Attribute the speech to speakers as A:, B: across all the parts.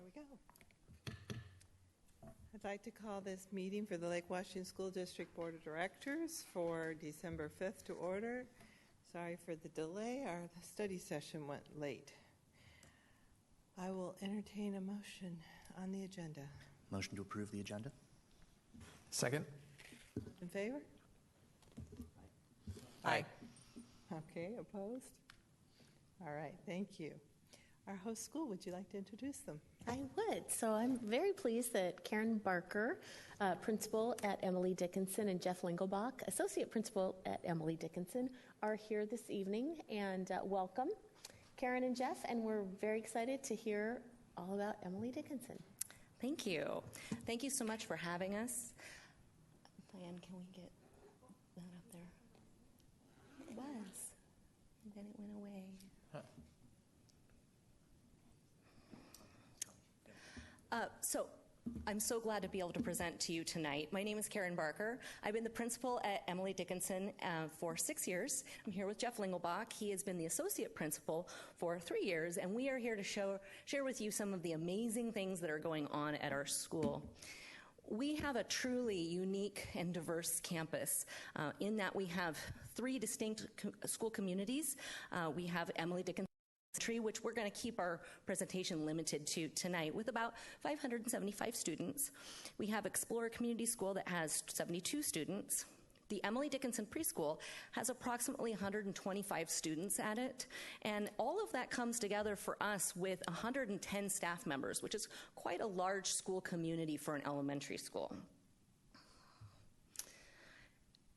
A: we go. I'd like to call this meeting for the Lake Washington School District Board of Directors for December 5th to order. Sorry for the delay. Our study session went late. I will entertain a motion on the agenda.
B: Motion to approve the agenda.
C: Second.
A: In favor?
C: Aye.
A: Okay, opposed? All right, thank you. Our host school, would you like to introduce them?
D: I would. So I'm very pleased that Karen Barker, principal at Emily Dickinson, and Jeff Lingelbach, associate principal at Emily Dickinson, are here this evening. And welcome, Karen and Jeff. And we're very excited to hear all about Emily Dickinson.
E: Thank you. Thank you so much for having us. Diane, can we get that up there? It was. And then it went away. So I'm so glad to be able to present to you tonight. My name is Karen Barker. I've been the principal at Emily Dickinson for 6 years. I'm here with Jeff Lingelbach. He has been the associate principal for 3 years, and we are here to share with you some of the amazing things that are going on at our school. We have a truly unique and diverse campus in that we have 3 distinct school communities. We have Emily Dickinson, which we're going to keep our presentation limited to tonight, with about 575 students. We have Explorer Community School that has 72 students. The Emily Dickinson Preschool has approximately 125 students at it, and all of that comes together for us with 110 staff members, which is quite a large school community for an elementary school.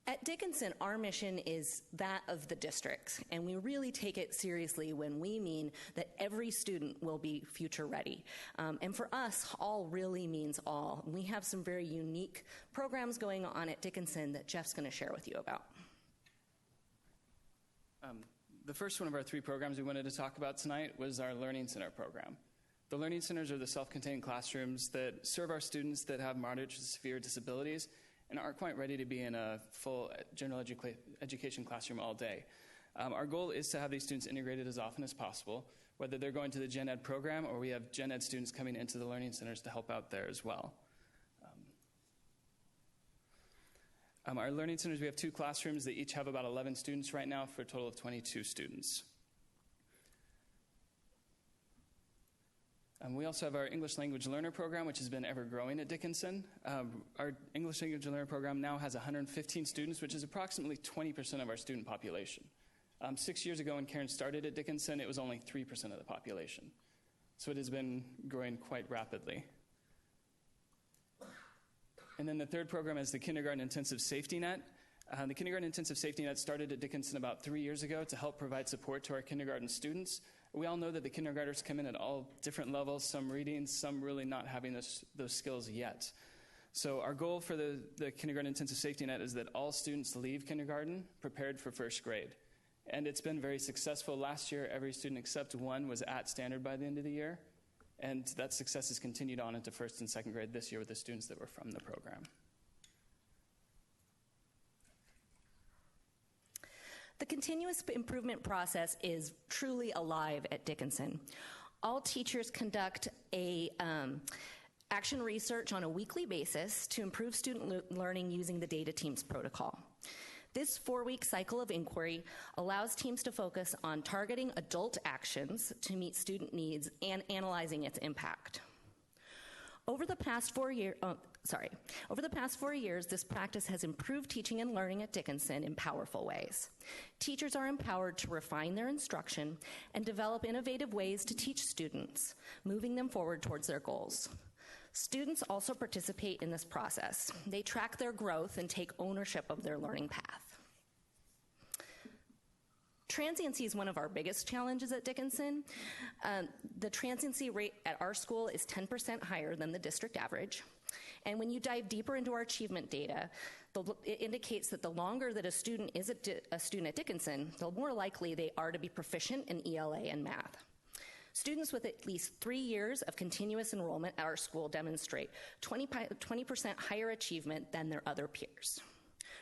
E: At Dickinson, our mission is that of the district, and we really take it seriously when we mean that every student will be future ready. And for us, all really means all. We have some very unique programs going on at Dickinson that Jeff's going to share with you about.
F: The first one of our 3 programs we wanted to talk about tonight was our Learning Center program. The Learning Centers are the self-contained classrooms that serve our students that have moderate to severe disabilities and aren't quite ready to be in a full general education classroom all day. Our goal is to have these students integrated as often as possible, whether they're going to the Gen Ed program or we have Gen Ed students coming into the Learning Centers to help out there as well. Our Learning Centers, we have 2 classrooms that each have about 11 students right now for a total of 22 students. We also have our English Language Learner program, which has been ever growing at Dickinson. Our English Language Learner program now has 115 students, which is approximately 20% of our student population. 6 years ago when Karen started at Dickinson, it was only 3% of the population. So it has been growing quite rapidly. And then the third program is the Kindergarten Intensive Safety Net. The Kindergarten Intensive Safety Net started at Dickinson about 3 years ago to help provide support to our kindergarten students. We all know that the kindergartners come in at all different levels, some reading, some really not having those skills yet. So our goal for the Kindergarten Intensive Safety Net is that all students leave kindergarten prepared for first grade. And it's been very successful. Last year, every student except one was at standard by the end of the year. And that success has continued on into first and second grade this year with the students that were from the program.
E: The continuous improvement process is truly alive at Dickinson. All teachers conduct action research on a weekly basis to improve student learning using the Data Teams protocol. This 4-week cycle of inquiry allows teams to focus on targeting adult actions to meet student needs and analyzing its impact. Over the past 4 years, this practice has improved teaching and learning at Dickinson in powerful ways. Teachers are empowered to refine their instruction and develop innovative ways to teach students, moving them forward towards their goals. Students also participate in this process. They track their growth and take ownership of their learning path. Transiency is one of our biggest challenges at Dickinson. The transiency rate at our school is 10% higher than the district average. And when you dive deeper into our achievement data, it indicates that the longer that a student is a student at Dickinson, the more likely they are to be proficient in ELA and math. Students with at least 3 years of continuous enrollment at our school demonstrate 20% higher achievement than their other peers.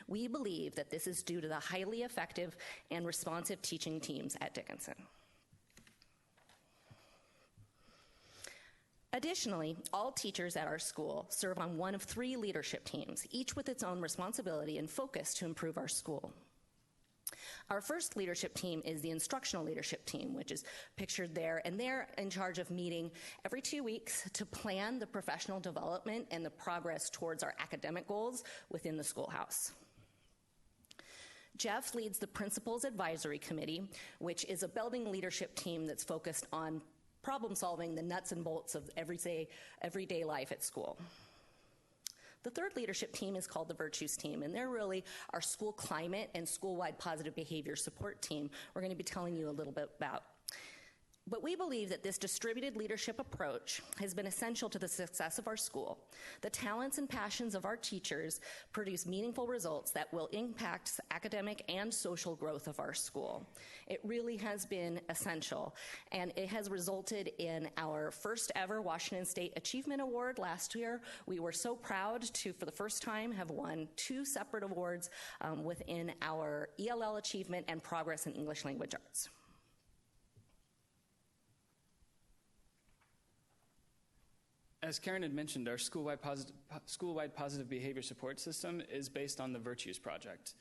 E: We believe that this is due to the highly effective and responsive teaching teams at Dickinson. Additionally, all teachers at our school serve on one of 3 leadership teams, each with its own responsibility and focus to improve our school. Our first leadership team is the instructional leadership team, which is pictured there, and they're in charge of meeting every 2 weeks to plan the professional development and the progress towards our academic goals within the schoolhouse. Jeff leads the Principals Advisory Committee, which is a building leadership team that's focused on problem solving, the nuts and bolts of everyday life at school. The third leadership team is called the Virtues Team, and they're really our school climate and school-wide positive behavior support team we're going to be telling you a little bit about. But we believe that this distributed leadership approach has been essential to the success of our school. The talents and passions of our teachers produce meaningful results that will impact the academic and social growth of our school. It really has been essential, and it has resulted in our first ever Washington State Achievement Award last year. We were so proud to, for the first time, have won 2 separate awards within our ELL Achievement and Progress in English Language Arts.
F: As Karen had mentioned, our school-wide positive behavior support system is based on the Virtues Project.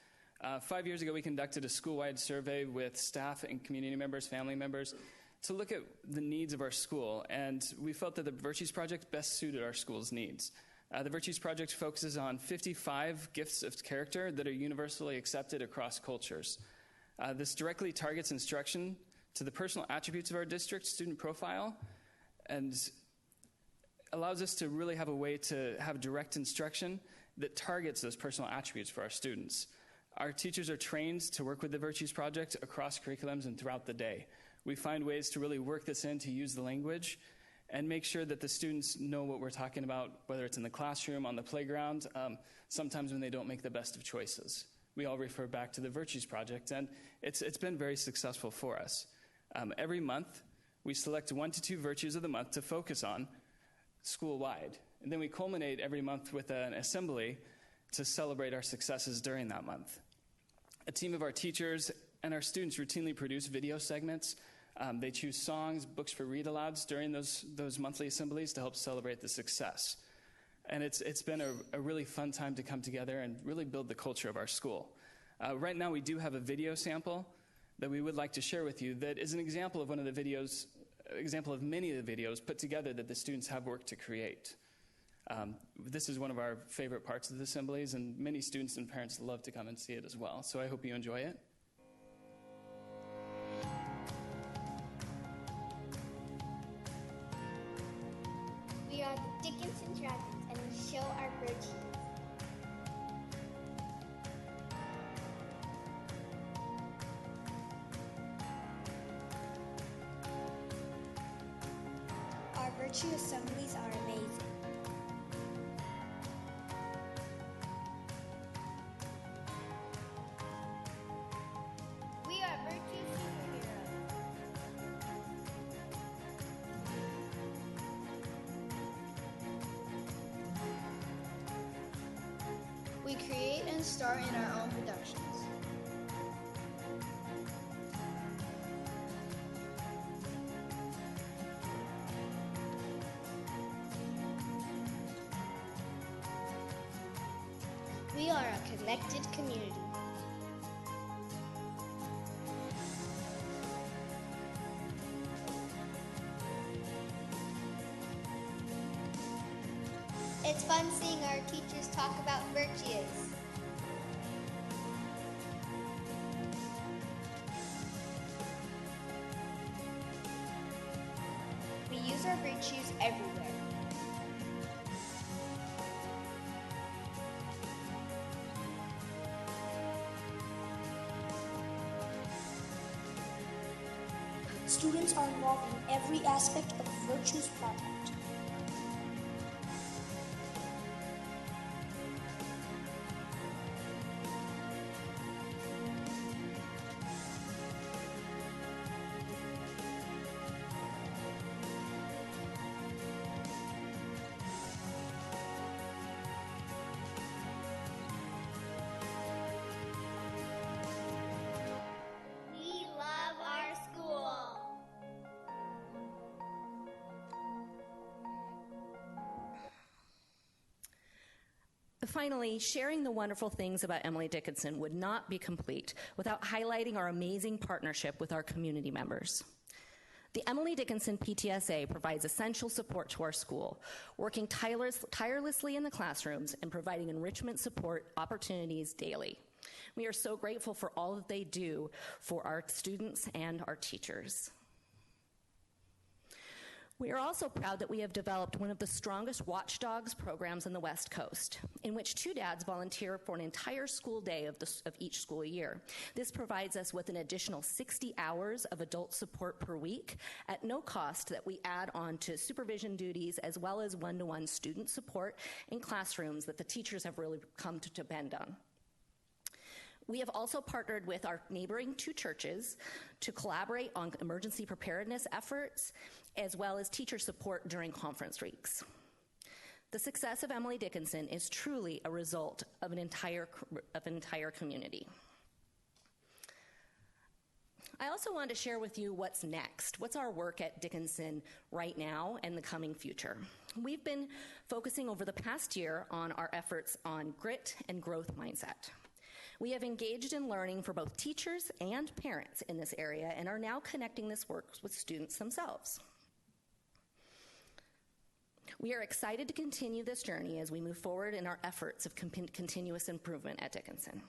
F: 5 years ago, we conducted a school-wide survey with staff and community members, family members, to look at the needs of our school, and we felt that the Virtues Project best suited our school's needs. The Virtues Project focuses on 55 gifts of character that are universally accepted across cultures. This directly targets instruction to the personal attributes of our district student profile and allows us to really have a way to have direct instruction that targets those personal attributes for our students. Our teachers are trained to work with the Virtues Project across curriculums and throughout the day. We find ways to really work this in to use the language and make sure that the students know what we're talking about, whether it's in the classroom, on the playground, sometimes when they don't make the best of choices. We all refer back to the Virtues Project, and it's been very successful for us. Every month, we select 1 to 2 virtues of the month to focus on school-wide. And then we culminate every month with an assembly to celebrate our successes during that month. A team of our teachers and our students routinely produce video segments. They choose songs, books for read-alouds during those monthly assemblies to help celebrate the success. And it's been a really fun time to come together and really build the culture of our school. Right now, we do have a video sample that we would like to share with you that is an example of example of many of the videos put together that the students have worked to create. This is one of our favorite parts of the assemblies, and many students and parents love to come and see it as well. So I hope you enjoy it.
G: We are the Dickinson Dragons, and we show our virtues. Our virtue assemblies are amazing. We are virtue superheroes. We create and star in our own productions. We are a connected community. It's fun seeing our teachers talk about virtues. We use our virtues everywhere.
H: Students are involved in every aspect of the Virtues Project.
G: We love our school.
E: Finally, sharing the wonderful things about Emily Dickinson would not be complete without highlighting our amazing partnership with our community members. The Emily Dickinson PTSA provides essential support to our school, working tirelessly in the classrooms and providing enrichment support opportunities daily. We are so grateful for all that they do for our students and our teachers. We are also proud that we have developed one of the strongest watchdogs programs on the West Coast, in which 2 dads volunteer for an entire school day of each school year. This provides us with an additional 60 hours of adult support per week at no cost that we add on to supervision duties as well as one-to-one student support in classrooms that the teachers have really come to depend on. We have also partnered with our neighboring 2 churches to collaborate on emergency preparedness efforts, as well as teacher support during conference weeks. The success of Emily Dickinson is truly a result of an entire community. I also wanted to share with you what's next. What's our work at Dickinson right now and the coming future? We've been focusing over the past year on our efforts on grit and growth mindset. We have engaged in learning for both teachers and parents in this area and are now connecting this work with students themselves. We are excited to continue this journey as we move forward in our efforts of continuous improvement at Dickinson.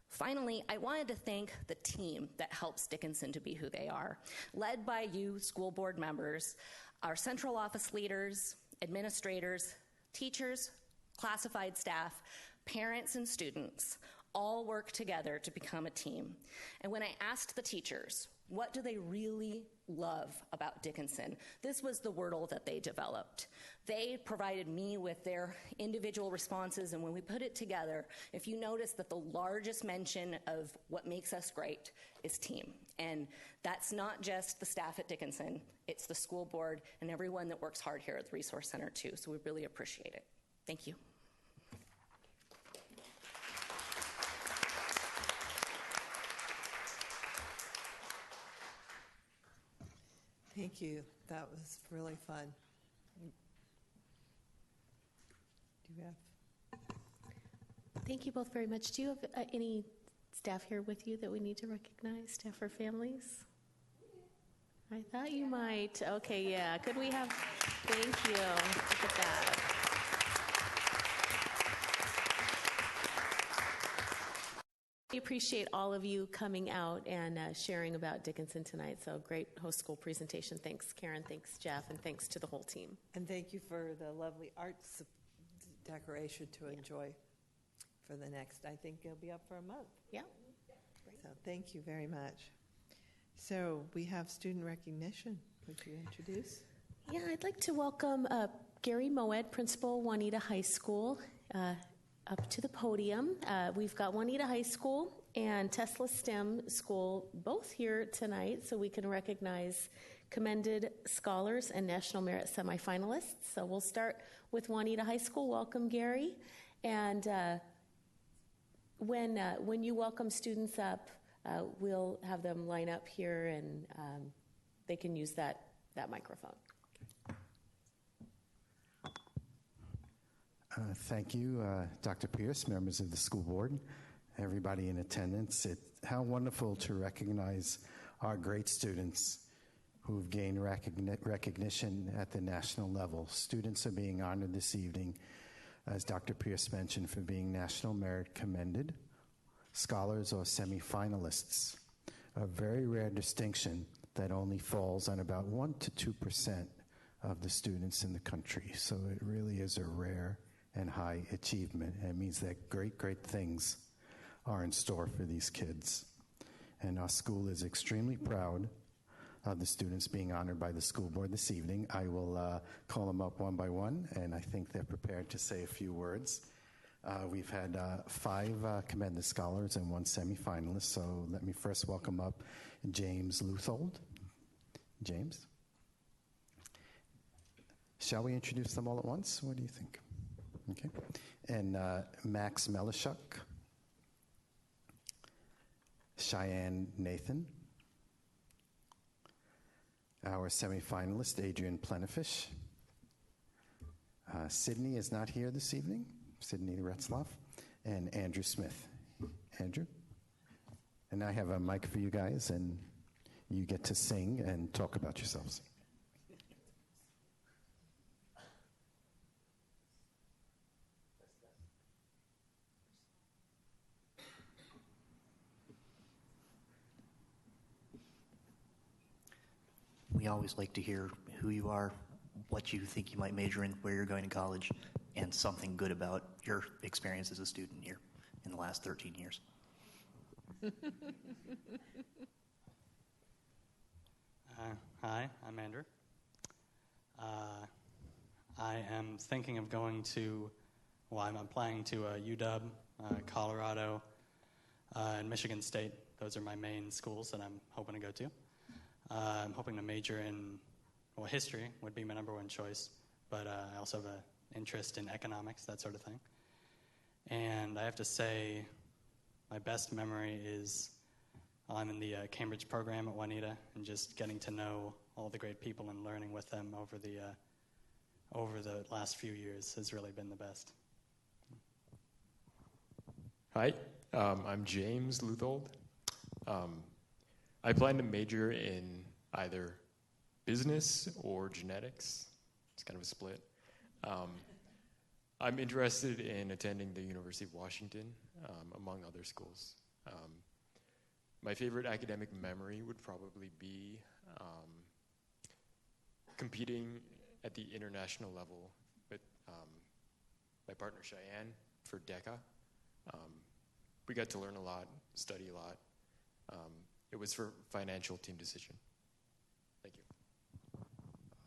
E: Finally, I wanted to thank the team that helps Dickinson to be who they are, led by you, school board members, our central office leaders, administrators, teachers, classified staff, parents, and students all work together to become a team. And when I asked the teachers, what do they really love about Dickinson? This was the wordle that they developed. They provided me with their individual responses, and when we put it together, if you notice that the largest mention of what makes us great is team. And that's not just the staff at Dickinson, it's the school board and everyone that works hard here at the Resource Center too, so we really appreciate it. Thank you.
A: Thank you. That was really fun. Do you have?
D: Thank you both very much. Do you have any staff here with you that we need to recognize, staff or families? I thought you might. Okay, yeah. Could we have, thank you. Look at that. We appreciate all of you coming out and sharing about Dickinson tonight. So great host school presentation. Thanks, Karen. Thanks, Jeff. And thanks to the whole team.
A: And thank you for the lovely art decoration to enjoy for the next, I think it'll be up for a month.
D: Yeah.
A: So thank you very much. So we have student recognition. Would you introduce?
D: Yeah, I'd like to welcome Gary Moed, principal, Juanita High School, up to the podium. We've got Juanita High School and Tesla STEM School both here tonight, so we can recognize commended scholars and National Merit semifinalists. So we'll start with Juanita High School. Welcome, Gary. And when you welcome students up, we'll have them line up here, and they can use that microphone.
I: Thank you, Dr. Pierce, members of the school board, everybody in attendance. How wonderful to recognize our great students who've gained recognition at the national level. Students are being honored this evening, as Dr. Pierce mentioned, for being National Merit Commended, scholars or semifinalists, a very rare distinction that only falls on about 1% to 2% of the students in the country. So it really is a rare and high achievement. And it means that great, great things are in store for these kids. And our school is extremely proud of the students being honored by the school board this evening. I will call them up one by one, and I think they're prepared to say a few words. We've had 5 commended scholars and 1 semifinalist, so let me first welcome up James Luthold. James? Shall we introduce them all at once? What do you think? Okay. And Max Melishuk, Cheyenne Nathan, our semifinalist, Adrian Plenifish. Sydney is not here this evening, Sydney Retzloff, and Andrew Smith. Andrew? And I have a mic for you guys, and you get to sing and talk about yourselves.
B: We always like to hear who you are, what you think you might major in, where you're going to college, and something good about your experience as a student here in the last 13 years.
J: Hi, I'm Andrew. I am thinking of going to, I'm applying to UW, Colorado, and Michigan State. Those are my main schools that I'm hoping to go to. I'm hoping to major in, history would be my number one choice, but I also have an interest in economics, that sort of thing. And I have to say, my best memory is I'm in the Cambridge program at Juanita, and just getting to know all the great people and learning with them over the last few years has really been the best.
K: Hi, I'm James Luthold. I plan to major in either business or genetics. It's kind of a split. I'm interested in attending the University of Washington, among other schools. My favorite academic memory would probably be competing at the international level with my partner Cheyenne for DECA. We got to learn a lot, study a lot. It was for financial team decision. Thank you.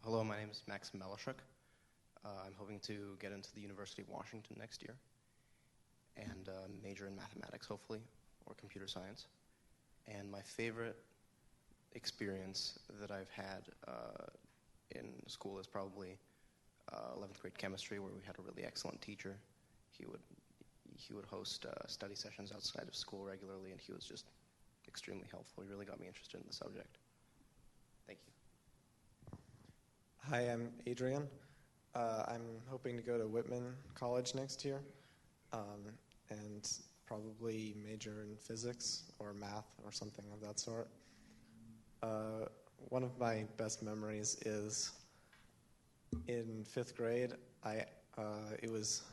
L: Hello, my name is Max Melishuk. I'm hoping to get into the University of Washington next year and major in mathematics, hopefully, or computer science. And my favorite experience that I've had in school is probably 11th grade chemistry, where we had a really excellent teacher. He would host study sessions outside of school regularly, and he was just extremely helpful. He really got me interested in the subject. Thank you.
M: Hi, I'm Adrian. I'm hoping to go to Whitman College next year and probably major in physics or math or something of that sort. One of my best memories is in 5th grade. It was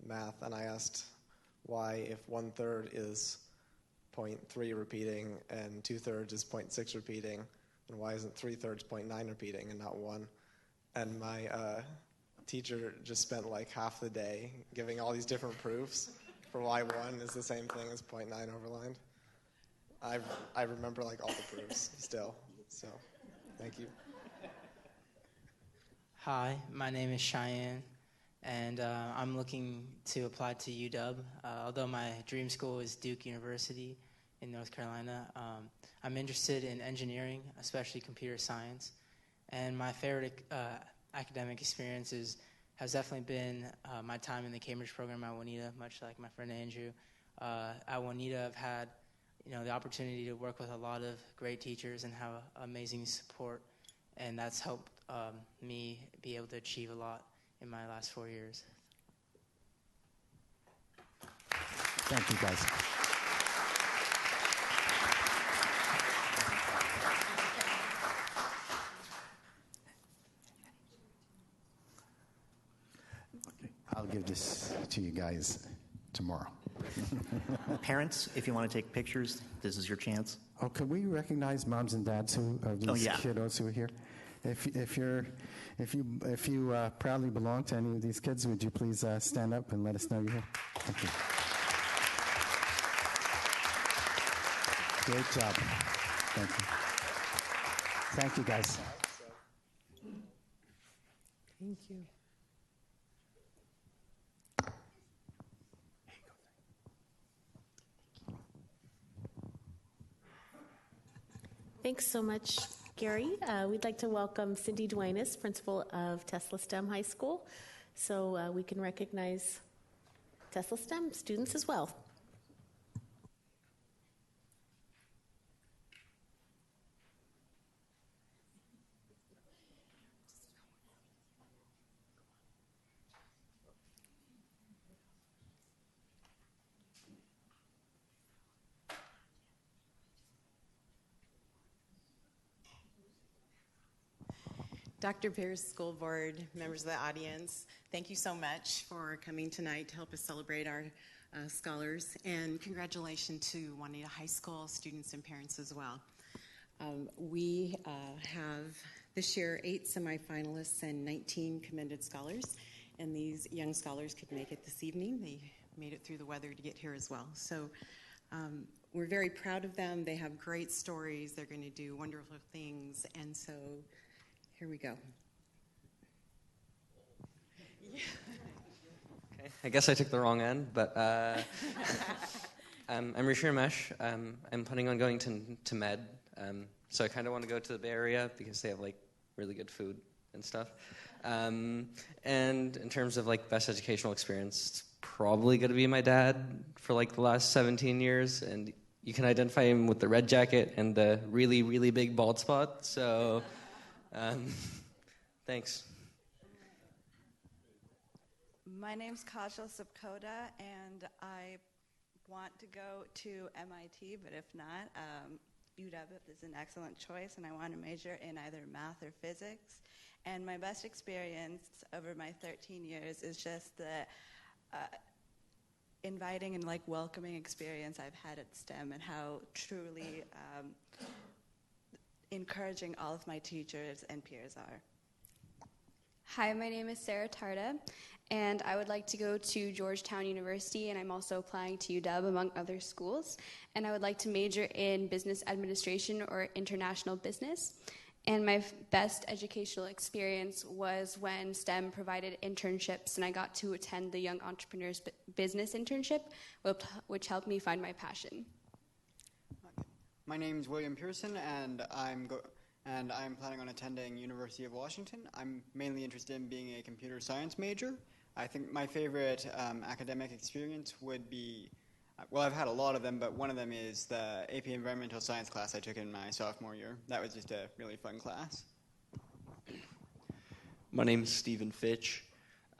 M: math, and I asked why, if 1/3 is 0.3 repeating and 2/3 is 0.6 repeating, and why isn't 3/3 0.9 repeating and not 1? And my teacher just spent like half the day giving all these different proofs for why 1 is the same thing as 0.9 overlined. I remember like all the proofs still, so thank you.
N: Hi, my name is Cheyenne, and I'm looking to apply to UW. Although my dream school is Duke University in North Carolina, I'm interested in engineering, especially computer science. And my favorite academic experiences has definitely been my time in the Cambridge program at Juanita, much like my friend Andrew. At Juanita, I've had the opportunity to work with a lot of great teachers and have amazing support, and that's helped me be able to achieve a lot in my last 4 years.
I: Thank you, guys. I'll give this to you guys tomorrow.
B: Parents, if you want to take pictures, this is your chance.
I: Oh, could we recognize moms and dads of these kiddos who are here? If you proudly belong to any of these kids, would you please stand up and let us know you're here? Thank you. Great job. Thank you. Thank you, guys.
A: Thank you.
D: Thanks so much, Gary. We'd like to welcome Cindy Duenas, principal of Tesla STEM High School, so we can recognize Tesla STEM students as well.
O: Dr. Pierce, school board, members of the audience, thank you so much for coming tonight to help us celebrate our scholars, and congratulations to Juanita High School students and parents as well. We have this year 8 semifinalists and 19 commended scholars, and these young scholars could make it this evening. They made it through the weather to get here as well. So we're very proud of them. They have great stories. They're going to do wonderful things, and so here we go.
P: Okay, I guess I took the wrong end, but I'm Rishi Ramesh. I'm planning on going to med, so I kind of want to go to the Bay Area because they have like really good food and stuff. And in terms of like best educational experience, it's probably going to be my dad for like the last 17 years, and you can identify him with the red jacket and the really, really big bald spot. So. Thanks.
Q: My name's Kajal Subkoda, and I want to go to MIT, but if not, UW is an excellent choice, and I want to major in either math or physics. And my best experience over my 13 years is just the inviting and like welcoming experience I've had at STEM, and how truly encouraging all of my teachers and peers are.
R: Hi, my name is Sarah Tarda, and I would like to go to Georgetown University, and I'm also applying to UW among other schools. And I would like to major in business administration or international business. And my best educational experience was when STEM provided internships, and I got to attend the Young Entrepreneurs Business Internship, which helped me find my passion.
S: My name is William Pearson, and I'm planning on attending University of Washington. I'm mainly interested in being a computer science major. I think my favorite academic experience would be, well, I've had a lot of them, but one of them is the AP Environmental Science class I took in my sophomore year. That was just a really fun class.
T: My name is Stephen Fitch.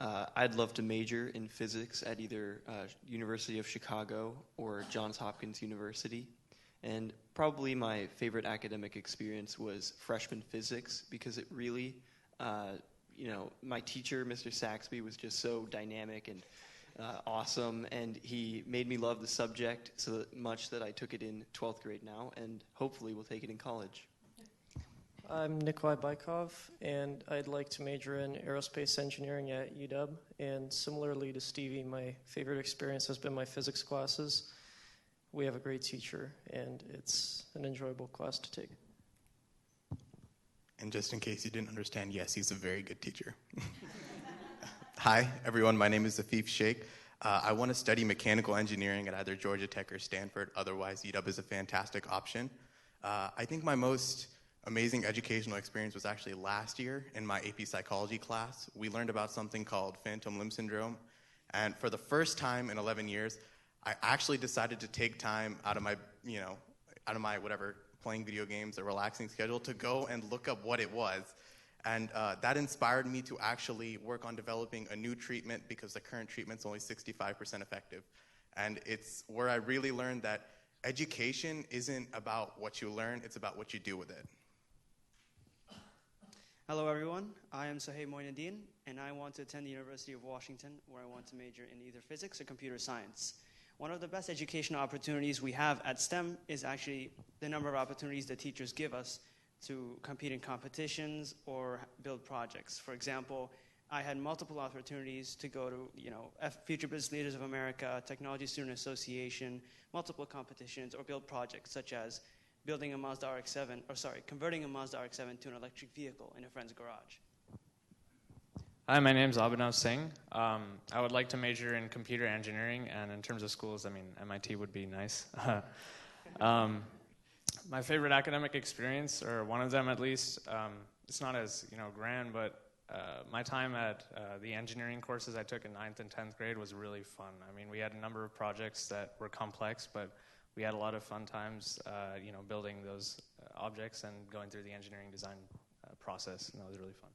T: I'd love to major in physics at either University of Chicago or Johns Hopkins University. And probably my favorite academic experience was freshman physics, because it really, my teacher, Mr. Saxby, was just so dynamic and awesome, and he made me love the subject so much that I took it in 12th grade now, and hopefully will take it in college.
U: I'm Nikolai Bykov, and I'd like to major in aerospace engineering at UW. And similarly to Stevie, my favorite experience has been my physics classes. We have a great teacher, and it's an enjoyable class to take.
V: And just in case you didn't understand, yes, he's a very good teacher. Hi, everyone. My name is Afif Sheikh. I want to study mechanical engineering at either Georgia Tech or Stanford. Otherwise, UW is a fantastic option. I think my most amazing educational experience was actually last year in my AP Psychology class. We learned about something called phantom limb syndrome. And for the first time in 11 years, I actually decided to take time out of my whatever, playing video games, a relaxing schedule, to go and look up what it was. And that inspired me to actually work on developing a new treatment, because the current treatment's only 65% effective. And it's where I really learned that education isn't about what you learn, it's about what you do with it.
W: Hello, everyone. I am Sohaib Moinuddin, and I want to attend the University of Washington, where I want to major in either physics or computer science. One of the best educational opportunities we have at STEM is actually the number of opportunities that teachers give us to compete in competitions or build projects. For example, I had multiple opportunities to go to, Future Business Leaders of America, Technology Student Association, multiple competitions, or build projects such as converting a Mazda RX-7 to an electric vehicle in a friend's garage.
X: Hi, my name's Abhinav Singh. I would like to major in computer engineering, and in terms of schools, MIT would be nice. My favorite academic experience, or one of them at least, it's not as grand, but my time at the engineering courses I took in 9th and 10th grade was really fun. We had a number of projects that were complex, but we had a lot of fun times, building those objects and going through the engineering design process, and that was really fun.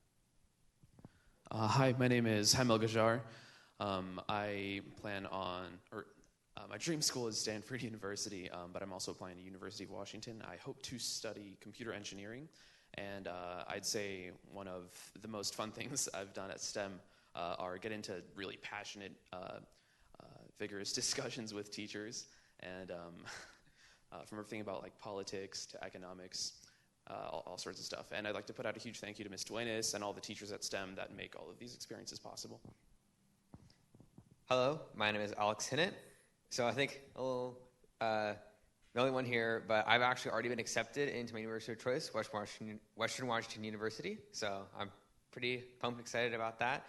Y: Hi, my name is Hamel Gajar. I plan on, my dream school is Stanford University, but I'm also applying to University of Washington. I hope to study computer engineering, And I'd say one of the most fun things I've done at STEM are get into really passionate, vigorous discussions with teachers, and from everything about like politics to economics, all sorts of stuff. And I'd like to put out a huge thank you to Ms. Duenas and all the teachers at STEM that make all of these experiences possible.
C: Hello, my name is Alex Hinnett. So I think the only one here, but I've actually already been accepted into my university of choice, Western Washington University. So I'm pretty pumped and excited about that.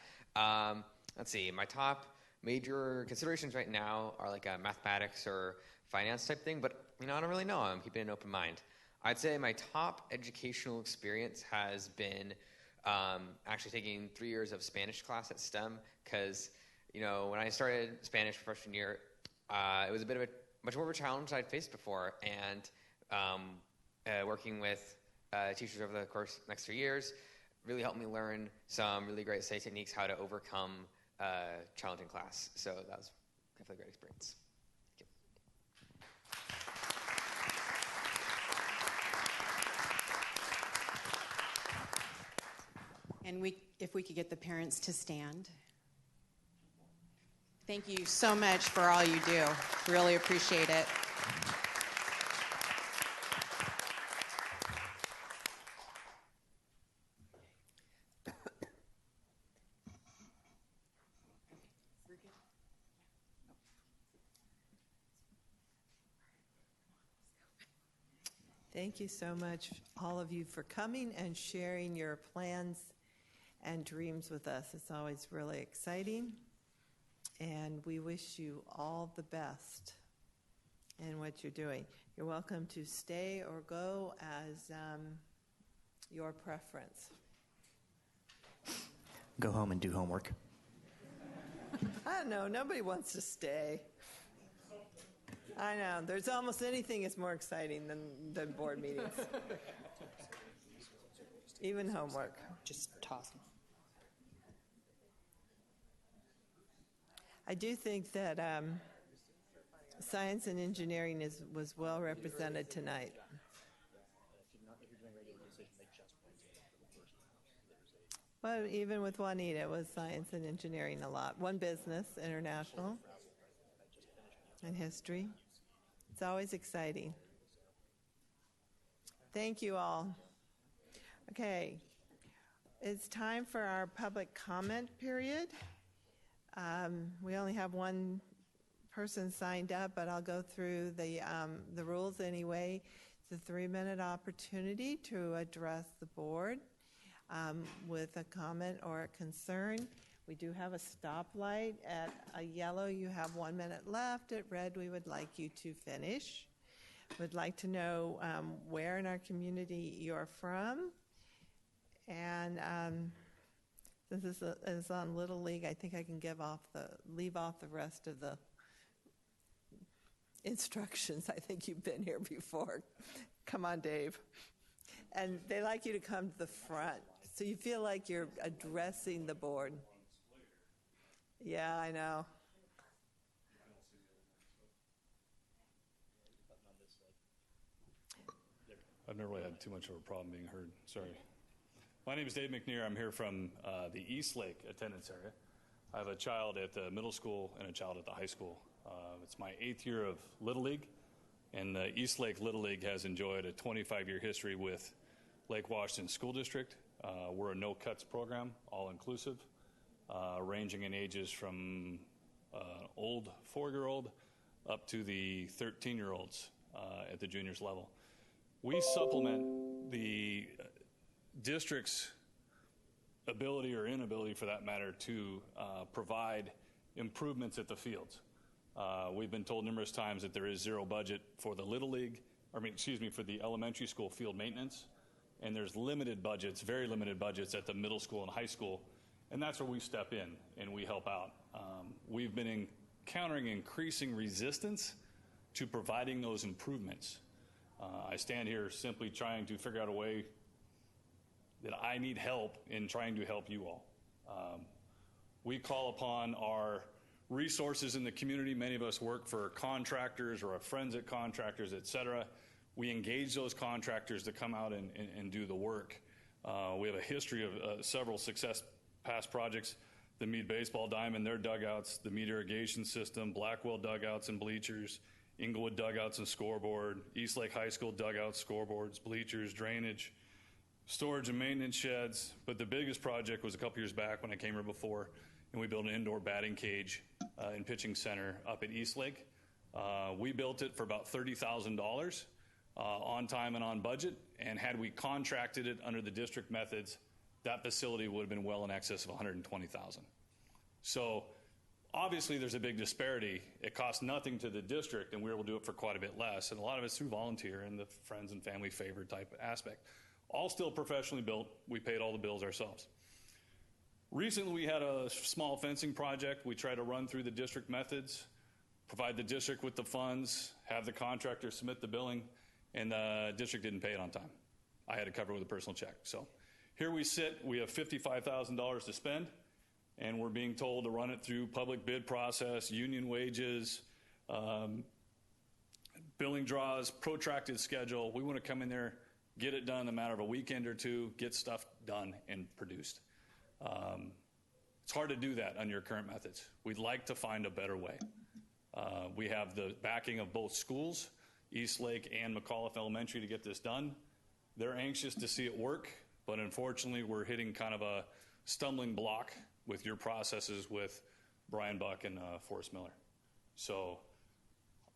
C: Let's see, my top major considerations right now are like a mathematics or finance type thing, but I don't really know. I'm keeping an open mind. I'd say my top educational experience has been actually taking 3 years of Spanish class at STEM, because when I started Spanish freshman year, it was a bit of much more of a challenge I'd faced before, and working with teachers over the course next 3 years really helped me learn some really great study techniques, how to overcome challenging class. So that was definitely a great experience.
O: And if we could get the parents to stand. Thank you so much for all you do. Really appreciate it.
A: Thank you so much, all of you, for coming and sharing your plans and dreams with us. It's always really exciting, and we wish you all the best in what you're doing. You're welcome to stay or go as your preference.
B: Go home and do homework.
A: I don't know. Nobody wants to stay. I know. There's almost anything that's more exciting than board meetings. Even homework.
E: Just toss them.
A: I do think that science and engineering was well represented tonight. Well, even with Juanita, it was science and engineering a lot. One business, international, and history. It's always exciting. Thank you all. Okay, it's time for our public comment period. We only have one person signed up, but I'll go through the rules anyway. It's a 3-minute opportunity to address the board with a comment or a concern. We do have a stoplight. At a yellow, you have 1 minute left. At red, we would like you to finish. We'd like to know where in our community you're from. And since this is on Little League, I think I can leave off the rest of the instructions. I think you've been here before. Come on, Dave. And they like you to come to the front, so you feel like you're addressing the board. Yeah, I know.
F: I've never really had too much of a problem being heard. Sorry. My name is Dave McNear. I'm here from the East Lake attendance area. I have a child at the middle school and a child at the high school. It's my 8th year of Little League, and the East Lake Little League has enjoyed a 25-year history with Lake Washington School District. We're a no-cuts program, all-inclusive, ranging in ages from old 4-year-old up to the 13-year-olds at the juniors level. We supplement the district's ability or inability, for that matter, to provide improvements at the fields. We've been told numerous times that there is zero budget for the Little League, for the elementary school field maintenance, and there's limited budgets, very limited budgets at the middle school and high school, and that's where we step in and we help out. We've been encountering increasing resistance to providing those improvements. I stand here simply trying to figure out a way that I need help in trying to help you all. We call upon our resources in the community. Many of us work for contractors or are friends at contractors, et cetera. We engage those contractors to come out and do the work. We have a history of several past projects. The Meade baseball diamond, their dugouts, the Meade irrigation system, Blackwell dugouts and bleachers, Inglewood dugouts and scoreboard, Eastlake High School dugouts, scoreboards, bleachers, drainage, storage and maintenance sheds. But the biggest project was a couple years back when I came here before, and we built an indoor batting cage and pitching center up at Eastlake. We built it for about $30,000 on time and on budget, and had we contracted it under the district methods, that facility would have been well in excess of $120,000. So obviously there's a big disparity. It costs nothing to the district, and we were able to do it for quite a bit less, and a lot of it's through volunteer and the friends and family favor type aspect. All still professionally built. We paid all the bills ourselves. Recently we had a small fencing project. We tried to run through the district methods, provide the district with the funds, have the contractor submit the billing, and the district didn't pay it on time. I had to cover it with a personal check. So here we sit, we have $55,000 to spend, and we're being told to run it through public bid process, union wages, billing draws, protracted schedule. We want to come in there, get it done in a matter of a weekend or two, get stuff done and produced. It's hard to do that under your current methods. We'd like to find a better way. We have the backing of both schools, Eastlake and McAuliffe Elementary, to get this done. They're anxious to see it work, but unfortunately we're hitting kind of a stumbling block with your processes with Brian Buck and Forrest Miller. So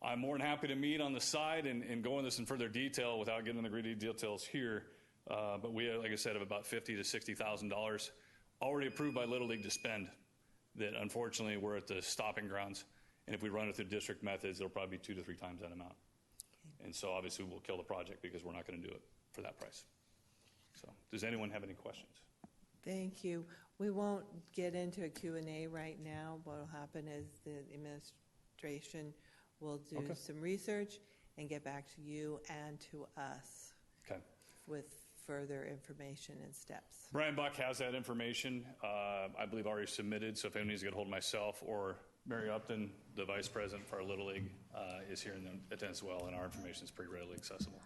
F: I'm more than happy to meet on the side and go into this in further detail without getting into the gritty details here. But we, like I said, have about $50,000 to $60,000 already approved by Little League to spend that unfortunately we're at the stopping grounds. And if we run it through district methods, it'll probably be 2 to 3 times that amount. And so obviously we'll kill the project because we're not going to do it for that price. So does anyone have any questions?
A: Thank you. We won't get into a Q&A right now. What will happen is the administration will do some research and get back to you and to us with further information and steps.
F: Brian Buck has that information, I believe already submitted, so if anyone needs to get a hold of myself or Mary Upton, the vice president for our Little League, is here in attendance as well, and our information is pretty readily accessible.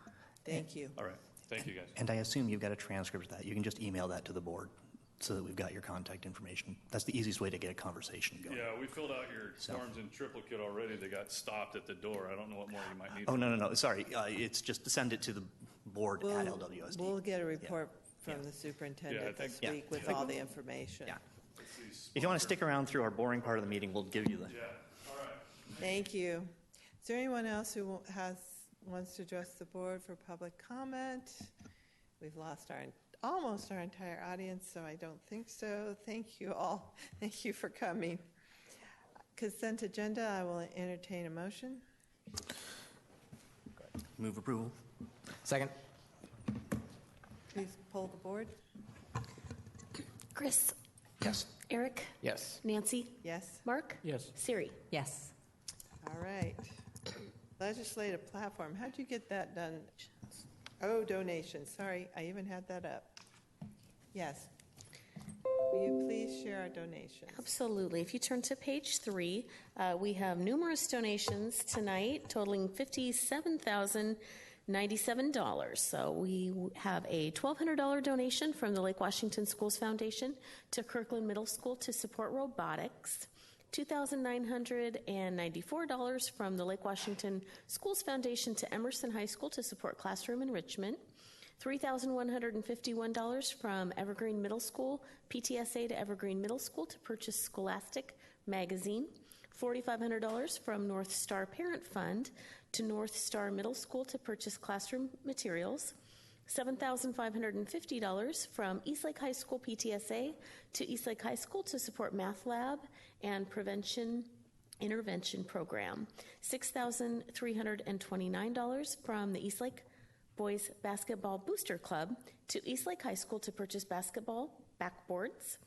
A: Thank you.
F: All right. Thank you, guys.
B: And I assume you've got a transcript of that. You can just email that to the board so that we've got your contact information. That's the easiest way to get a conversation going.
F: Yeah, we filled out your forms in triplicate already. They got stopped at the door. I don't know what more you might need.
B: Oh, no. Sorry. It's just to send it to the board at LWSD.
A: We'll get a report from the superintendent this week with all the information.
B: Yeah. If you want to stick around through our boring part of the meeting, we'll give you the...
F: Yeah. All right.
A: Thank you. Is there anyone else who wants to address the board for public comment? We've lost almost our entire audience, so I don't think so. Thank you all. Thank you for coming. Consent agenda, I will entertain a motion.
B: Move approval.
E: Second.
A: Please poll the board.
D: Chris?
E: Yes.
D: Eric?
E: Yes.
D: Nancy?
A: Yes.
D: Mark?
E: Yes.
D: Siri?
G: Yes.
A: All right. Legislative platform. How'd you get that done? Oh, donations. Sorry, I even had that up. Yes. Will you please share our donations?
D: Absolutely. If you turn to page 3, we have numerous donations tonight totaling $57,097. So we have a $1,200 donation from the Lake Washington Schools Foundation to Kirkland Middle School to support robotics. $2,994 from the Lake Washington Schools Foundation to Emerson High School to support classroom enrichment. $3,151 from Evergreen Middle School PTSA to Evergreen Middle School to purchase Scholastic magazine. $4,500 from North Star Parent Fund to North Star Middle School to purchase classroom materials. $7,550 from Eastlake High School PTSA to Eastlake High School to support Math Lab and Prevention Intervention Program. $6,329 from the Eastlake Boys Basketball Booster Club to Eastlake High School to purchase basketball backboards.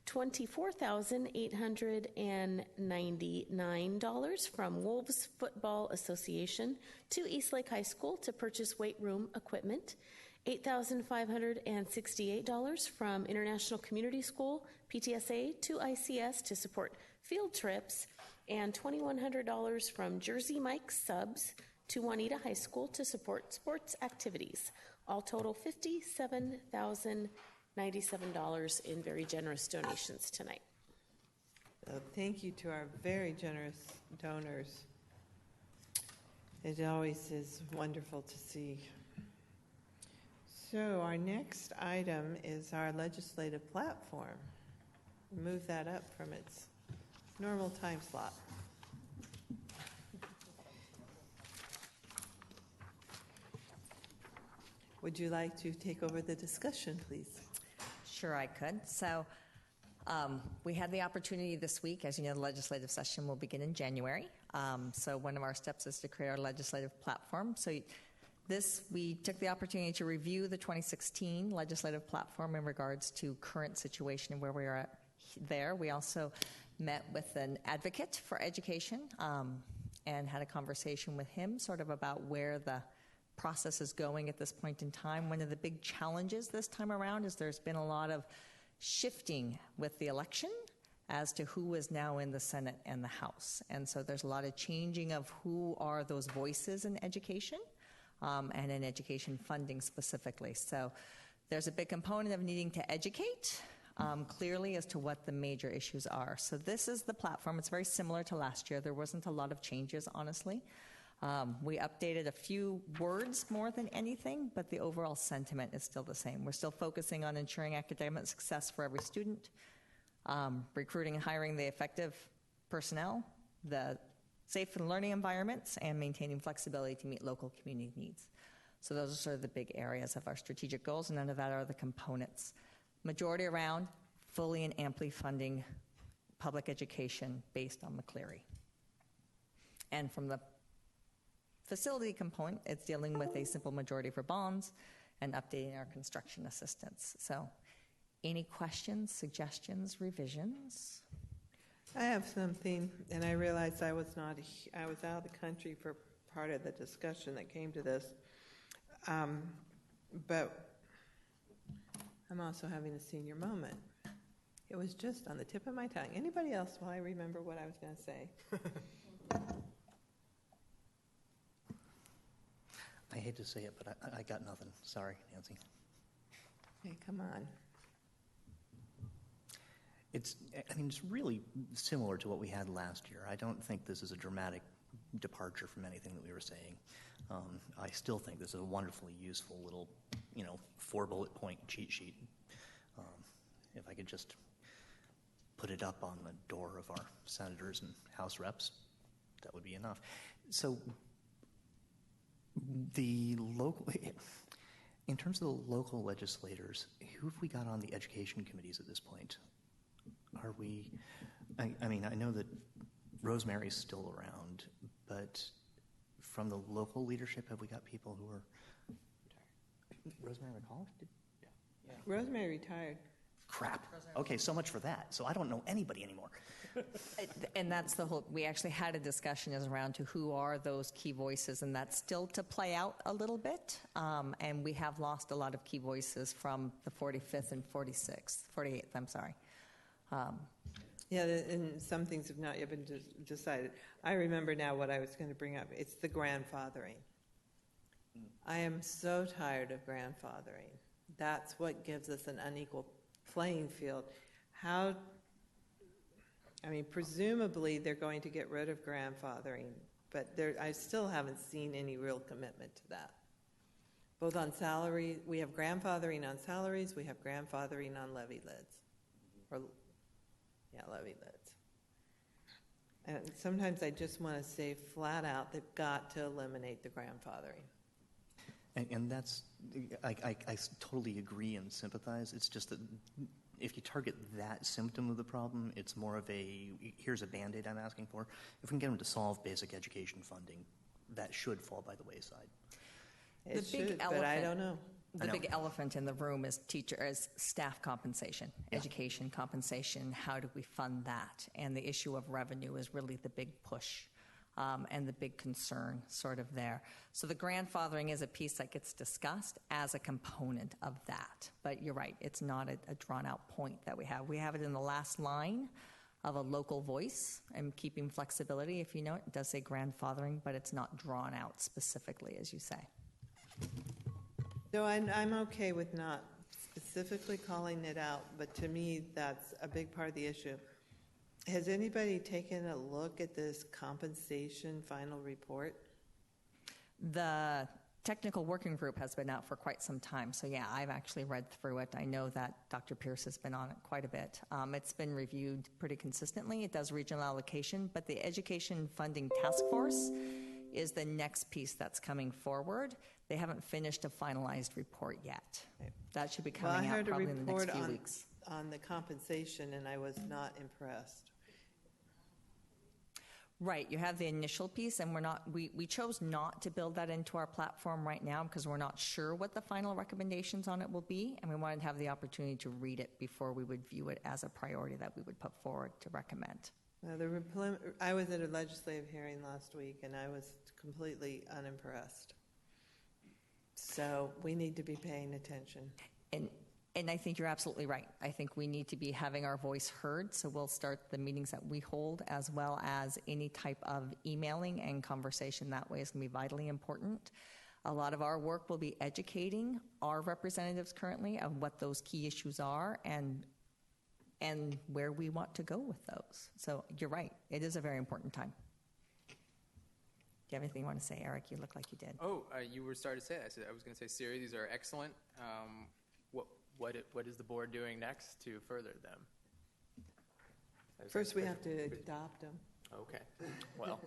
D: $24,899 from Wolves Football Association to Eastlake High School to purchase weight room equipment. $8,568 from International Community School PTSA to ICS to support field trips, and $2,100 from Jersey Mike's Subs to Juanita High School to support sports activities. All total $57,097 in very generous donations tonight.
A: So thank you to our very generous donors. It always is wonderful to see. So our next item is our legislative platform. Move that up from its normal time slot. Would you like to take over the discussion, please?
E: Sure, I could. So we had the opportunity this week. As you know, the legislative session will begin in January. So one of our steps is to create our legislative platform. So we took the opportunity to review the 2016 legislative platform in regards to current situation and where we are at there. We also met with an advocate for education and had a conversation with him sort of about where the process is going at this point in time. One of the big challenges this time around is there's been a lot of shifting with the election as to who is now in the Senate and the House. And so there's a lot of changing of who are those voices in education and in education funding specifically. So there's a big component of needing to educate clearly as to what the major issues are. So this is the platform. It's very similar to last year. There wasn't a lot of changes, honestly. We updated a few words more than anything, but the overall sentiment is still the same. We're still focusing on ensuring academic success for every student, recruiting and hiring the effective personnel, the safe and learning environments, and maintaining flexibility to meet local community needs. So those are sort of the big areas of our strategic goals, and under that are the components. Majority around fully and amply funding public education based on McCleary. And from the facility component, it's dealing with a simple majority for bonds and updating our construction assistance. So any questions, suggestions, revisions?
A: I have something, and I realized I was out of the country for part of the discussion that came to this. But I'm also having a senior moment. It was just on the tip of my tongue. Anybody else while I remember what I was going to say?
B: I hate to say it, but I got nothing. Sorry, Nancy.
A: Hey, come on.
B: It's really similar to what we had last year. I don't think this is a dramatic departure from anything that we were saying. I still think this is a wonderfully useful little, 4-bullet point cheat sheet. If I could just put it up on the door of our senators and House reps, that would be enough. So in terms of the local legislators, who have we got on the education committees at this point? I know that Rosemary's still around, but from the local leadership, have we got people who are Rosemary McCall?
A: Yeah. Rosemary retired.
B: Crap. Okay, so much for that. So I don't know anybody anymore.
E: And that's the whole, we actually had a discussion as around to who are those key voices, and that's still to play out a little bit. And we have lost a lot of key voices from the 45th and 48th, I'm sorry.
A: Yeah, and some things have not yet been decided. I remember now what I was going to bring up. It's the grandfathering. I am so tired of grandfathering. That's what gives us an unequal playing field. Presumably they're going to get rid of grandfathering, but I still haven't seen any real commitment to that. Both on salary, we have grandfathering on salaries, we have grandfathering on levy lids. Levy lids. And sometimes I just want to say flat out, they've got to eliminate the grandfathering.
B: And that's, I totally agree and sympathize. It's just that if you target that symptom of the problem, it's more of here's a Band-Aid I'm asking for. If we can get them to solve basic education funding, that should fall by the wayside.
A: It should, but I don't know.
E: The big elephant in the room is staff compensation, education compensation. How do we fund that? And the issue of revenue is really the big push and the big concern sort of there. So the grandfathering is a piece that gets discussed as a component of that. But you're right, it's not a drawn-out point that we have. We have it in the last line of a local voice and keeping flexibility. If you know it, it does say grandfathering, but it's not drawn out specifically, as you say.
A: So I'm okay with not specifically calling it out, but to me, that's a big part of the issue. Has anybody taken a look at this compensation final report?
E: The technical working group has been out for quite some time, so yeah, I've actually read through it. I know that Dr. Pierce has been on it quite a bit. It's been reviewed pretty consistently. It does regional allocation, but the Education Funding Task Force is the next piece that's coming forward. They haven't finished a finalized report yet. That should be coming out probably in the next few weeks.
A: On the compensation, and I was not impressed.
E: Right, you have the initial piece, and we chose not to build that into our platform right now because we're not sure what the final recommendations on it will be, and we wanted to have the opportunity to read it before we would view it as a priority that we would put forward to recommend.
A: I was at a legislative hearing last week, and I was completely unimpressed. So we need to be paying attention.
E: And I think you're absolutely right. I think we need to be having our voice heard, so we'll start the meetings that we hold, as well as any type of emailing and conversation that way is going to be vitally important. A lot of our work will be educating our representatives currently of what those key issues are and where we want to go with those. So you're right. It is a very important time. Do you have anything you want to say, Eric? You look like you did.
G: Oh, you were starting to say that. I was going to say, Siri, these are excellent. What is the board doing next to further them?
A: First, we have to adopt them.
G: Okay. Well,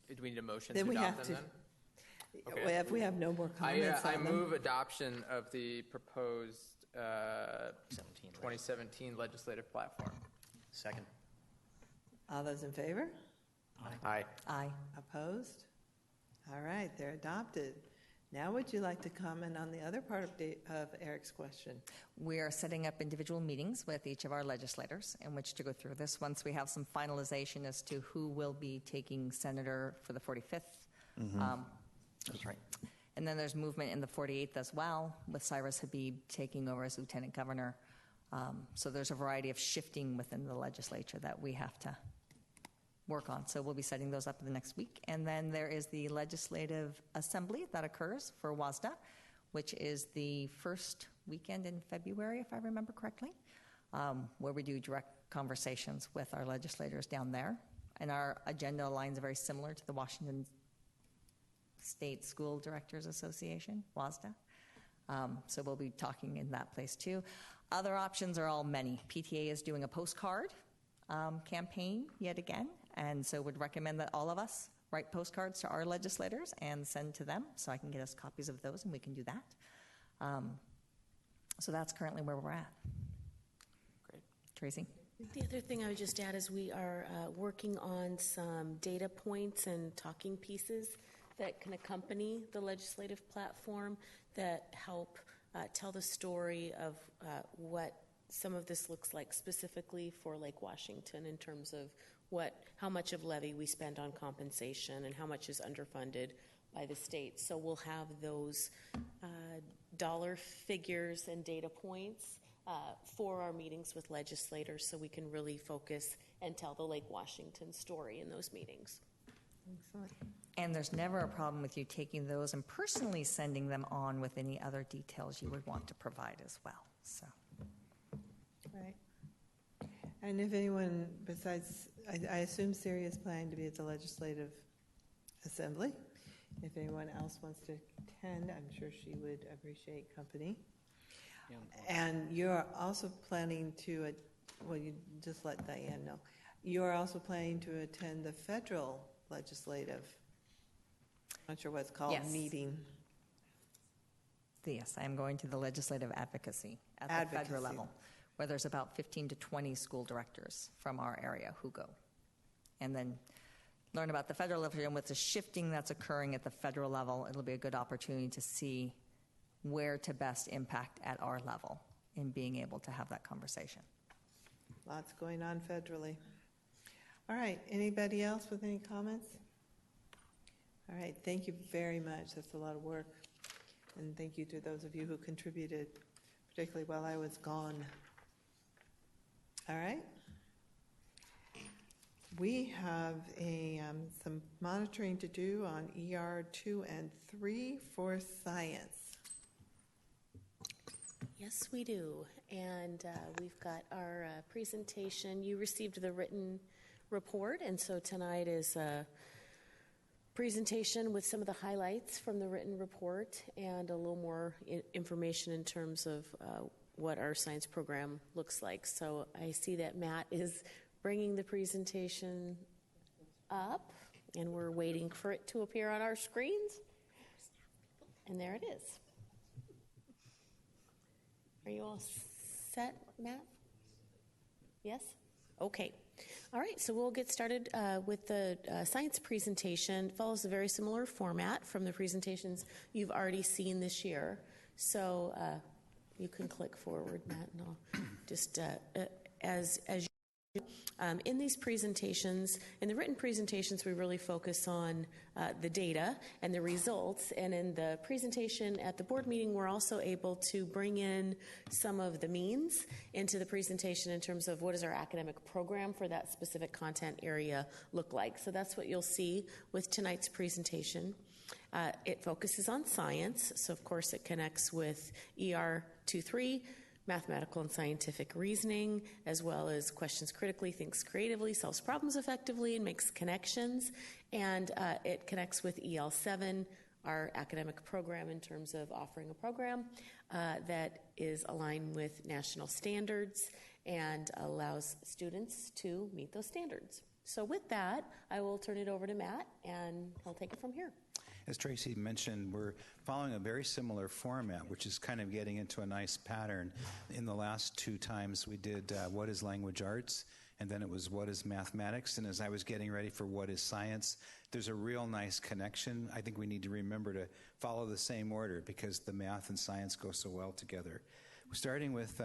G: do we need a motion
A: Then
G: to
A: we
G: adopt
A: have
G: them
A: to.
G: then? Okay.
A: Well, if we have no more comments
G: I
A: on them.
G: move adoption of the proposed 2017 legislative platform.
B: Second.
A: All those in favor?
G: Aye.
E: Aye.
A: Opposed? All right, they're adopted. Now would you like to comment on the other part of Eric's question?
E: We are setting up individual meetings with each of our legislators in which to go through this once we have some finalization as to who will be taking senator for the 45th.
B: That's right.
E: And then there's movement in the 48th as well, with Cyrus Habib taking over as lieutenant governor. So there's a variety of shifting within the legislature that we have to work on. So we'll be setting those up in the next week. And then there is the Legislative Assembly that occurs for WASDA, which is the first weekend in February, if I remember correctly, where we do direct conversations with our legislators down there. And our agenda aligns very similar to the Washington State School Directors Association, WASDA. So we'll be talking in that place too. Other options are all many. PTA is doing a postcard campaign yet again, and so would recommend that all of us write postcards to our legislators and send to them, so I can get us copies of those and we can do that. So that's currently where we're at.
G: Great.
E: Tracy?
D: The other thing I would just add is we are working on some data points and talking pieces that can accompany the legislative platform that help tell the story of what some of this looks like specifically for Lake Washington in terms of how much of levy we spend on compensation and how much is underfunded by the state. So we'll have those dollar figures and data points for our meetings with legislators so we can really focus and tell the Lake Washington story in those meetings.
A: Excellent.
E: And there's never a problem with you taking those and personally sending them on with any other details you would want to provide as well. So.
A: Right. And if anyone besides, I assume Siri is planning to be at the Legislative Assembly. If anyone else wants to attend, I'm sure she would appreciate company. Yeah. And you're also planning to, well, you just let Diane know. You're also planning to attend the federal legislative, I'm not sure what it's called,
E: yes.
A: meeting.
E: Yes, I am going to the legislative advocacy at the federal level, where there's about 15 to 20 school directors from our area who go. And then learn about the federal level, and with the shifting that's occurring at the federal level, it'll be a good opportunity to see where to best impact at our level in being able to have that conversation.
A: Lots going on federally. All right, anybody else with any comments? All right, thank you very much. That's a lot of work. And thank you to those of you who contributed, particularly while I was gone. All right. We have some monitoring to do on ER 2 and 3 for science.
D: Yes, we do. And we've got our presentation. You received the written report, and so tonight is a presentation with some of the highlights from the written report and a little more information in terms of what our science program looks like. So I see that Matt is bringing the presentation up, and we're waiting for it to appear on our screens. And there it is. Are you all set, Matt? Yes? Okay. All right, so we'll get started with the science presentation. It follows a very similar format from the presentations you've already seen this year. So you can click forward, Matt, and I'll just, as you in these presentations, in the written presentations, we really focus on the data and the results. And in the presentation at the board meeting, we're also able to bring in some of the means into the presentation in terms of what does our academic program for that specific content area look like. So that's what you'll see with tonight's presentation. It focuses on science, so of course it connects with ER 2-3, mathematical and scientific reasoning, as well as questions critically, thinks creatively, solves problems effectively, and makes connections. And it connects with EL7, our academic program, in terms of offering a program that is aligned with national standards and allows students to meet those standards. So with that, I will turn it over to Matt, and he'll take it from here.
H: As Tracy mentioned, we're following a very similar format, which is kind of getting into a nice pattern. In the last two times, we did what is language arts, and then it was what is mathematics. And as I was getting ready for what is science, there's a real nice connection. I think we need to remember to follow the same order because the math and science go so well together. Starting with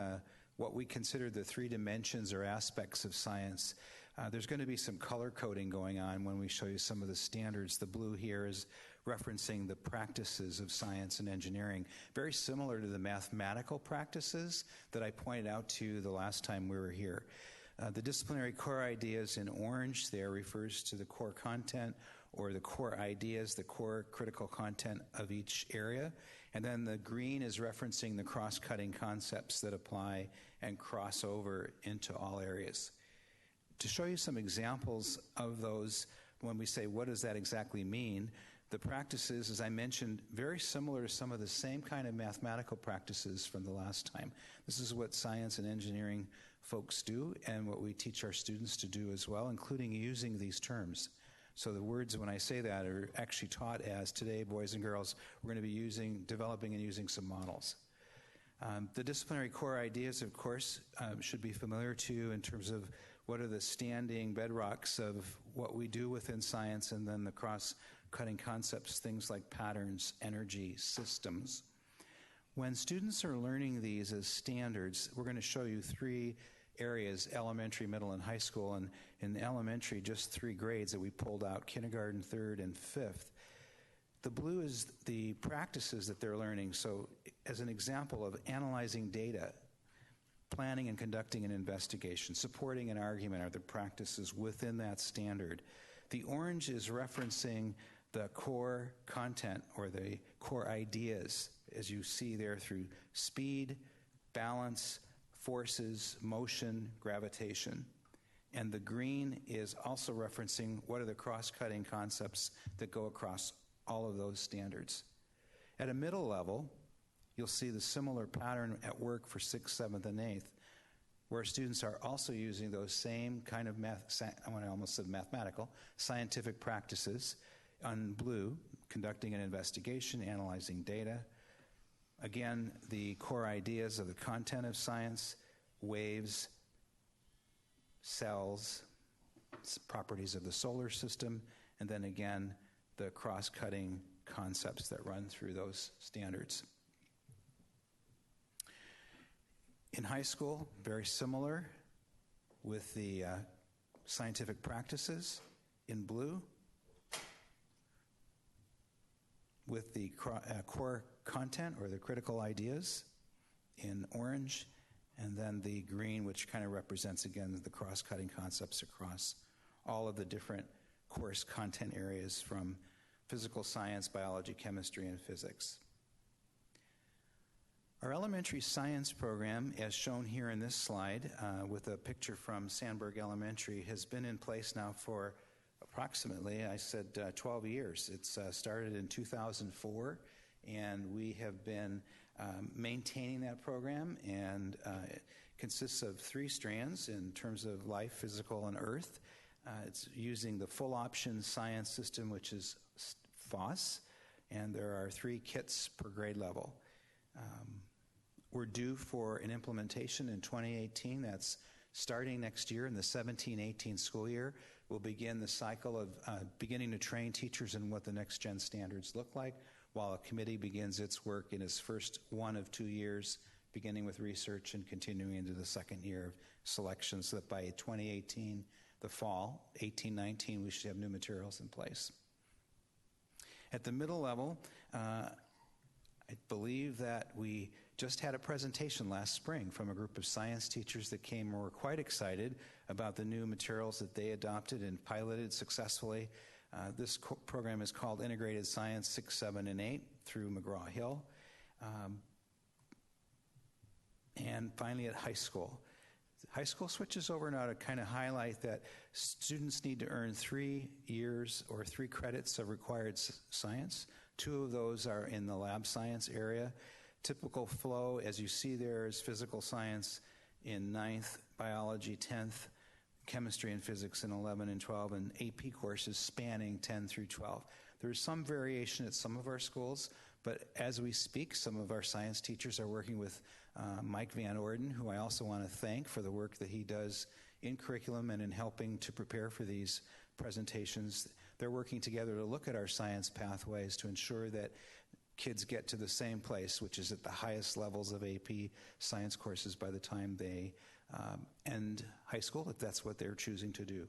H: what we consider the three dimensions or aspects of science. There's going to be some color coding going on when we show you some of the standards. The blue here is referencing the practices of science and engineering, very similar to the mathematical practices that I pointed out to you the last time we were here. The disciplinary core ideas in orange there refers to the core content or the core ideas, the core critical content of each area. And then the green is referencing the cross-cutting concepts that apply and cross over into all areas. To show you some examples of those, when we say what does that exactly mean, the practices, as I mentioned, very similar to some of the same kind of mathematical practices from the last time. This is what science and engineering folks do and what we teach our students to do as well, including using these terms. So the words, when I say that, are actually taught as today, boys and girls, we're going to be developing and using some models. The disciplinary core ideas, of course, should be familiar to you in terms of what are the standing bedrocks of what we do within science, and then the cross-cutting concepts, things like patterns, energy, systems. When students are learning these as standards, we're going to show you three areas, elementary, middle, and high school. And in elementary, just 3 grades that we pulled out, kindergarten, 3rd, and 5th. The blue is the practices that they're learning. So as an example of analyzing data, planning and conducting an investigation, supporting an argument are the practices within that standard. The orange is referencing the core content or the core ideas, as you see there, through speed, balance, forces, motion, gravitation. And the green is also referencing what are the cross-cutting concepts that go across all of those standards. At a middle level, you'll see the similar pattern at work for 6th, 7th, and 8th, where students are also using those same kind of I almost said mathematical, scientific practices. On blue, conducting an investigation, analyzing data. Again, the core ideas of the content of science, waves, cells, properties of the solar system, and then again, the cross-cutting concepts that run through those standards. In high school, very similar with the scientific practices in blue, with the core content or the critical ideas in orange, and then the green, which kind of represents, again, the cross-cutting concepts across all of the different course content areas from physical science, biology, chemistry, and physics. Our elementary science program, as shown here in this slide with a picture from Sandburg Elementary, has been in place now for approximately, 12 years. It's started in 2004, and we have been maintaining that program, and it consists of 3 strands in terms of life, physical, and earth. It's using the full option science system, which is FOSS, and there are 3 kits per grade level. We're due for an implementation in 2018. That's starting next year in the 17-18 school year. We'll begin the cycle of beginning to train teachers in what the next gen standards look like, while a committee begins its work in its first 1 of 2 years, beginning with research and continuing into the second year of selection, so that by 2018, the fall, 18-19, we should have new materials in place. At the middle level, I believe that we just had a presentation last spring from a group of science teachers that came and were quite excited about the new materials that they adopted and piloted successfully. This program is called Integrated Science 6, 7, and 8 through McGraw-Hill. And finally at high school. High school switches over now to kind of highlight that students need to earn 3 years or 3 credits of required science. 2 of those are in the lab science area. Typical flow, as you see there, is physical science in 9th, biology 10th, chemistry and physics in 11 and 12, and AP courses spanning 10 through 12. There's some variation at some of our schools, but as we speak, some of our science teachers are working with Mike Van Orden, who I also want to thank for the work that he does in curriculum and in helping to prepare for these presentations. They're working together to look at our science pathways to ensure that kids get to the same place, which is at the highest levels of AP science courses by the time they end high school, if that's what they're choosing to do.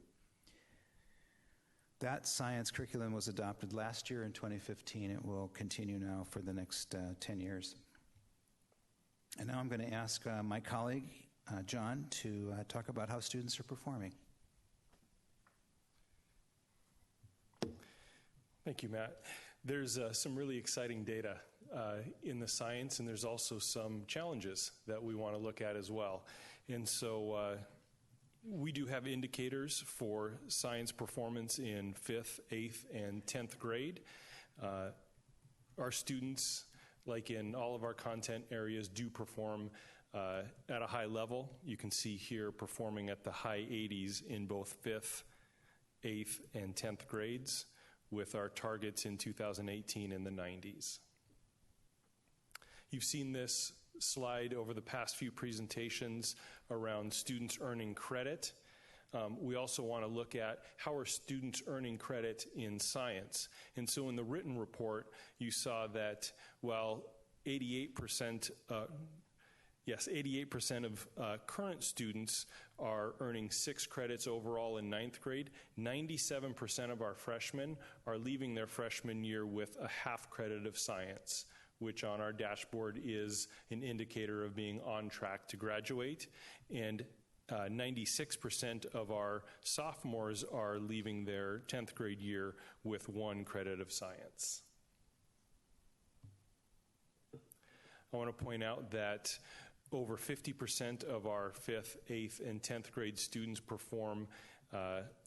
H: That science curriculum was adopted last year in 2015. It will continue now for the next 10 years. And now I'm going to ask my colleague, John, to talk about how students are performing.
J: Thank you, Matt. There's some really exciting data in the science, and there's also some challenges that we want to look at as well. And so we do have indicators for science performance in 5th, 8th, and 10th grade. Our students, like in all of our content areas, do perform at a high level. You can see here performing at the high 80s in both 5th, 8th, and 10th grades, with our targets in 2018 in the 90s. You've seen this slide over the past few presentations around students earning credit. We also want to look at how are students earning credit in science. And so in the written report, you saw that while 88% of current students are earning 6 credits overall in 9th grade, 97% of our freshmen are leaving their freshman year with a half credit of science, which on our dashboard is an indicator of being on track to graduate. And 96% of our sophomores are leaving their 10th grade year with 1 credit of science. I want to point out that over 50% of our 5th, 8th, and 10th grade students perform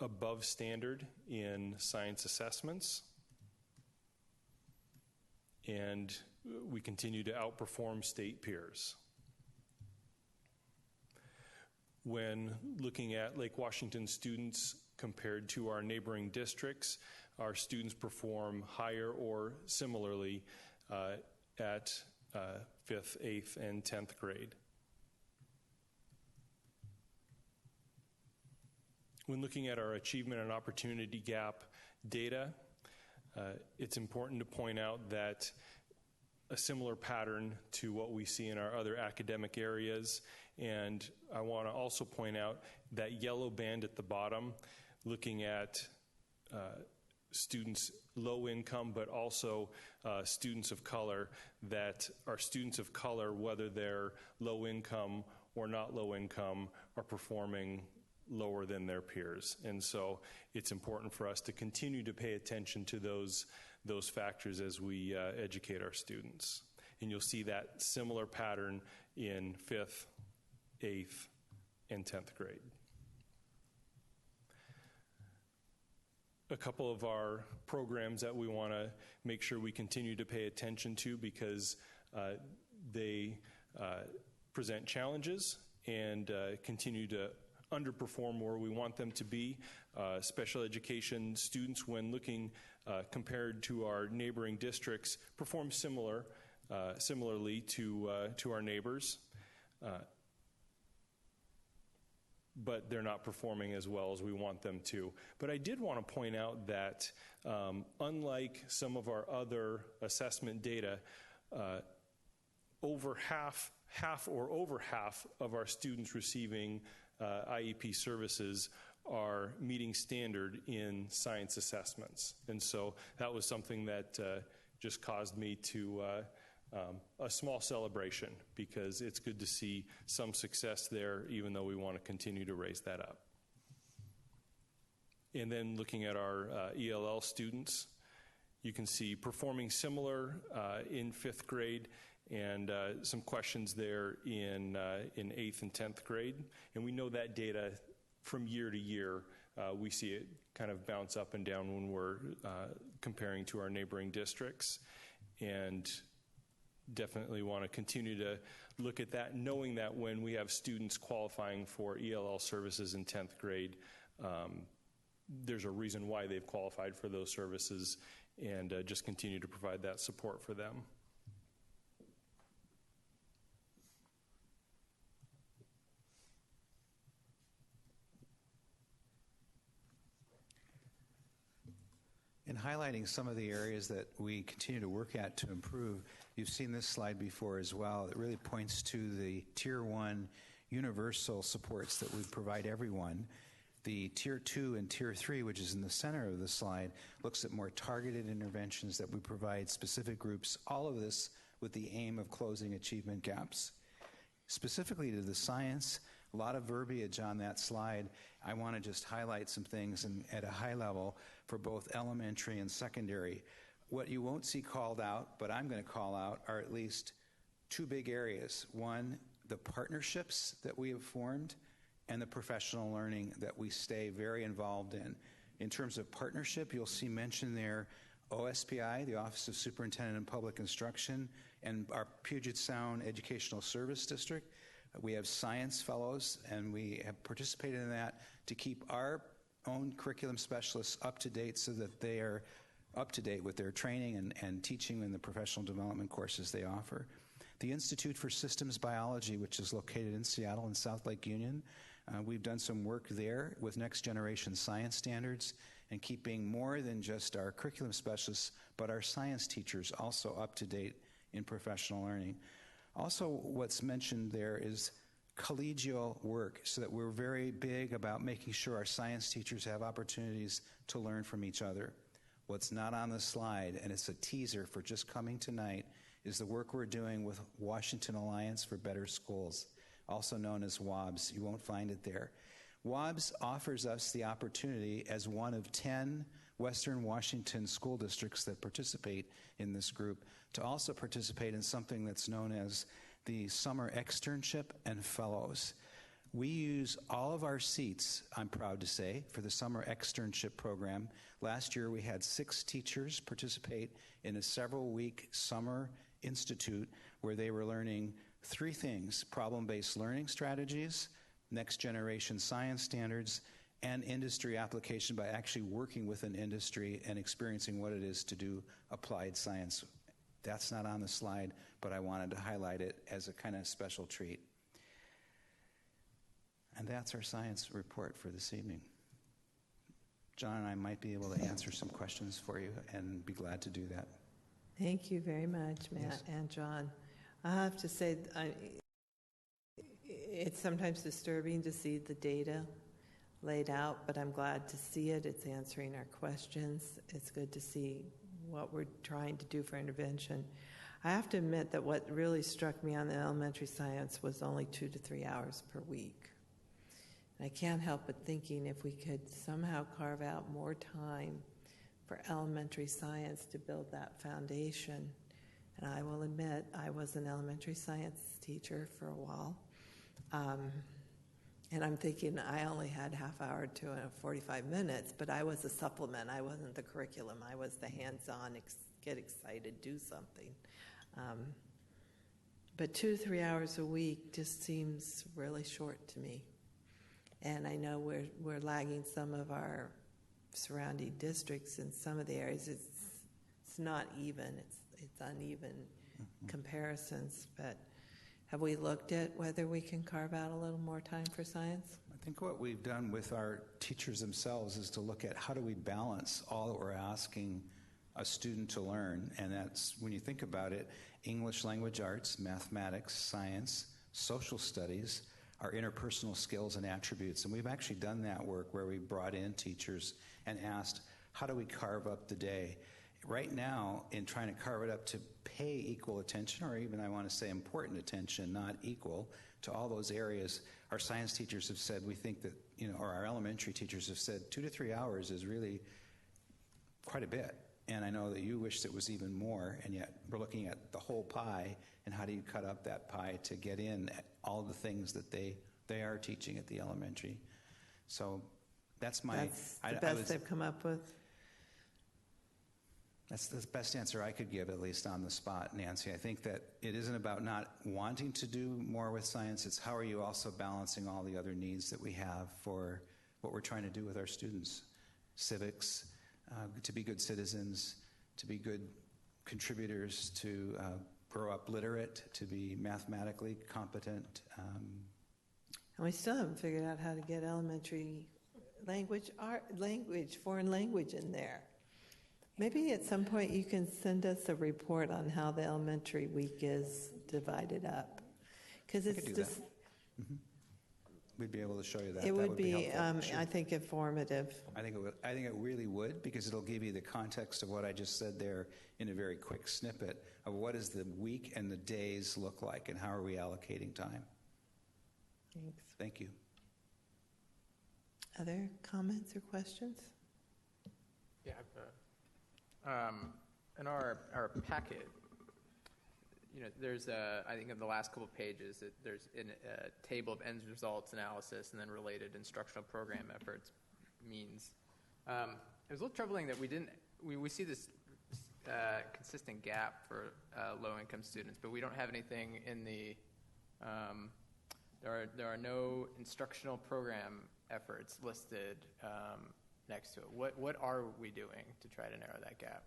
J: above standard in science assessments. And we continue to outperform state peers. When looking at Lake Washington students compared to our neighboring districts, our students perform higher or similarly at 5th, 8th, and 10th grade. When looking at our achievement and opportunity gap data, it's important to point out that a similar pattern to what we see in our other academic areas. And I want to also point out that yellow band at the bottom, looking at students low income, but also students of color, that our students of color, whether they're low income or not low income, are performing lower than their peers. And so it's important for us to continue to pay attention to those factors as we educate our students. And you'll see that similar pattern in 5th, 8th, and 10th grade. A couple of our programs that we want to make sure we continue to pay attention to because they present challenges and continue to underperform where we want them to be. Special education students, when looking compared to our neighboring districts, perform similarly to our neighbors. But they're not performing as well as we want them to. But I did want to point out that unlike some of our other assessment data, over half of our students receiving IEP services are meeting standard in science assessments. And so that was something that just caused me to a small celebration, because it's good to see some success there, even though we want to continue to raise that up. And then looking at our ELL students, you can see performing similar in 5th grade, and some questions there in 8th and 10th grade. And we know that data from year to year. We see it kind of bounce up and down when we're comparing to our neighboring districts. And definitely want to continue to look at that, knowing that when we have students qualifying for ELL services in 10th grade, there's a reason why they've qualified for those services, and just continue to provide that support for them.
H: In highlighting some of the areas that we continue to work at to improve, you've seen this slide before as well. It really points to the Tier 1 universal supports that we provide everyone. The Tier 2 and Tier 3, which is in the center of the slide, looks at more targeted interventions that we provide specific groups, all of this with the aim of closing achievement gaps. Specifically to the science, a lot of verbiage on that slide. I want to just highlight some things at a high level for both elementary and secondary. What you won't see called out, but I'm going to call out, are at least two big areas. One, the partnerships that we have formed, and the professional learning that we stay very involved in. In terms of partnership, you'll see mentioned there OSPI, the Office of Superintendent of Public Instruction, and our Puget Sound Educational Service District. We have science fellows, and we have participated in that to keep our own curriculum specialists up to date so that they are up to date with their training and teaching in the professional development courses they offer. The Institute for Systems Biology, which is located in Seattle and South Lake Union, we've done some work there with next generation science standards and keeping more than just our curriculum specialists, but our science teachers also up to date in professional learning. Also, what's mentioned there is collegial work, so that we're very big about making sure our science teachers have opportunities to learn from each other. What's not on the slide, and it's a teaser for just coming tonight, is the work we're doing with Washington Alliance for Better Schools, also known as WABS. You won't find it there. WABS offers us the opportunity, as one of 10 Western Washington school districts that participate in this group, to also participate in something that's known as the Summer Externship and Fellows. We use all of our seats, I'm proud to say, for the Summer Externship program. Last year we had 6 teachers participate in a several-week summer institute where they were learning 3 things: problem-based learning strategies, next-generation science standards, and industry application by actually working with an industry and experiencing what it is to do applied science. That's not on the slide, but I wanted to highlight it as a kind of special treat. And that's our science report for this evening. John and I might be able to answer some questions for you, and be glad to do that.
A: Thank you very much, Matt
H: Yes.
A: and John. I have to say, it's sometimes disturbing to see the data laid out, but I'm glad to see it. It's answering our questions. It's good to see what we're trying to do for intervention. I have to admit that what really struck me on the elementary science was only 2 to 3 hours per week. And I can't help but thinking if we could somehow carve out more time for elementary science to build that foundation. And I will admit, I was an elementary science teacher for a while. And I'm thinking I only had half hour to 45 minutes, but I was a supplement. I wasn't the curriculum. I was the hands-on, get excited, do something. But 2 to 3 hours a week just seems really short to me. And I know we're lagging some of our surrounding districts in some of the areas. It's not even. It's uneven comparisons. But have we looked at whether we can carve out a little more time for science?
H: I think what we've done with our teachers themselves is to look at how do we balance all that we're asking a student to learn. And that's, when you think about it, English language arts, mathematics, science, social studies, our interpersonal skills and attributes. And we've actually done that work where we brought in teachers and asked, how do we carve up the day? Right now, in trying to carve it up to pay equal attention, or even I want to say important attention, not equal, to all those areas, our science teachers have said we think that, or our elementary teachers have said 2 to 3 hours is really quite a bit. And I know that you wish it was even more, and yet we're looking at the whole pie, and how do you cut up that pie to get in all the things that they are teaching at the elementary. So that's the
A: best they've come up with?
H: That's the best answer I could give, at least on the spot, Nancy. I think that it isn't about not wanting to do more with science. It's how are you also balancing all the other needs that we have for what we're trying to do with our students. Civics, to be good citizens, to be good contributors, to grow up literate, to be mathematically competent.
A: And we still haven't figured out how to get elementary foreign language in there. Maybe at some point you can send us a report on how the elementary week is divided up. Because it's just...
H: We'd be able to show you that.
A: It
H: That
A: would be,
H: helpful. Sure.
A: I think, informative.
H: I think it really would, because it'll give you the context of what I just said there in a very quick snippet of what does the week and the days look like and how are we allocating time.
A: Thanks.
H: Thank you.
A: Other comments or questions?
G: Yeah, in our packet, there's I think in the last couple of pages, there's a table of end results analysis and then related instructional program efforts means. It was a little troubling that we see this consistent gap for low-income students, but we don't have anything in the, there are no instructional program efforts listed next to it. What are we doing to try to narrow that gap?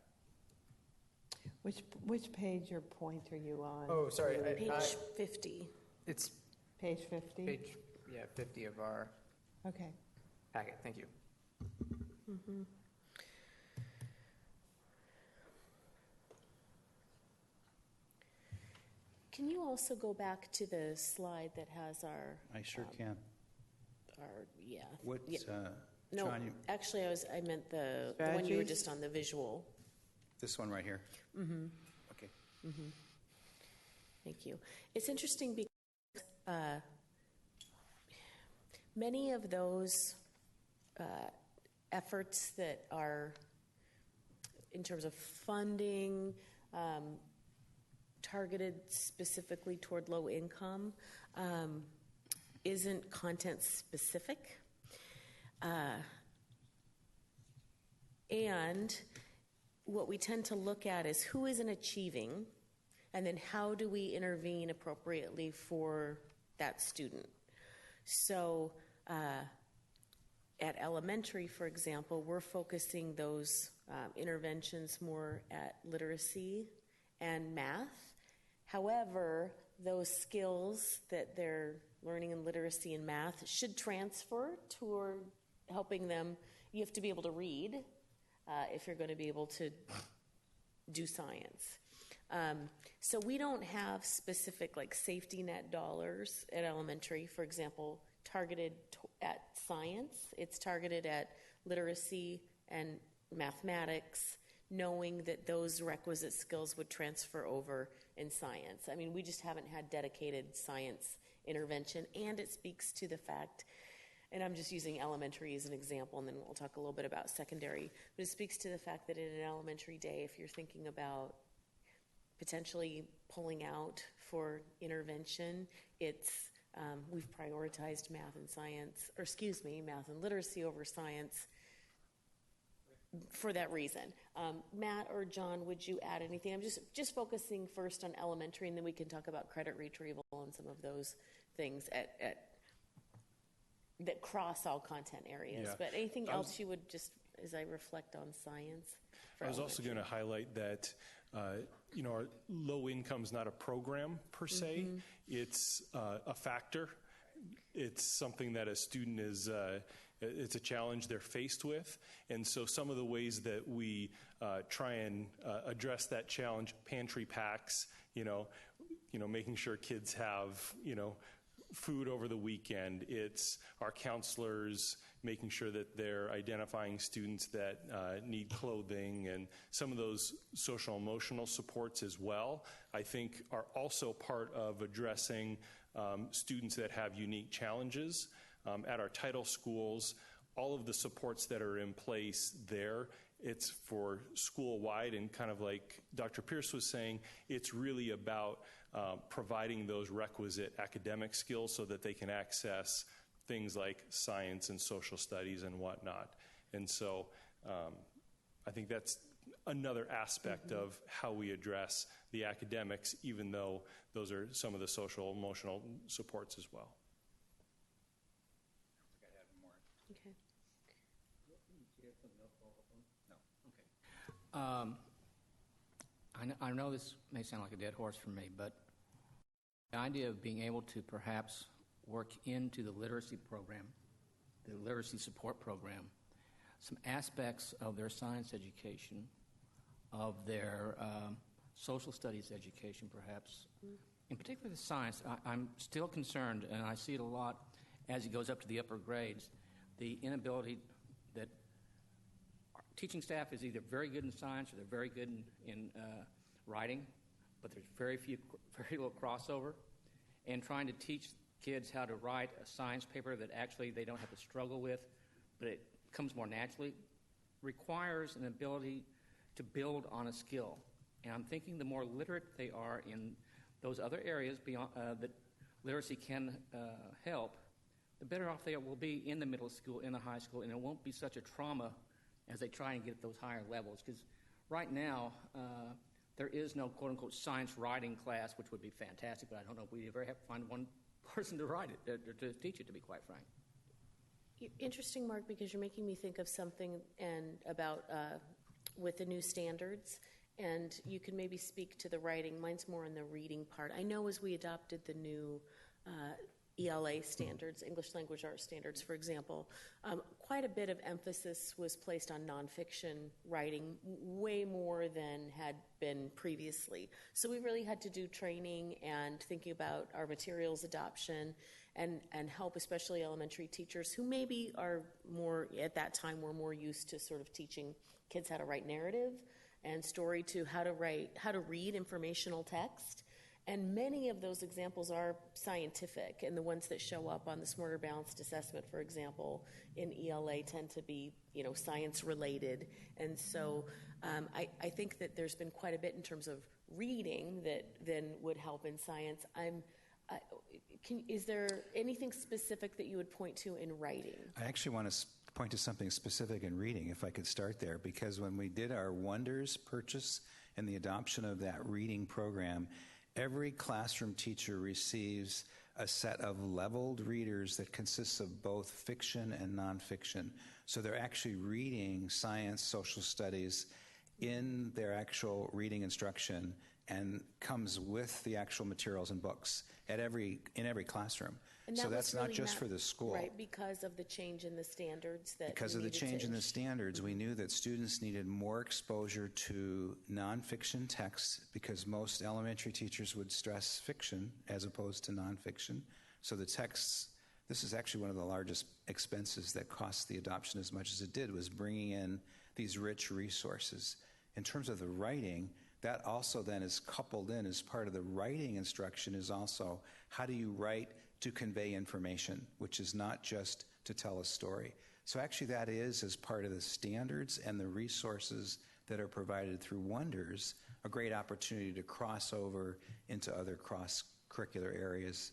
A: Which page or point are you on?
G: Oh, sorry.
D: Page 50.
G: It's
A: page 50?
G: Page 50 of our packet. Thank you.
D: Mm-hmm. Can you also go back to the slide that has our...
H: I sure can.
D: What? No,
H: John,
D: actually, I meant the one you were just on, the visual.
H: This one right here?
D: Mm-hmm.
H: Okay.
D: Mm-hmm. Thank you. It's interesting because many of those efforts that are, in terms of funding, targeted specifically toward low income, isn't content specific. And what we tend to look at is who isn't achieving, and then how do we intervene appropriately for that student. So at elementary, for example, we're focusing those interventions more at literacy and math. However, those skills that they're learning in literacy and math should transfer toward helping them. You have to be able to read if you're going to be able to do science. So we don't have specific safety net dollars at elementary, for example, targeted at science. It's targeted at literacy and mathematics, knowing that those requisite skills would transfer over in science. I mean, we just haven't had dedicated science intervention, and it speaks to the fact and I'm just using elementary as an example, and then we'll talk a little bit about secondary, but it speaks to the fact that in an elementary day, if you're thinking about potentially pulling out for intervention, it's we've prioritized math and science, or excuse me, math and literacy over science for that reason. Matt or John, would you add anything? I'm just focusing first on elementary, and then we can talk about credit retrieval and some of those things that cross all content areas.
J: Yeah.
D: But anything else you would just, as I reflect on science?
J: I was also going to highlight that, our low income is not a program per se.
D: Mm-hmm.
J: It's a factor. It's something that a student is, it's a challenge they're faced with. And so some of the ways that we try and address that challenge, pantry packs, making sure kids have, food over the weekend. It's our counselors making sure that they're identifying students that need clothing, and some of those social emotional supports as well, I think, are also part of addressing students that have unique challenges. At our title schools, all of the supports that are in place there, it's for school-wide, and kind of like Dr. Pierce was saying, it's really about providing those requisite academic skills so that they can access things like science and social studies and whatnot. And so I think that's another aspect of how we address the academics, even though those are some of the social emotional supports as well.
D: Okay.
I: I know this may sound like a dead horse for me, but the idea of being able to perhaps work into the literacy program, the literacy support program, some aspects of their science education, of their social studies education perhaps, in particular the science, I'm still concerned, and I see it a lot as it goes up to the upper grades, the inability that teaching staff is either very good in science or they're very good in writing, but there's very little crossover. And trying to teach kids how to write a science paper that actually they don't have to struggle with, but it comes more naturally, requires an ability to build on a skill. And I'm thinking the more literate they are in those other areas beyond that literacy can help, the better off they will be in the middle school, in the high school, and it won't be such a trauma as they try and get at those higher levels. Because right now, there is no quote-unquote science writing class, which would be fantastic, but I don't know if we ever have to find one person to write it, or to teach it, to be quite frank.
D: Interesting, Mark, because you're making me think of something about with the new standards, and you can maybe speak to the writing. Mine's more on the reading part. I know as we adopted the new ELA standards, English Language Arts standards, for example, quite a bit of emphasis was placed on nonfiction writing, way more than had been previously. So we really had to do training and thinking about our materials adoption and help especially elementary teachers who maybe are more, at that time, were more used to sort of teaching kids how to write narrative and story, to how to read informational text. And many of those examples are scientific, and the ones that show up on the Smarter Balanced Assessment, for example, in ELA tend to be, science-related. And so I think that there's been quite a bit in terms of reading that then would help in science. Is there anything specific that you would point to in writing?
H: I actually want to point to something specific in reading, if I could start there, because when we did our Wonders purchase and the adoption of that reading program, every classroom teacher receives a set of leveled readers that consists of both fiction and nonfiction. So they're actually reading science, social studies in their actual reading instruction, and comes with the actual materials and books in every classroom.
D: And
H: so
D: that
H: that's
D: was
H: not
D: really
H: just for the school.
D: Right, because of the change in the standards that
H: Because of the change in the standards, we knew that students needed more exposure to nonfiction texts, because most elementary teachers would stress fiction as opposed to nonfiction. So the texts, this is actually one of the largest expenses that cost the adoption as much as it did, was bringing in these rich resources. In terms of the writing, that also then is coupled in as part of the writing instruction, is also how do you write to convey information, which is not just to tell a story. So actually that is, as part of the standards and the resources that are provided through Wonders, a great opportunity to cross over into other cross-curricular areas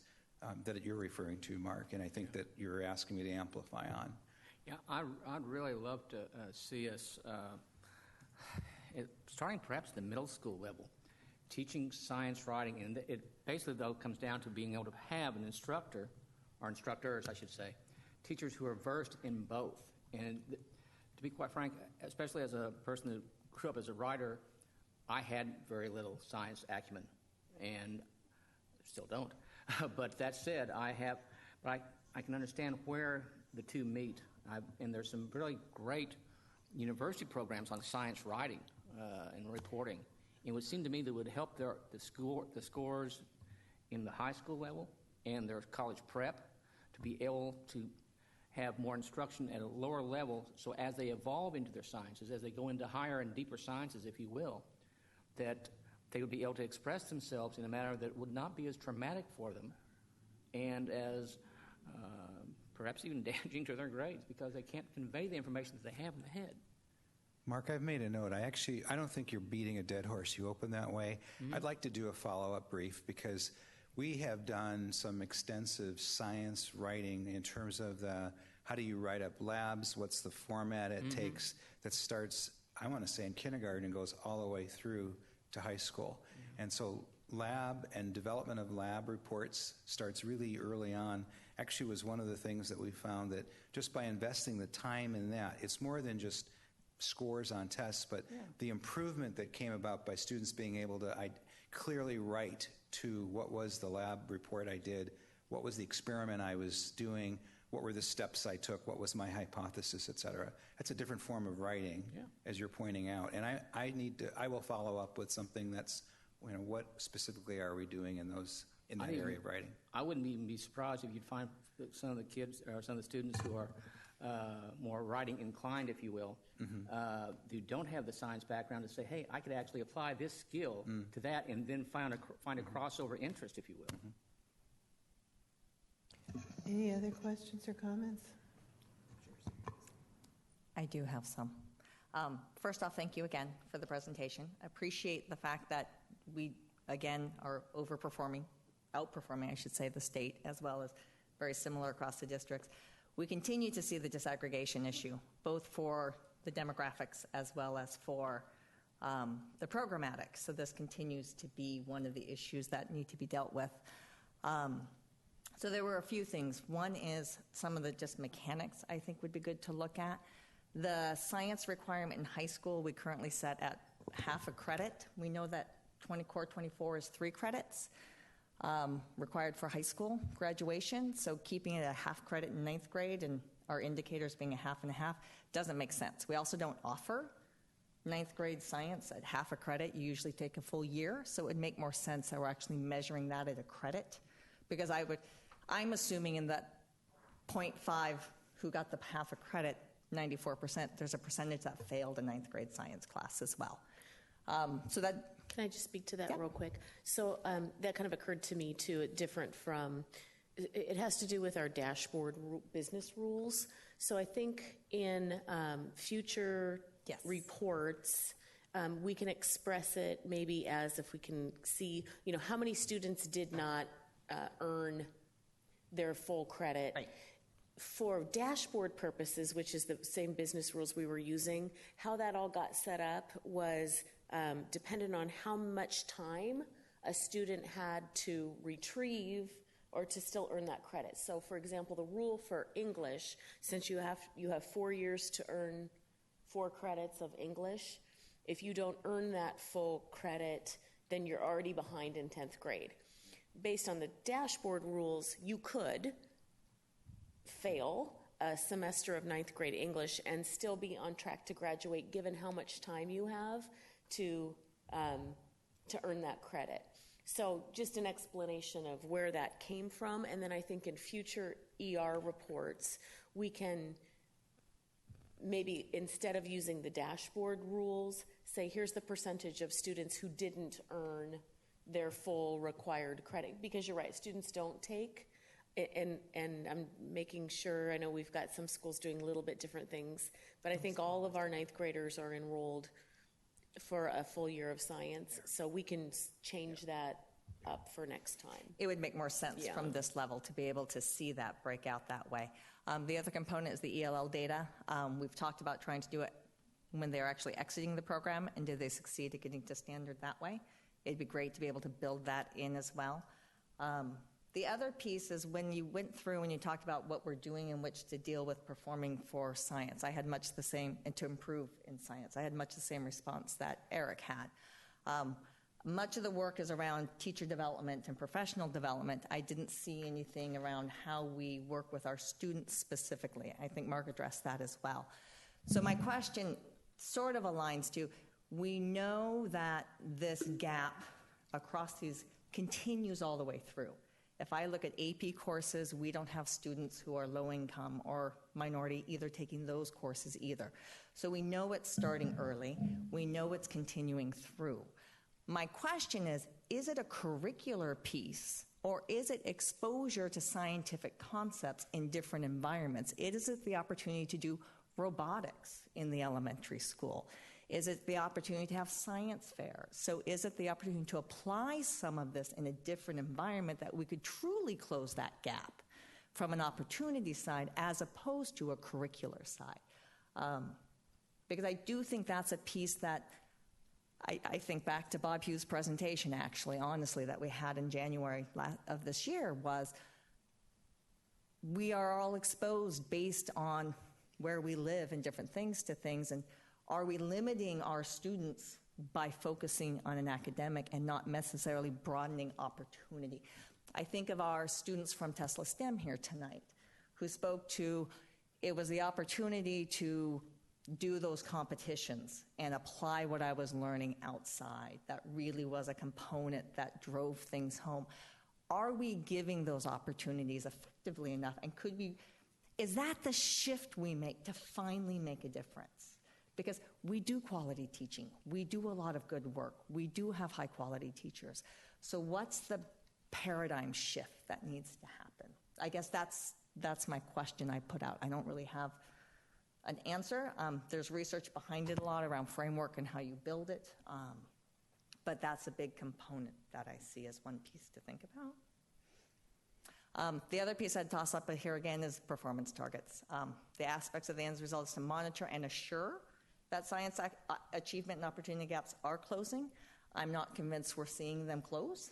H: that you're referring to, Mark, and I think that you're asking me to amplify on.
I: Yeah, I'd really love to see us, starting perhaps at the middle school level, teaching science writing, and it basically, though, comes down to being able to have an instructor, or instructors, I should say, teachers who are versed in both. And to be quite frank, especially as a person who grew up as a writer, I had very little science acumen, and still don't. But that said, I can understand where the two meet. And there's some really great university programs on science writing and reporting. It would seem to me that would help the scores in the high school level and their college prep to be able to have more instruction at a lower level, so as they evolve into their sciences, as they go into higher and deeper sciences, if you will, that they would be able to express themselves in a manner that would not be as traumatic for them and as perhaps even damaging to their grades, because they can't convey the information that they have in the head.
H: Mark, I've made a note. I don't think you're beating a dead horse. You open that way. Mm-hmm. I'd like to do a follow-up brief, because we have done some extensive science writing in terms of how do you write up labs, what's the format it takes, that starts, I want to say, in kindergarten and goes all the way through to high school. And so lab and development of lab reports starts really early on. Actually was one of the things that we found, that just by investing the time in that, it's more than just scores on tests, but the improvement that came about by students being able to clearly write to what was the lab report I did, what was the experiment I was doing, what were the steps I took, what was my hypothesis, et cetera. That's a different form of writing, as you're pointing out. And I will follow up with something that's, what specifically are we doing in that area of writing?
I: I wouldn't even be surprised if you'd find that some of the kids or some of the students who are more writing inclined, if you will, who don't have the science background, to say, hey, I could actually apply this skill to that, and then find a crossover interest, if you will.
A: Any other questions or comments?
E: I do have some. First off, thank you again for the presentation. I appreciate the fact that we, again, are outperforming, I should say, the state, as well as very similar across the districts. We continue to see the disaggregation issue, both for the demographics as well as for the programmatic. So this continues to be one of the issues that need to be dealt with. So there were a few things. One is some of the just mechanics I think would be good to look at. The science requirement in high school we currently set at half a credit. We know that Core 24 is 3 credits required for high school graduation. So keeping it a half credit in 9th grade and our indicators being a half and a half doesn't make sense. We also don't offer 9th grade science at half a credit. You usually take a full year. So it would make more sense that we're actually measuring that at a credit. Because I'm assuming in that 0.5 who got the half a credit, 94%, there's a percentage that failed a 9th grade science class as well.
D: Can I just speak to that real quick? So that kind of occurred to me too, different from, it has to do with our dashboard business rules. So I think in future reports, we can express it maybe as if we can see, how many students did not earn their full credit. Right. For dashboard purposes, which is the same business rules we were using, how that all got set up was dependent on how much time a student had to retrieve or to still earn that credit. So, for example, the rule for English, since you have 4 years to earn 4 credits of English, if you don't earn that full credit, then you're already behind in 10th grade. Based on the dashboard rules, you could fail a semester of 9th grade English and still be on track to graduate, given how much time you have to earn that credit. So just an explanation of where that came from, and then I think in future ER reports, we can maybe, instead of using the dashboard rules, say here's the percentage of students who didn't earn their full required credit. Because you're right, students don't take and I'm making sure, I know we've got some schools doing a little bit different things, but I think all of our ninth graders are enrolled for a full year of science, so we can change that up for next time.
E: It would make more sense
D: Yeah.
E: from this level to be able to see that break out that way. The other component is the ELL data. We've talked about trying to do it when they're actually exiting the program, and did they succeed at getting to standard that way? It'd be great to be able to build that in as well. The other piece is when you went through and you talked about what we're doing in which to deal with performing for science. I had much the same, and to improve in science, I had much the same response that Eric had. Much of the work is around teacher development and professional development. I didn't see anything around how we work with our students specifically. I think Mark addressed that as well. So my question sort of aligns to, we know that this gap across these continues all the way through. If I look at AP courses, we don't have students who are low income or minority either taking those courses either. So we know it's starting early. We know it's continuing through. My question is it a curricular piece, or is it exposure to scientific concepts in different environments? Is it the opportunity to do robotics in the elementary school? Is it the opportunity to have science fairs? So is it the opportunity to apply some of this in a different environment that we could truly close that gap from an opportunity side as opposed to a curricular side? Because I do think that's a piece that I think back to Bob Hughes' presentation, actually, honestly, that we had in January of this year, was we are all exposed based on where we live and different things to things, and are we limiting our students by focusing on an academic and not necessarily broadening opportunity? I think of our students from Tesla STEM here tonight who spoke to, it was the opportunity to do those competitions and apply what I was learning outside. That really was a component that drove things home. Are we giving those opportunities effectively enough? And is that the shift we make to finally make a difference? Because we do quality teaching. We do a lot of good work. We do have high quality teachers. So what's the paradigm shift that needs to happen? I guess that's my question I put out. I don't really have an answer. There's research behind it a lot around framework and how you build it. But that's a big component that I see as one piece to think about. The other piece I'd toss up here again is performance targets. The aspects of the end results to monitor and assure that science achievement and opportunity gaps are closing. I'm not convinced we're seeing them close.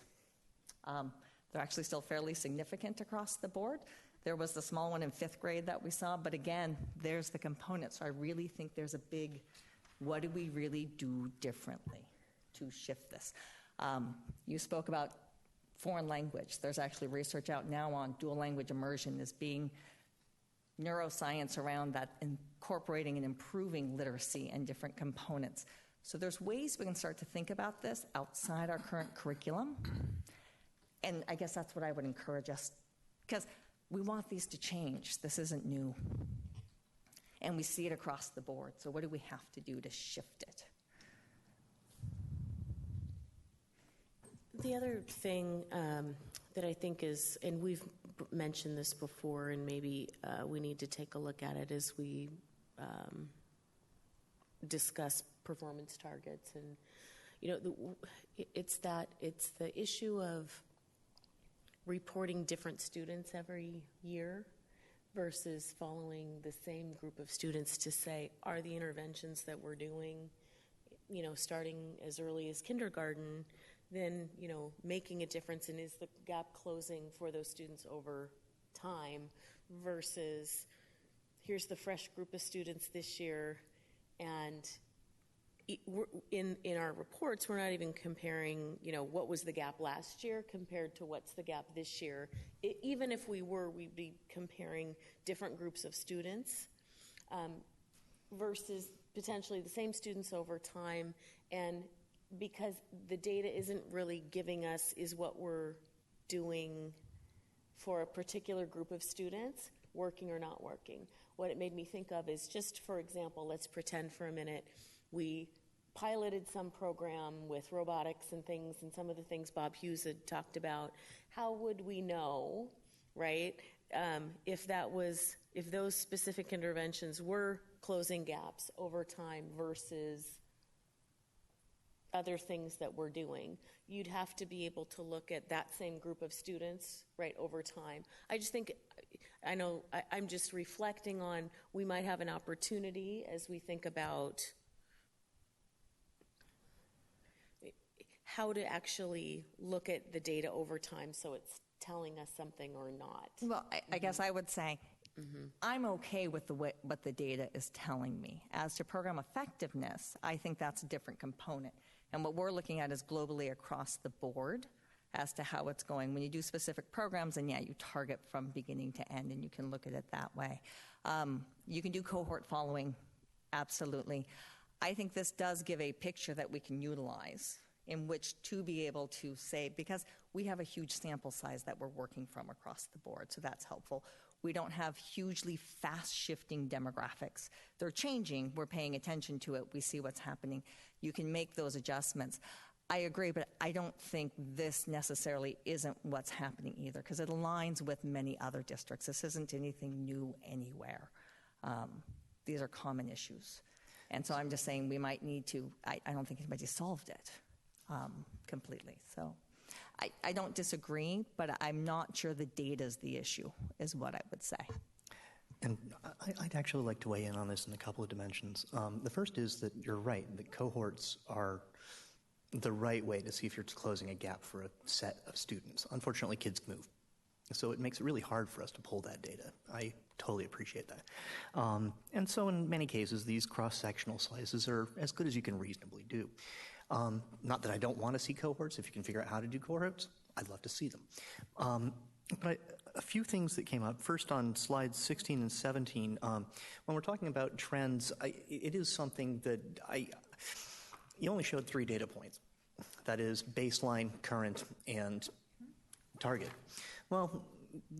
E: They're actually still fairly significant across the board. There was the small one in 5th grade that we saw, but again, there's the component. So I really think there's a big, what do we really do differently to shift this? You spoke about foreign language. There's actually research out now on dual language immersion as being neuroscience around that, incorporating and improving literacy and different components. So there's ways we can start to think about this outside our current curriculum. And I guess that's what I would encourage us, because we want these to change. This isn't new. And we see it across the board. So what do we have to do to shift it?
D: The other thing that I think is, and we've mentioned this before, and maybe we need to take a look at it as we discuss performance targets. And, it's the issue of reporting different students every year versus following the same group of students to say, are the interventions that we're doing, starting as early as kindergarten, then, making a difference, and is the gap closing for those students over time versus here's the fresh group of students this year, and in our reports, we're not even comparing, what was the gap last year compared to what's the gap this year. Even if we were, we'd be comparing different groups of students versus potentially the same students over time. And because the data isn't really giving us is what we're doing for a particular group of students, working or not working. What it made me think of is just, for example, let's pretend for a minute we piloted some program with robotics and things, and some of the things Bob Hughes had talked about. How would we know right? If those specific interventions were closing gaps over time versus other things that we're doing, you'd have to be able to look at that same group of students, right, over time. I just think, I know, I'm just reflecting on, we might have an opportunity as we think about how to actually look at the data over time so it's telling us something or not.
E: Well, I guess I would say I'm okay with what the data is telling me. As to program effectiveness, I think that's a different component. And what we're looking at is globally across the board as to how it's going. When you do specific programs, and yeah, you target from beginning to end, and you can look at it that way. You can do cohort following, absolutely. I think this does give a picture that we can utilize in which to be able to say, because we have a huge sample size that we're working from across the board, so that's helpful. We don't have hugely fast-shifting demographics. They're changing. We're paying attention to it. We see what's happening. You can make those adjustments. I agree, but I don't think this necessarily isn't what's happening either, because it aligns with many other districts. This isn't anything new anywhere. These are common issues. And so I'm just saying we might need to, I don't think anybody solved it completely. So I don't disagree, but I'm not sure the data's the issue, is what I would say.
B: And I'd actually like to weigh in on this in a couple of dimensions. The first is that you're right, that cohorts are the right way to see if you're closing a gap for a set of students. Unfortunately, kids move. So it makes it really hard for us to pull that data. I totally appreciate that. And so in many cases, these cross-sectional slices are as good as you can reasonably do. Not that I don't want to see cohorts. If you can figure out how to do cohorts, I'd love to see them. But a few things that came up. First, on slides 16 and 17, when we're talking about trends, it is something that you only showed 3 data points. That is baseline, current, and target. Well,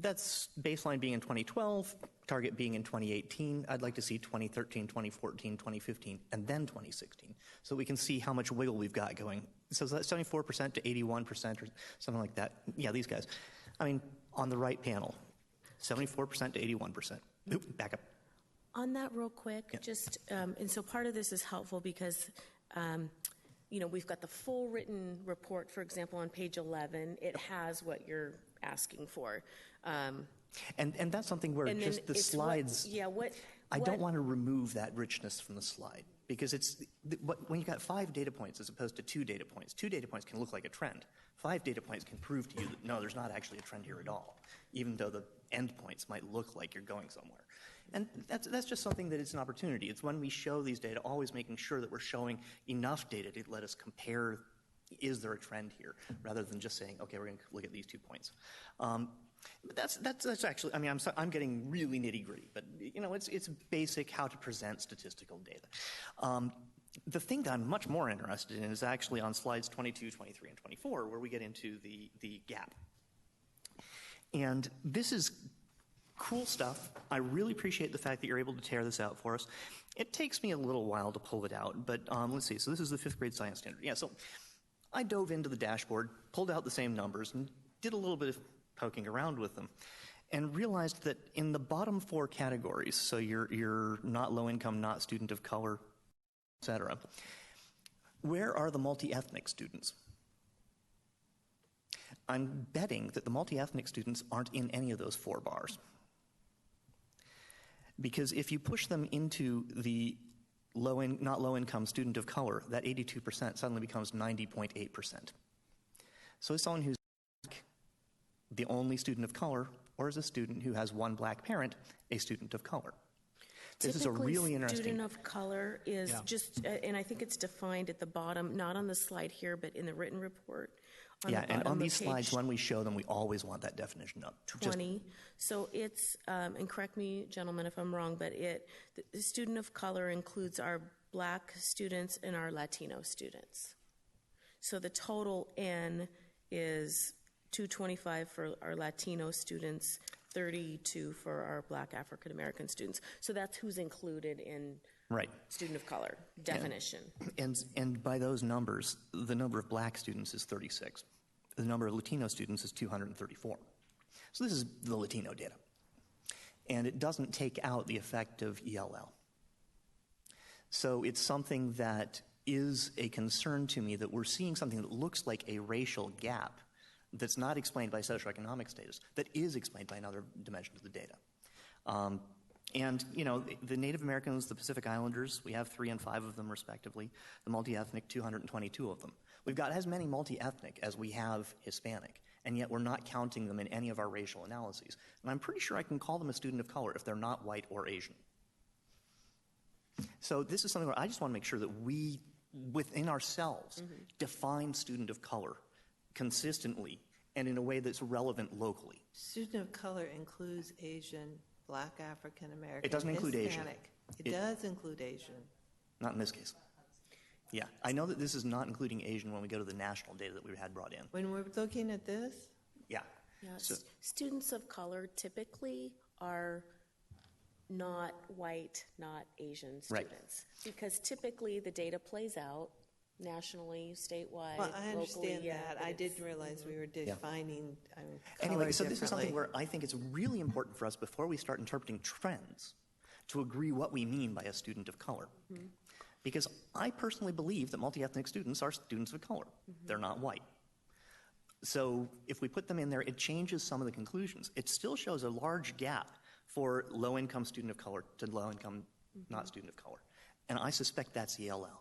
B: that's baseline being in 2012, target being in 2018. I'd like to see 2013, 2014, 2015, and then 2016, so we can see how much wiggle we've got going. So that's 74% to 81% or something like that. Yeah, these guys. I mean, on the right panel, 74% to 81%. Oop, back up.
D: On that real quick, just, and so part of this is helpful because, we've got the full written report, for example, on page 11. It has what you're asking for.
B: And that's something where just the slides, I don't want to remove that richness from the slide because when you've got 5 data points as opposed to 2 data points, 2 data points can look like a trend. 5 data points can prove to you that no, there's not actually a trend here at all, even though the end points might look like you're going somewhere. And that's just something that it's an opportunity. It's when we show these data, always making sure that we're showing enough data to let us compare, is there a trend here, rather than just saying, okay, we're going to look at these 2 points. But that's actually, I mean, I'm getting really nitty-gritty, but it's basic how to present statistical data. The thing that I'm much more interested in is actually on slides 22, 23, and 24, where we get into the gap. And this is cool stuff. I really appreciate the fact that you're able to tear this out for us. It takes me a little while to pull it out, but let's see. So this is the 5th grade science standard. Yeah, so I dove into the dashboard, pulled out the same numbers, and did a little bit of poking around with them, and realized that in the bottom 4 categories, so you're not low income, not student of color, etc., where are the multi-ethnic students? I'm betting that the multi-ethnic students aren't in any of those 4 bars. Because if you push them into the not low-income student of color, that 82% suddenly becomes 90.8%. So is someone who's the only student of color, or is a student who has one black parent a student of color? This is a really interesting.
D: Student of color is just, and I think it's defined at the bottom, not on the slide here, but in the written report.
B: And on these slides, when we show them, we always want that definition up.
D: 20. So it's, and correct me, gentlemen, if I'm wrong, but the student of color includes our black students and our Latino students. So the total N is 225 for our Latino students, 32 for our black African American students. So that's who's included in student of color definition.
B: And by those numbers, the number of black students is 36. The number of Latino students is 234. So this is the Latino data. And it doesn't take out the effect of ELL. So it's something that is a concern to me, that we're seeing something that looks like a racial gap that's not explained by socioeconomic status, that is explained by another dimension of the data. And, you know, the Native Americans, the Pacific Islanders, we have 3 and 5 of them respectively. The multi-ethnic, 222 of them. We've got as many multi-ethnic as we have Hispanic, and yet we're not counting them in any of our racial analyses. And I'm pretty sure I can call them a student of color if they're not white or Asian. So this is something where I just want to make sure that we, within ourselves, define student of color consistently and in a way that's relevant locally.
A: Student of color includes Asian, Black, African American,
B: It doesn't include Asian.
A: Hispanic. It does include Asian.
B: Not in this case. Yeah, I know that this is not including Asian when we go to the national data that we had brought in.
A: When we're looking at this?
B: Yeah.
D: So, students of color typically are not white, not Asian students.
B: Right.
D: Because typically the data plays out nationally, statewide,
A: Well, I understand
D: locally,
A: that. I didn't realize we were defining
B: Anyway, so this is
A: differently.
B: something where I think it's really important for us, before we start interpreting trends, to agree what we mean by a student of color. Because I personally believe that multi-ethnic students are students of color. They're not white. So if we put them in there, it changes some of the conclusions. It still shows a large gap for low-income student of color to low-income not student of color. And I suspect that's ELL.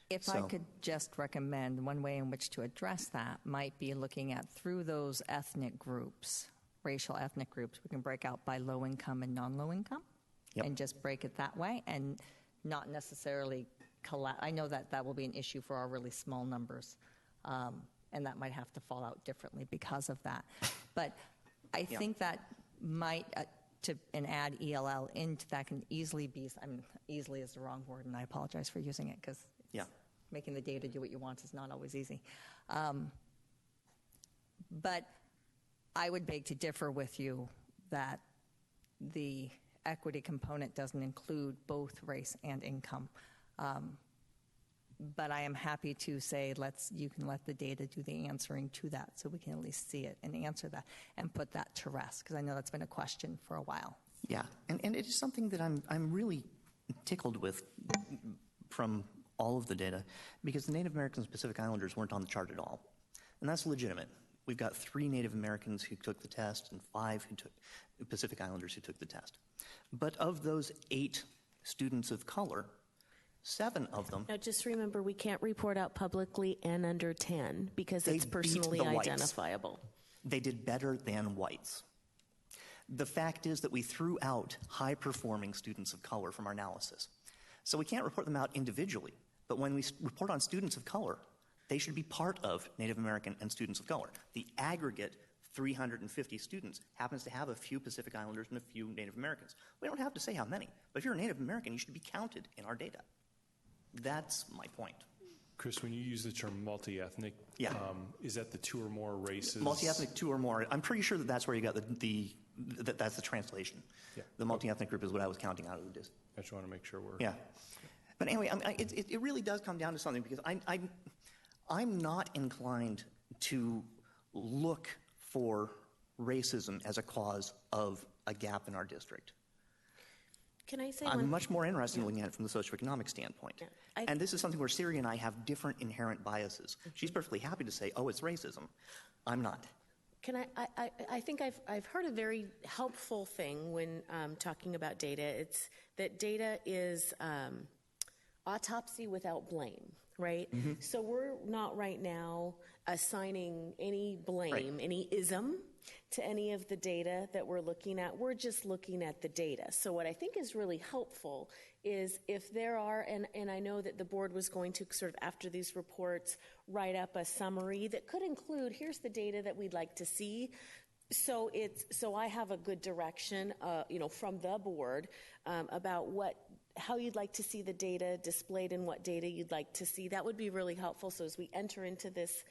E: If I could just recommend one way in which to address that might be looking at through those ethnic groups, racial ethnic groups, we can break out by low income and non-low income and just break it that way and not necessarily I know that that will be an issue for our really small numbers, and that might have to fall out differently because of that. But I think that might, and add ELL into that can easily be, I mean, easily is the wrong word, and I apologize for using it because making the data do what you want is not always easy. But I would beg to differ with you that the equity component doesn't include both race and income. But I am happy to say you can let the data do the answering to that so we can at least see it and answer that and put that to rest, because I know that's been a question for a while.
B: Yeah, and it is something that I'm really tickled with from all of the data, because the Native Americans and Pacific Islanders weren't on the chart at all. And that's legitimate. We've got 3 Native Americans who took the test and 5 Pacific Islanders who took the test. But of those 8 students of color, 7 of them...
D: Now, just remember, we can't report out publicly and under 10 because it's personally identifiable.
B: They did better than whites. The fact is that we threw out high-performing students of color from our analysis. So we can't report them out individually, but when we report on students of color, they should be part of Native American and students of color. The aggregate 350 students happens to have a few Pacific Islanders and a few Native Americans. We don't have to say how many, but if you're a Native American, you should be counted in our data. That's my point.
J: Chris, when you use the term multi-ethnic, is that the 2 or more races?
B: Multi-ethnic 2 or more. I'm pretty sure that that's where you got that's the translation. Yeah. The multi-ethnic group is what I was counting out of the disc.
J: I just want to make sure we're...
B: Yeah. But anyway, it really does come down to something, because I'm not inclined to look for racism as a cause of a gap in our district.
D: Can I say
B: I'm much more interested in looking at it from the socioeconomic standpoint. Yeah. And this is something where Siri and I have different inherent biases. She's perfectly happy to say, oh, it's racism. I'm not.
D: Can I think I've heard a very helpful thing when talking about data. It's that data is autopsy without blame, right? So we're not right now assigning any blame, any ism to any of the data that we're looking at. We're just looking at the data. So what I think is really helpful is if there are, and I know that the board was going to sort of, after these reports, write up a summary that could include, here's the data that we'd like to see. So I have a good direction, from the board about how you'd like to see the data displayed and what data you'd like to see. That would be really helpful. So as we enter into this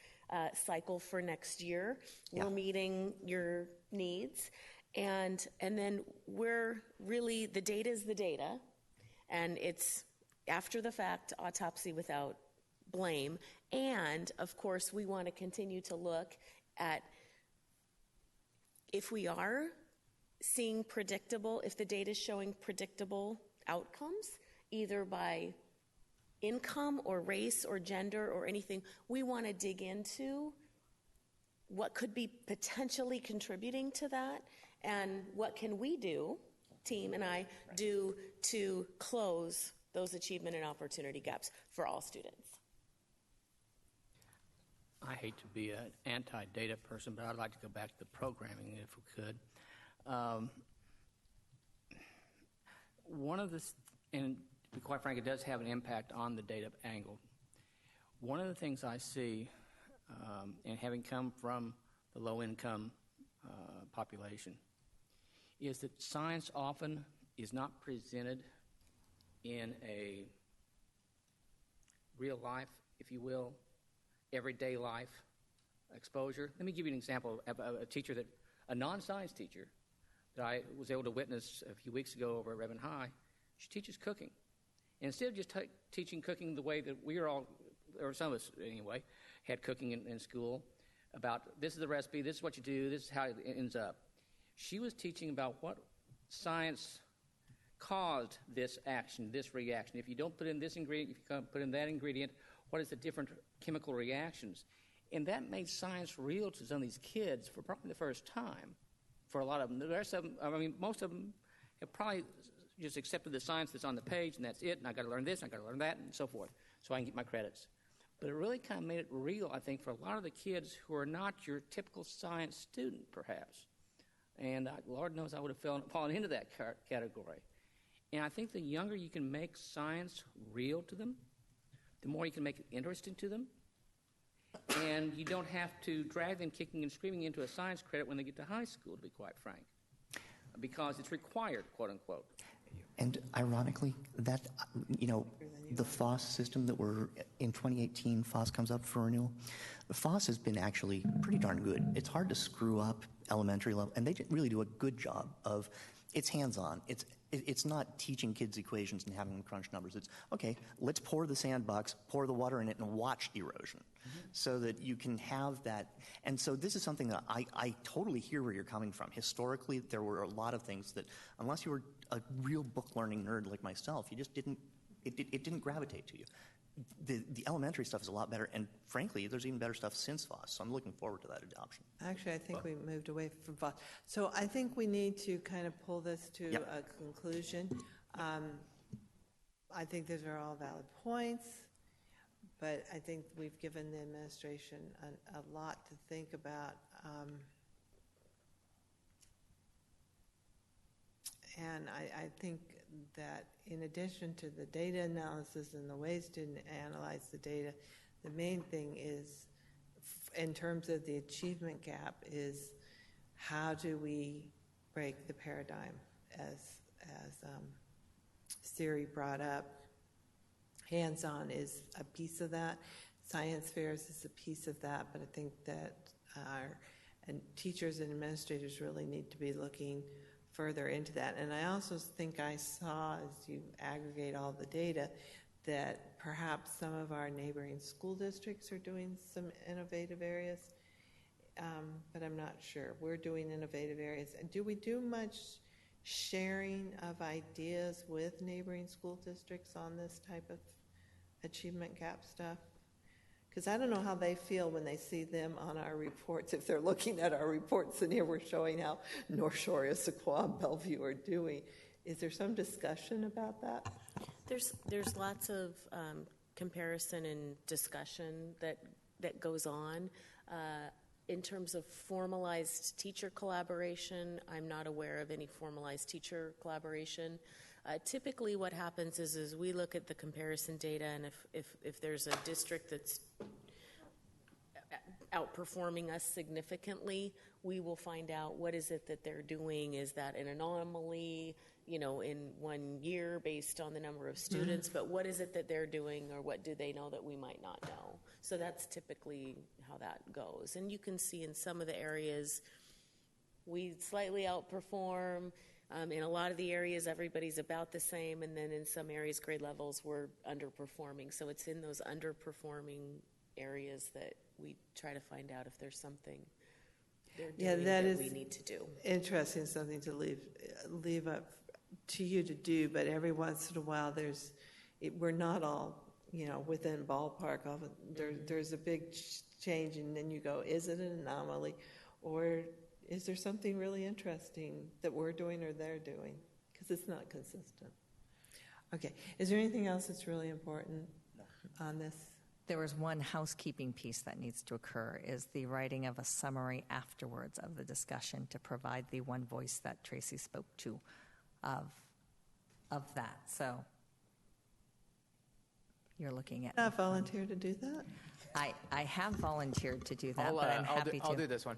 D: cycle for next year, we're meeting your needs, and then we're really, the data is the data, and it's after the fact autopsy without blame. And of course, we want to continue to look at if we are seeing predictable, if the data is showing predictable outcomes, either by income or race or gender or anything, we want to dig into what could be potentially contributing to that, and what can we do, team and I, do to close those achievement and opportunity gaps for all students.
I: I hate to be an anti-data person, but I'd like to go back to the programming if we could. One of the, and to be quite frank, it does have an impact on the data angle. One of the things I see, and having come from the low-income population, is that science often is not presented in a real life, if you will, everyday life exposure. Let me give you an example of a teacher that, a non-science teacher that I was able to witness a few weeks ago over at Redmond High. She teaches cooking. And instead of just teaching cooking the way that we are all, or some of us anyway, had cooking in school, about this is the recipe, this is what you do, this is how it ends up. She was teaching about what science caused this action, this reaction. If you don't put in this ingredient, if you put in that ingredient, what is the different chemical reactions? And that made science real to some of these kids for probably the first time. For a lot of them, the rest of them, I mean, most of them have probably just accepted the science that's on the page, and that's it, and I got to learn this, and I got to learn that, and so forth, so I can get my credits. But it really kind of made it real, I think, for a lot of the kids who are not your typical science student, perhaps. And Lord knows I would have fallen into that category. And I think the younger you can make science real to them, the more you can make it interesting to them. And you don't have to drag them kicking and screaming into a science credit when they get to high school, to be quite frank, because it's required, quote unquote.
B: And ironically, that, the FOSS system that we're in 2018, FOSS comes up for renewal. FOSS has been actually pretty darn good. It's hard to screw up elementary level, and they really do a good job of, it's hands-on. It's not teaching kids equations and having them crunch numbers. It's, okay, let's pour the sandbox, pour the water in it, and watch erosion so that you can have that. And so this is something that I totally hear where you're coming from. Historically, there were a lot of things that, unless you were a real book-learning nerd like myself, you just didn't, it didn't gravitate to you. The elementary stuff is a lot better, and frankly, there's even better stuff since FOSS, so I'm looking forward to that adoption.
A: Actually, I think we moved away from FOSS. So I think we need to kind of pull this to a conclusion. I think those are all valid points, but I think we've given the administration a lot to think about. And I think that in addition to the data analysis and the ways to analyze the data, the main thing is, in terms of the achievement gap, is how do we break the paradigm, as Siri brought up. Hands-on is a piece of that. Science fairs is a piece of that, but I think that our teachers and administrators really need to be looking further into that. And I also think I saw, as you aggregate all the data, that perhaps some of our neighboring school districts are doing some innovative areas, but I'm not sure. We're doing innovative areas. And do we do much sharing of ideas with neighboring school districts on this type of achievement gap stuff? Because I don't know how they feel when they see them on our reports. If they're looking at our reports and here we're showing how North Shore, Issaquah, and Bellevue are doing. Is there some discussion about that?
D: There's lots of comparison and discussion that goes on. In terms of formalized teacher collaboration, I'm not aware of any formalized teacher collaboration. Typically what happens is we look at the comparison data, and if there's a district that's outperforming us significantly, we will find out what is it that they're doing. Is that an anomaly, in 1 year based on the number of students, but what is it that they're doing, or what do they know that we might not know? So that's typically how that goes. And you can see in some of the areas we slightly outperform. In a lot of the areas, everybody's about the same, and then in some areas, grade levels, we're underperforming. So it's in those underperforming areas that we try to find out if there's something. they're
A: Yeah,
D: doing
A: that
D: that
A: is
D: we need to do.
A: interesting, something to leave up to you to do, but every once in a while we're not all, within ballpark. There's a big change, and then you go, is it an anomaly? Or is there something really interesting that we're doing or they're doing? Because it's not consistent. Okay. Is there anything else that's really important on this?
E: There was one housekeeping piece that needs to occur, is the writing of a summary afterwards of the discussion to provide the one voice that Tracy spoke to of that. So you're looking at...
A: Not volunteer to do that?
E: I have volunteered to do that, but I'm happy to.
G: I'll do this one.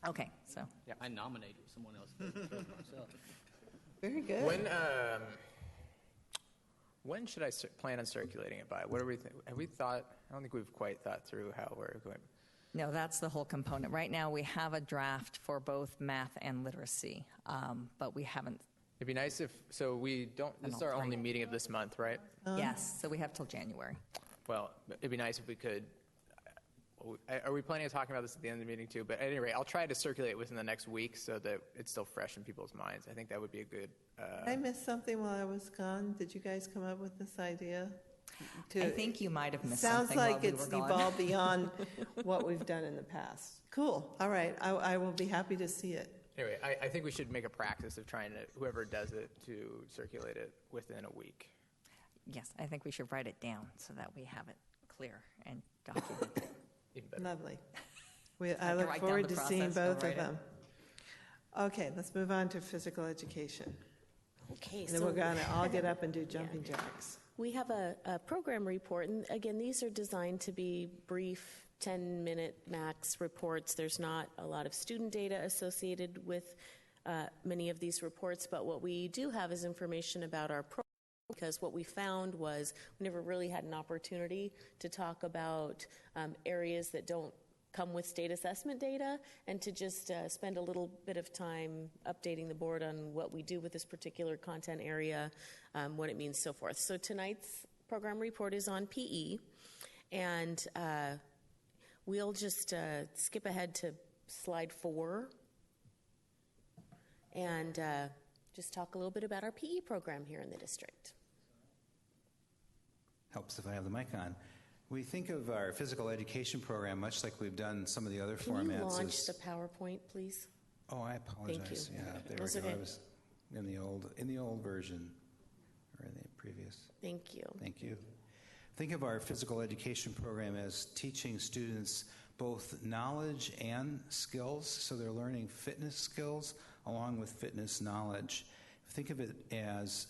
E: Okay, so.
I: Yeah, I nominated someone else myself.
A: Very good.
G: When should I plan on circulating it by? What do we think? Have we thought? I don't think we've quite thought through how we're going.
E: No, that's the whole component. Right now, we have a draft for both math and literacy, but we haven't.
G: It'd be nice if, so we don't, this is our only meeting of this month, right?
E: Yes, so we have till January.
G: Well, it'd be nice if we could, are we planning on talking about this at the end of the meeting too? But at any rate, I'll try to circulate within the next week so that it's still fresh in people's minds. I think that would be a good...
A: I missed something while I was gone. Did you guys come up with this idea?
E: I think you might have missed
A: Sounds
E: something
A: like
E: while we
A: it's
E: were gone.
A: evolved beyond what we've done in the past. Cool. All right. I will be happy to see it.
G: Anyway, I think we should make a practice of trying to, whoever does it, to circulate it within a week.
E: Yes, I think we should write it down so that we have it clear and documented.
A: Lovely. I
E: can
A: look
E: write down
A: forward
E: the
A: to seeing
E: process,
A: both
E: go
A: of
E: write
A: them. Okay, let's move on to physical education.
D: Okay,
A: And then we're going to all get up and do jumping jacks.
D: We have a program report, and again, these are designed to be brief, 10-minute max reports. There's not a lot of student data associated with many of these reports, but what we do have is information about our program, because what we found was we never really had an opportunity to talk about areas that don't come with state assessment data, and to just spend a little bit of time updating the board on what we do with this particular content area, what it means, so forth. So tonight's program report is on PE, and we'll just skip ahead to slide 4 and just talk a little bit about our PE program here in the district.
H: Helps if I have the mic on. We think of our physical education program much like we've done some of the other formats.
D: Can you launch the PowerPoint, please?
H: Oh, I apologize.
D: Thank you.
H: Yeah, there
D: That's
H: we go.
D: okay.
H: I was in the old version, or in the previous.
D: Thank you.
H: Thank you. Think of our physical education program as teaching students both knowledge and skills, so they're learning fitness skills along with fitness knowledge. Think of it as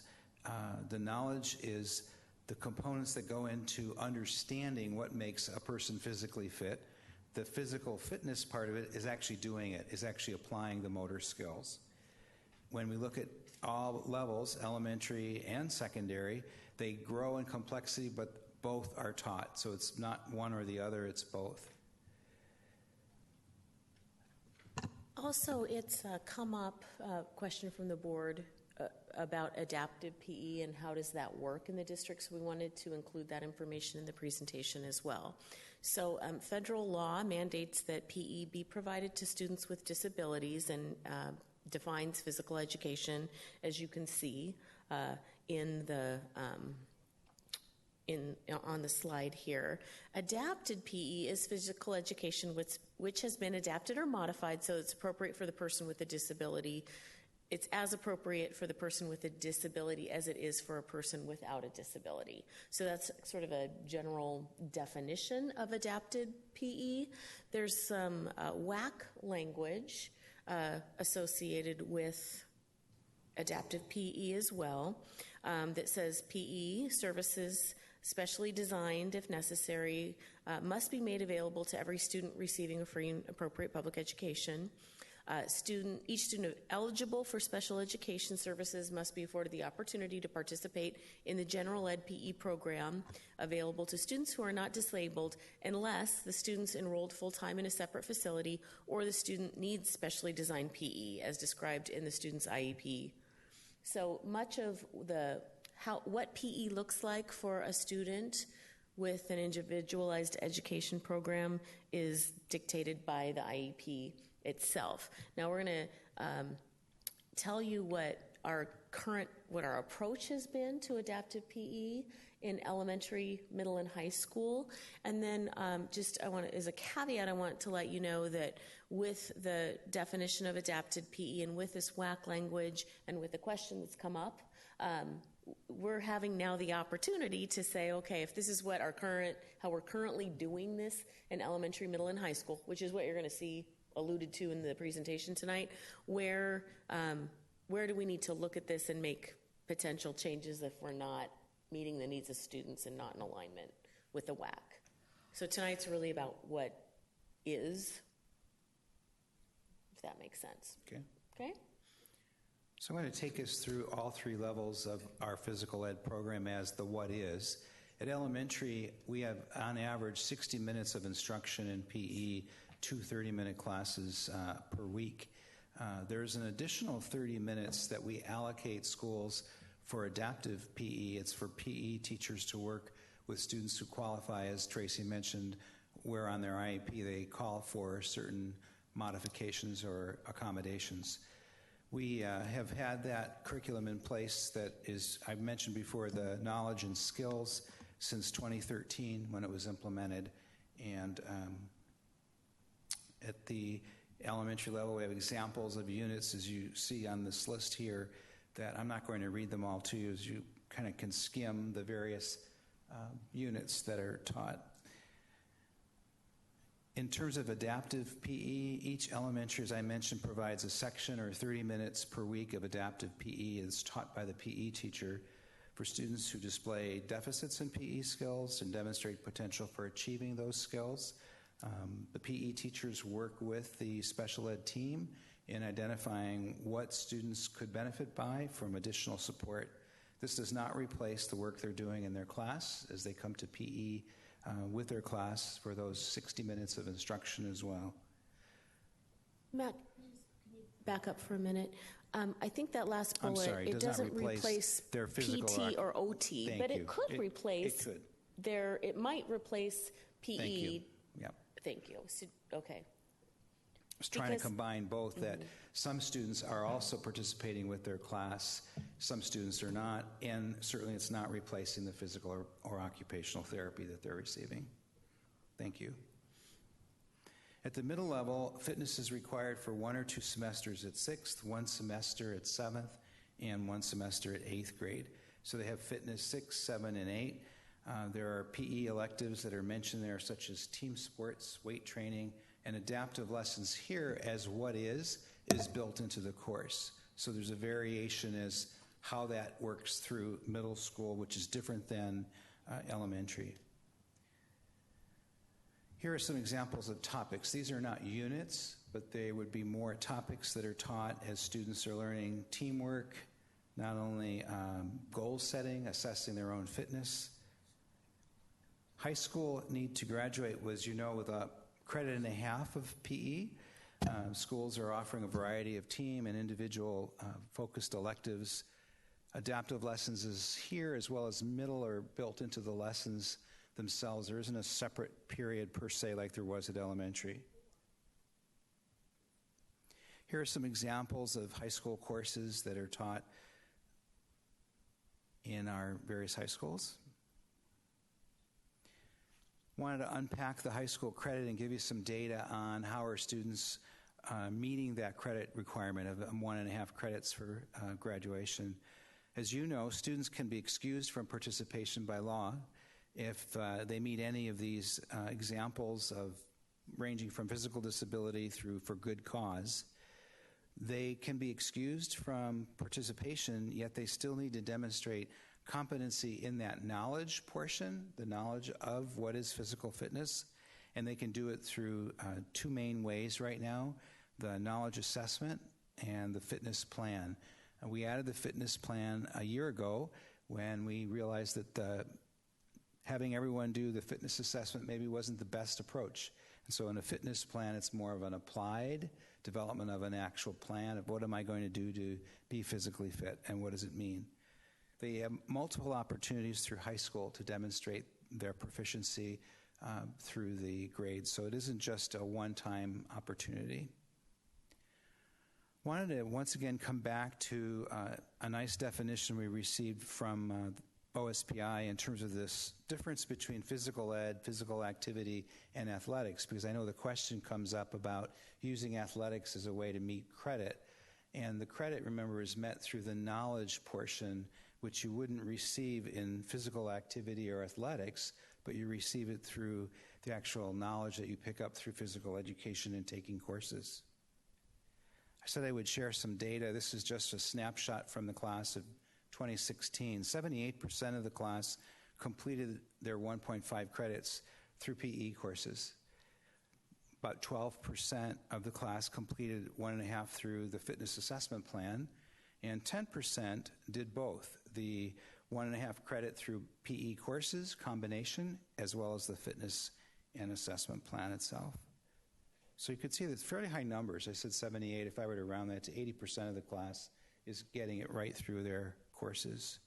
H: the knowledge is the components that go into understanding what makes a person physically fit. The physical fitness part of it is actually doing it, is actually applying the motor skills. When we look at all levels, elementary and secondary, they grow in complexity, but both are taught. So it's not one or the other, it's both.
D: Also, it's come up, a question from the board about adaptive PE and how does that work in the district, so we wanted to include that information in the presentation as well. So federal law mandates that PE be provided to students with disabilities and defines physical education, as you can see in the on the slide here. Adapted PE is physical education which has been adapted or modified so it's appropriate for the person with a disability. It's as appropriate for the person with a disability as it is for a person without a disability. So that's sort of a general definition of adapted PE. There's some WAC language associated with adaptive PE as well that says PE services specially designed, if necessary, must be made available to every student receiving a free and appropriate public education. Each student eligible for special education services must be afforded the opportunity to participate in the general ed PE program available to students who are not disabled unless the student's enrolled full-time in a separate facility or the student needs specially designed PE as described in the student's IEP. So much of what PE looks like for a student with an individualized education program is dictated by the IEP itself. Now we're going to tell you what our approach has been to adaptive PE in elementary, middle, and high school. And then as a caveat, I want to let you know that with the definition of adapted PE and with this WAC language and with the question that's come up, we're having now the opportunity to say, okay, if this is what how we're currently doing this in elementary, middle, and high school, which is what you're going to see alluded to in the presentation tonight, where do we need to look at this and make potential changes if we're not meeting the needs of students and not in alignment with the WAC? So tonight's really about what is, if that makes sense. Okay?
H: So I'm going to take us through all three levels of our physical ed program as the what is. At elementary, we have on average 60 minutes of instruction in PE, 2 30-minute classes per week. There's an additional 30 minutes that we allocate schools for adaptive PE. It's for PE teachers to work with students who qualify, as Tracy mentioned, where on their IEP they call for certain modifications or accommodations. We have had that curriculum in place that is, I've mentioned before, the knowledge and skills since 2013 when it was implemented. And at the elementary level, we have examples of units, as you see on this list here, that I'm not going to read them all to you, as you kind of can skim the various units that are taught. In terms of adaptive PE, each elementary, as I mentioned, provides a section or 30 minutes per week of adaptive PE. It's taught by the PE teacher for students who display deficits in PE skills and demonstrate potential for achieving those skills. The PE teachers work with the special ed team in identifying what students could benefit by from additional support. This does not replace the work they're doing in their class as they come to PE with their class for those 60 minutes of instruction as well.
D: Matt, can you back up for a minute? I think that last bullet,
H: I'm sorry,
D: it doesn't replace
H: their physical
D: PT or OT,
H: Thank
D: but
H: you.
D: it could replace
H: it could.
D: it might replace PE.
H: Thank you. Yep.
D: Thank you. So, okay.
H: I was trying to combine both, that some students are also participating with their class, some students are not, and certainly it's not replacing the physical or occupational therapy that they're receiving. Thank you. At the middle level, fitness is required for 1 or 2 semesters at 6th, 1 semester at 7th, and 1 semester at 8th grade. So they have fitness 6, 7, and 8. There are PE electives that are mentioned there, such as team sports, weight training, and adaptive lessons here as what is built into the course. So there's a variation as how that works through middle school, which is different than elementary. Here are some examples of topics. These are not units, but they would be more topics that are taught as students are learning teamwork, not only goal setting, assessing their own fitness. High school need to graduate was, with a credit and a half of PE. Schools are offering a variety of team and individual focused electives. Adaptive lessons is here, as well as middle, are built into the lessons themselves. There isn't a separate period per se like there was at elementary. Here are some examples of high school courses that are taught in our various high schools. Wanted to unpack the high school credit and give you some data on how our students meeting that credit requirement of 1.5 credits for graduation. As you know, students can be excused from participation by law if they meet any of these examples of ranging from physical disability through for good cause. They can be excused from participation, yet they still need to demonstrate competency in that knowledge portion, the knowledge of what is physical fitness, and they can do it through 2 main ways right now, the knowledge assessment and the fitness plan. We added the fitness plan a year ago when we realized that having everyone do the fitness assessment maybe wasn't the best approach. And so in a fitness plan, it's more of an applied development of an actual plan of what am I going to do to be physically fit and what does it mean. They have multiple opportunities through high school to demonstrate their proficiency through the grades. So it isn't just a one-time opportunity. Wanted to once again come back to a nice definition we received from OSPI in terms of this difference between physical ed, physical activity, and athletics, because I know the question comes up about using athletics as a way to meet credit. And the credit, remember, is met through the knowledge portion, which you wouldn't receive in physical activity or athletics, but you receive it through the actual knowledge that you pick up through physical education and taking courses. I said I would share some data. This is just a snapshot from the class of 2016. 78% of the class completed their 1.5 credits through PE courses. About 12% of the class completed 1.5 through the fitness assessment plan, and 10% did both, the 1.5 credit through PE courses combination, as well as the fitness and assessment plan itself. So you could see that's fairly high numbers. I said 78. If I were to round that to 80% of the class is getting it right through their courses.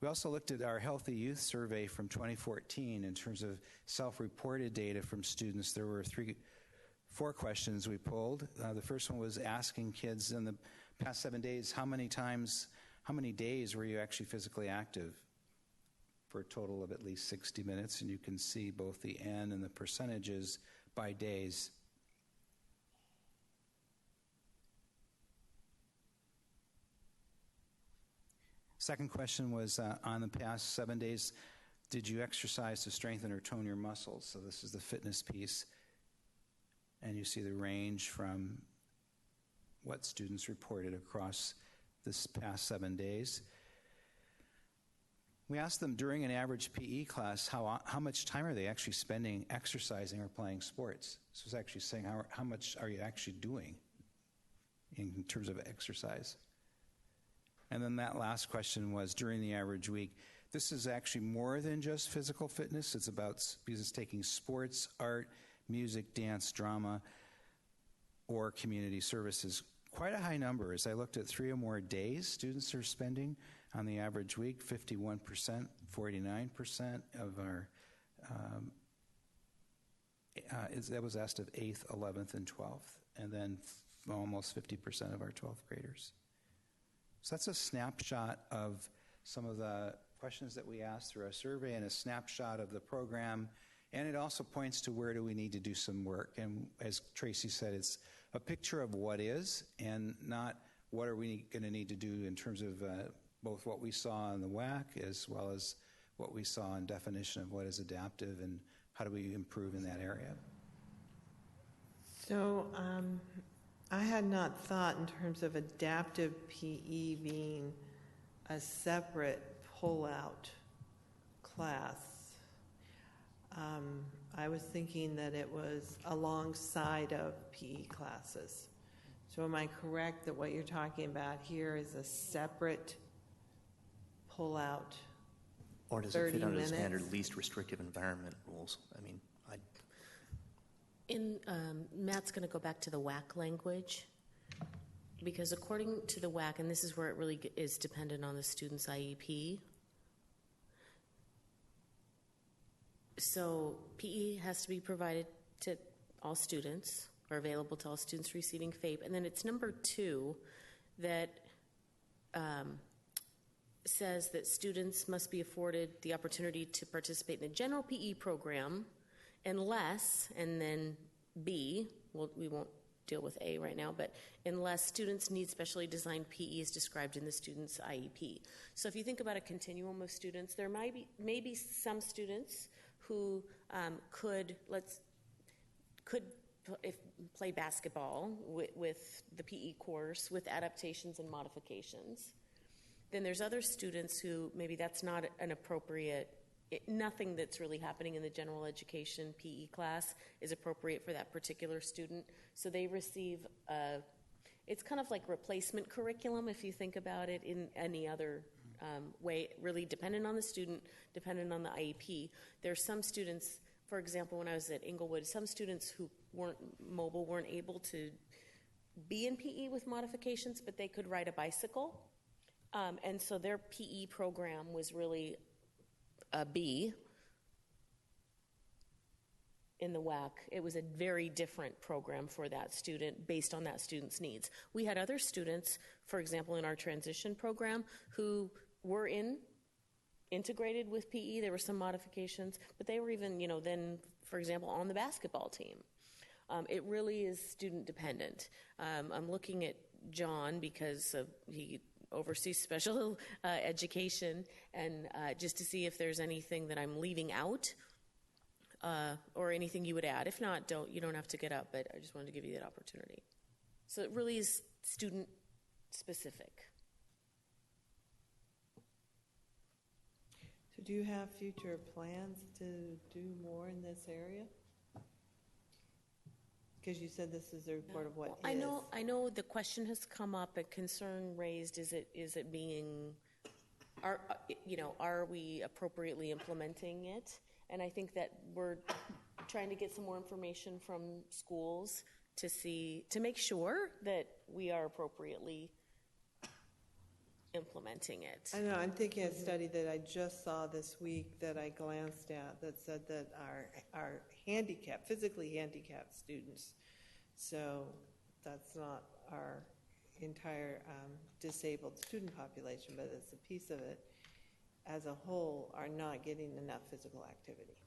H: We also looked at our Healthy Youth Survey from 2014 in terms of self-reported data from students. There were 4 questions we pulled. The first one was asking kids in the past 7 days, how many days were you actually physically active? For a total of at least 60 minutes, and you can see both the N and the percentages by days. Second question was, on the past 7 days, did you exercise to strengthen or tone your muscles? So this is the fitness piece. And you see the range from what students reported across this past 7 days. We asked them during an average PE class how much time are they actually spending exercising or playing sports. So it's actually saying how much are you actually doing in terms of exercise. And then that last question was during the average week. This is actually more than just physical fitness. It's about, because it's taking sports, art, music, dance, drama, or community services. Quite a high number. As I looked at 3 or more days students are spending on the average week, 51%, 49% of our, that was asked of 8th, 11th, and 12th, and then almost 50% of our 12th graders. So that's a snapshot of some of the questions that we asked through our survey and a snapshot of the program. And it also points to where do we need to do some work. And as Tracy said, it's a picture of what is and not what are we going to need to do in terms of both what we saw in the WAC as well as what we saw in definition of what is adaptive and how do we improve in that area.
A: So I had not thought in terms of adaptive PE being a separate pull-out class. I was thinking that it was alongside of PE classes. So am I correct that what you're talking about here is a separate pull-out?
B: Or does it fit under the standard least restrictive environment rules? I mean,
D: Matt's going to go back to the WAC language, because according to the WAC, and this is where it really is dependent on the student's IEP, so PE has to be provided to all students or available to all students receiving FAPE. And then it's number 2 that says that students must be afforded the opportunity to participate in a general PE program unless, and then B, well, we won't deal with A right now, but unless students need specially designed PE as described in the student's IEP. So if you think about a continuum of students, there might be some students who could play basketball with the PE course with adaptations and modifications. Then there's other students who maybe that's not an appropriate, nothing that's really happening in the general education PE class is appropriate for that particular student. So they receive, it's kind of like replacement curriculum if you think about it in any other way, really dependent on the student, dependent on the IEP. There are some students, for example, when I was at Inglewood, some students who weren't mobile weren't able to be in PE with modifications, but they could ride a bicycle. And so their PE program was really a B. in the WAC. It was a very different program for that student based on that student's needs. We had other students, for example, in our transition program who were integrated with PE. There were some modifications, but they were even, then, for example, on the basketball team. It really is student dependent. I'm looking at John because he oversees special education, and just to see if there's anything that I'm leaving out or anything you would add. If not, you don't have to get up, but I just wanted to give you that opportunity. So it really is student specific.
A: So do you have future plans to do more in this area? Because you said this is a report of what is.
D: I know the question has come up, a concern raised, is it being, are we appropriately implementing it? And I think that we're trying to get some more information from schools to make sure that we are appropriately implementing it.
A: I know, I'm thinking of a study that I just saw this week that I glanced at that said that our physically handicapped students, so that's not our entire disabled student population, but it's a piece of it, as a whole, are not getting enough physical activity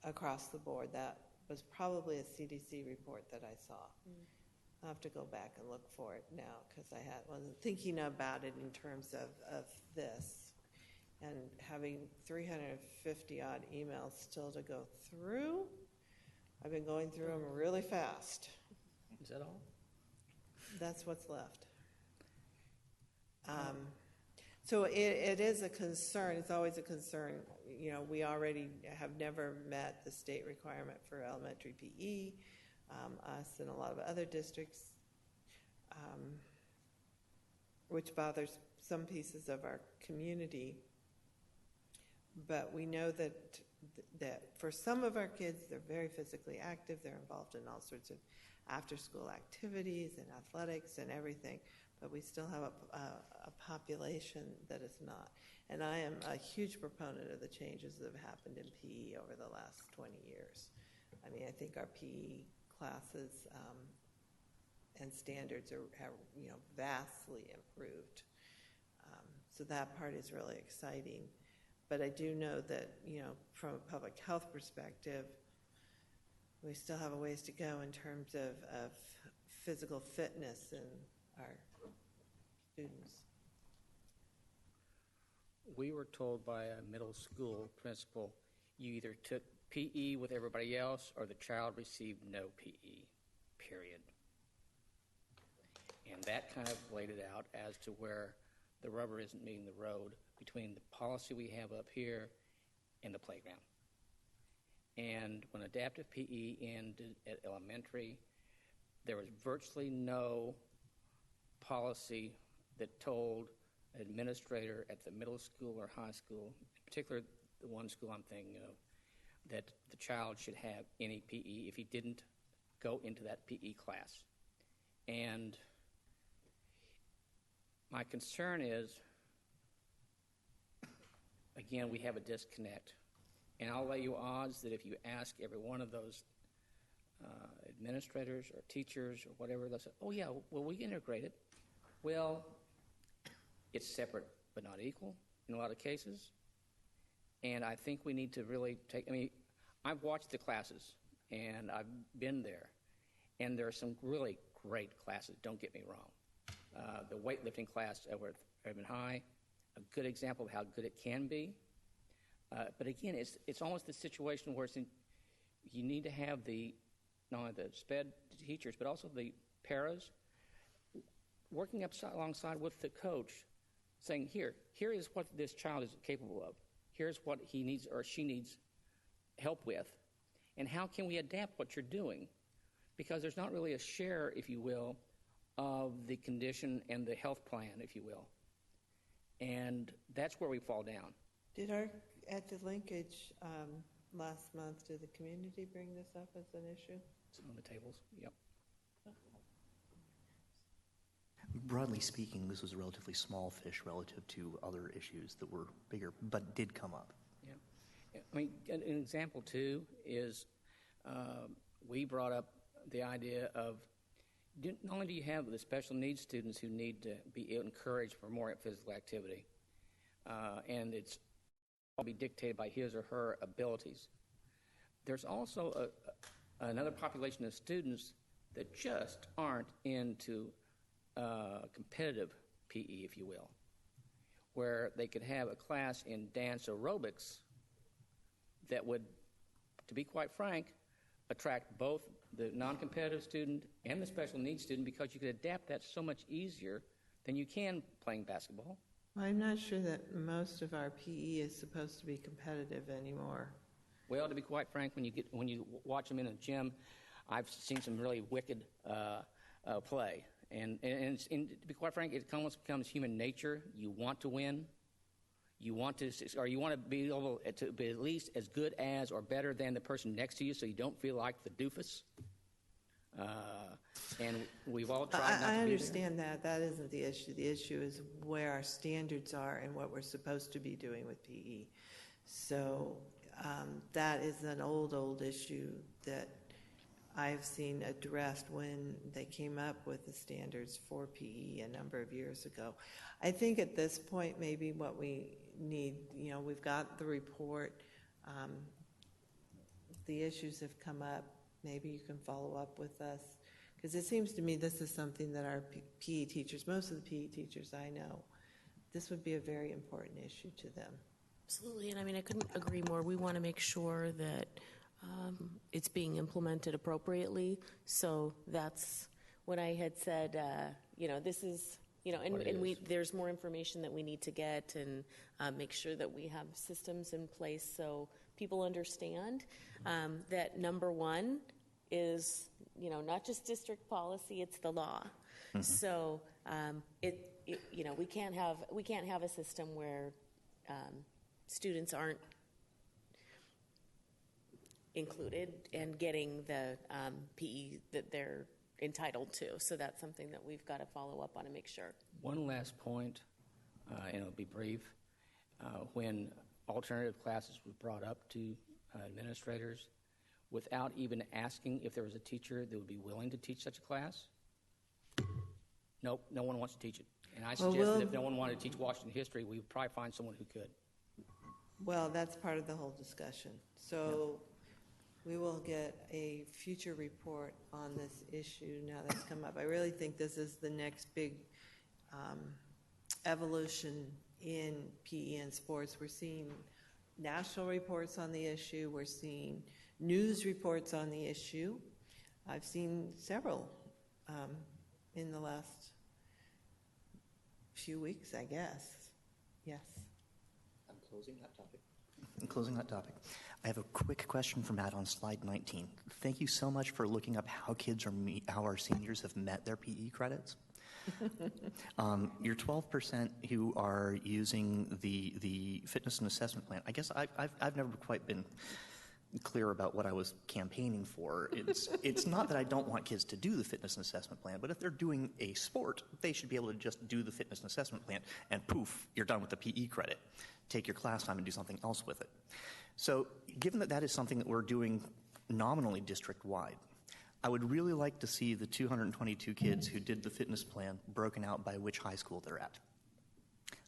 A: across the board. That was probably a CDC report that I saw. I'll have to go back and look for it now because I wasn't thinking about it in terms of this. And having 350 odd emails still to go through, I've been going through them really fast.
I: Is that all?
A: That's what's left. So it is a concern. It's always a concern. We already have never met the state requirement for elementary PE. Us and a lot of other districts, which bothers some pieces of our community. But we know that for some of our kids, they're very physically active. They're involved in all sorts of after-school activities and athletics and everything. But we still have a population that is not. And I am a huge proponent of the changes that have happened in PE over the last 20 years. I mean, I think our PE classes and standards have vastly improved. So that part is really exciting. But I do know that, from a public health perspective, we still have a ways to go in terms of physical fitness in our students.
I: We were told by a middle school principal, you either took PE with everybody else or the child received no PE, period. And that kind of laid it out as to where the rubber isn't meeting the road between the policy we have up here and the playground. And when adaptive PE ended at elementary, there was virtually no policy that told an administrator at the middle school or high school, in particular the one school I'm thinking of, that the child should have any PE if he didn't go into that PE class. And my concern is, again, we have a disconnect. And I'll lay you odds that if you ask every one of those administrators or teachers or whatever, they'll say, oh yeah, well, we integrate it. Well, it's separate but not equal in a lot of cases. And I think we need to really I've watched the classes, and I've been there, and there are some really great classes, don't get me wrong. The weightlifting class over at Fairhaven High, a good example of how good it can be. But again, it's almost the situation where you need to have not only the SPED teachers, but also the paras working alongside with the coach, saying, here is what this child is capable of. Here's what he needs or she needs help with. And how can we adapt what you're doing? Because there's not really a share, if you will, of the condition and the health plan, if you will. And that's where we fall down.
A: At the linkage last month, did the community bring this up as an issue?
I: It's on the tables, yep.
B: Broadly speaking, this was a relatively small fish relative to other issues that were bigger, but did come up.
I: Yeah. I mean, an example too is we brought up the idea of not only do you have the special needs students who need to be encouraged for more physical activity, and it's all be dictated by his or her abilities. There's also another population of students that just aren't into competitive PE, if you will, where they could have a class in dance aerobics that would, to be quite frank, attract both the non-competitive student and the special needs student, because you could adapt that so much easier than you can playing basketball.
A: I'm not sure that most of our PE is supposed to be competitive anymore.
I: Well, to be quite frank, when you watch them in a gym, I've seen some really wicked play. And to be quite frank, it almost becomes human nature. You want to win. You want to be able to be at least as good as or better than the person next to you, so you don't feel like the doofus. And we've all tried not to be
A: I understand that. That isn't the issue. The issue is where our standards are and what we're supposed to be doing with PE. So that is an old issue that I've seen addressed when they came up with the standards for PE a number of years ago. I think at this point, maybe what we need, we've got the report. The issues have come up. Maybe you can follow up with us. Because it seems to me this is something that our PE teachers, most of the PE teachers I know, this would be a very important issue to them.
K: Absolutely, and I mean, I couldn't agree more. We want to make sure that it's being implemented appropriately. So that's when I had said, this is, and there's more information that we need to get and make sure that we have systems in place so people understand that number one is, not just district policy, it's the law. Mm-hmm. So we can't have a system where students aren't included and getting the PE that they're entitled to. So that's something that we've got to follow up on and make sure.
I: One last point, and it'll be brief. When alternative classes were brought up to administrators, without even asking if there was a teacher that would be willing to teach such a class, nope, no one wants to teach it. And I suggest that if no one wanted to teach Washington history, we would probably find someone who could.
A: Well, that's part of the whole discussion. So we will get a future report on this issue now that's come up. I really think this is the next big evolution in PE and sports. We're seeing national reports on the issue. We're seeing news reports on the issue. I've seen several in the last few weeks, I guess. Yes.
B: I'm closing that topic. I have a quick question for Matt on slide 19. Thank you so much for looking up how how our seniors have met their PE credits. Your 12% who are using the fitness and assessment plan, I guess I've never quite been clear about what I was campaigning for. It's not that I don't want kids to do the fitness and assessment plan, but if they're doing a sport, they should be able to just do the fitness and assessment plan and poof, you're done with the PE credit. Take your class time and do something else with it. So given that that is something that we're doing nominally district-wide, I would really like to see the 222 kids who did the fitness plan broken out by which high school they're at.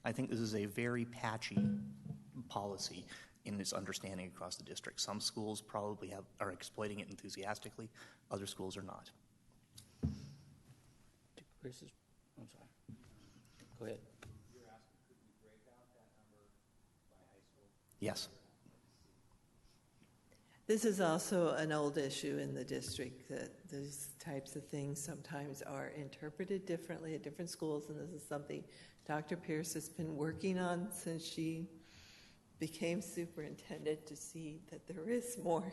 B: I think this is a very patchy policy in its understanding across the district. Some schools probably are exploiting it enthusiastically. Other schools are not.
I: I'm sorry. Go ahead.
H: You're asking, could we break out that number by high school?
B: Yes.
A: This is also an old issue in the district, that these types of things sometimes are interpreted differently at different schools, and this is something Dr. Pierce has been working on since she became superintendent, to see that there is more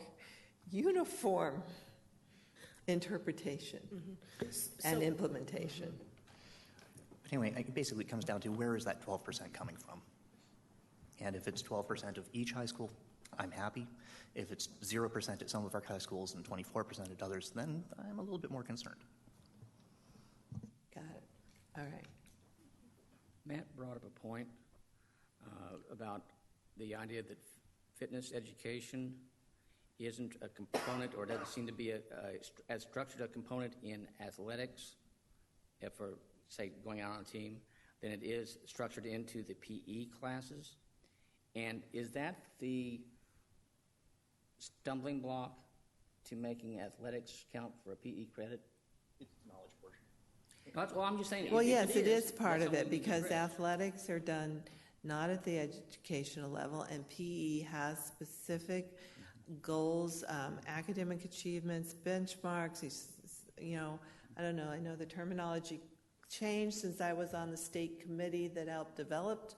A: uniform interpretation and implementation.
B: But anyway, basically it comes down to where is that 12% coming from? And if it's 12% of each high school, I'm happy. If it's 0% at some of our high schools and 24% at others, then I'm a little bit more concerned.
A: Got it. All right.
I: Matt brought up a point about the idea that fitness education isn't a component, or doesn't seem to be as structured a component in athletics, if for, say, going out on a team, than it is structured into the PE classes? And is that the stumbling block to making athletics count for a PE credit?
B: It's the knowledge portion.
I: Well, I'm just saying.
A: Well,
I: if
A: yes, it is
I: that's
A: part of
I: something
A: it
I: we need to
A: because
I: address.
A: athletics are done not at the educational level, and PE has specific goals, academic achievements, benchmarks. I don't know. I know the terminology changed since I was on the state committee that helped develop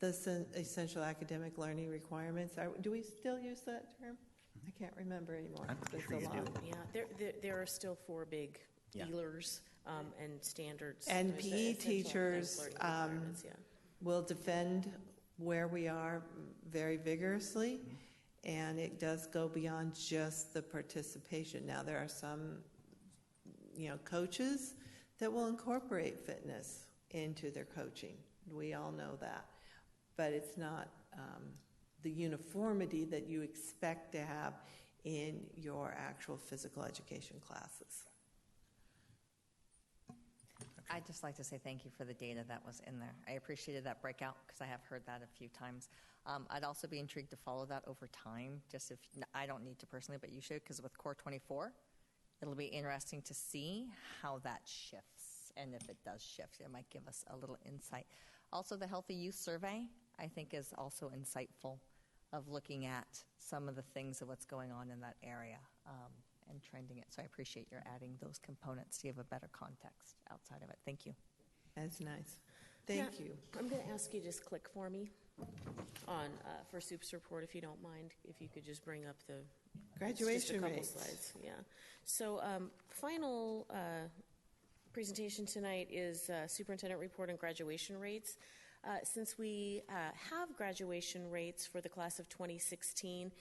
A: the essential academic learning requirements. Do we still use that term? I can't remember anymore. It's been so long.
K: Yeah, there are still 4 big
B: Yeah.
K: ELRs and standards.
A: And
K: There's the
A: PE
K: essential
A: teachers
K: learning requirements, yeah.
A: will defend where we are very vigorously, and it does go beyond just the participation. Now, there are some, coaches that will incorporate fitness into their coaching. We all know that. But it's not the uniformity that you expect to have in your actual physical education classes.
E: I'd just like to say thank you for the data that was in there. I appreciated that breakout because I have heard that a few times. I'd also be intrigued to follow that over time, just if I don't need to personally, but you should, because with Core 24, it'll be interesting to see how that shifts. And if it does shift, it might give us a little insight. Also, the Healthy Youth Survey, I think, is also insightful of looking at some of the things of what's going on in that area and trending it. So I appreciate your adding those components to give a better context outside of it. Thank you.
A: That's nice. Thank you.
K: I'm going to ask you to just click for me on for Soup's report, if you don't mind. If you could just bring up the
A: Graduation
K: just a couple
A: rates.
K: slides. Yeah. So final presentation tonight is superintendent report on graduation rates. Since we have graduation rates for the class of 2016,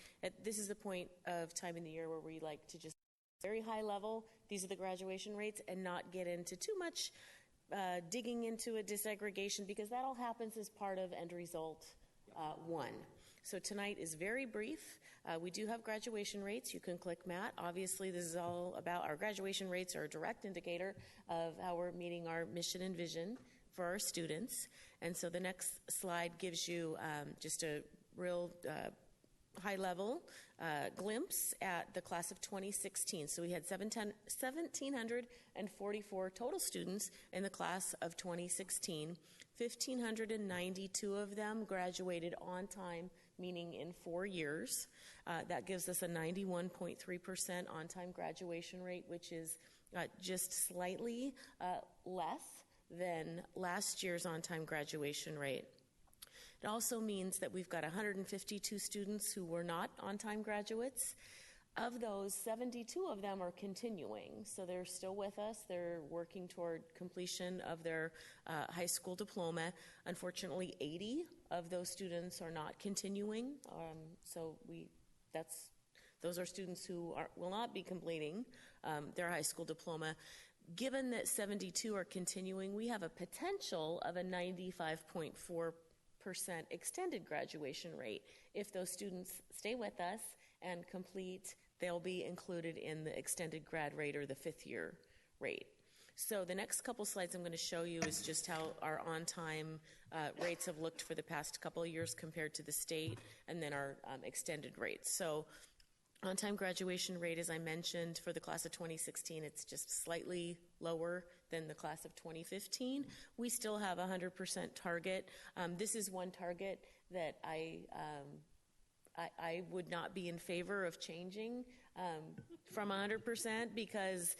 K: this is the point of time in the year where we like to just very high level, these are the graduation rates, and not get into too much digging into a disaggregation, because that all happens as part of end result 1. So tonight is very brief. We do have graduation rates. You can click Matt. Obviously, this is all about our graduation rates are a direct indicator of how we're meeting our mission and vision for our students. And so the next slide gives you just a real high-level glimpse at the class of 2016. So we had 1,744 total students in the class of 2016. 1,592 of them graduated on time, meaning in 4 years. That gives us a 91.3% on-time graduation rate, which is just slightly less than last year's on-time graduation rate. It also means that we've got 152 students who were not on-time graduates. Of those, 72 of them are continuing, so they're still with us. They're working toward completion of their high school diploma. Unfortunately, 80 of those students are not continuing, those are students who will not be completing their high school diploma. Given that 72 are continuing, we have a potential of a 95.4% extended graduation rate. If those students stay with us and complete, they'll be included in the extended grad rate or the 5th year rate. So the next couple slides I'm going to show you is just how our on-time rates have looked for the past couple of years compared to the state, and then our extended rates. So on-time graduation rate, as I mentioned, for the class of 2016, it's just slightly lower than the class of 2015. We still have a 100% target. This is one target that I would not be in favor of changing from 100% because,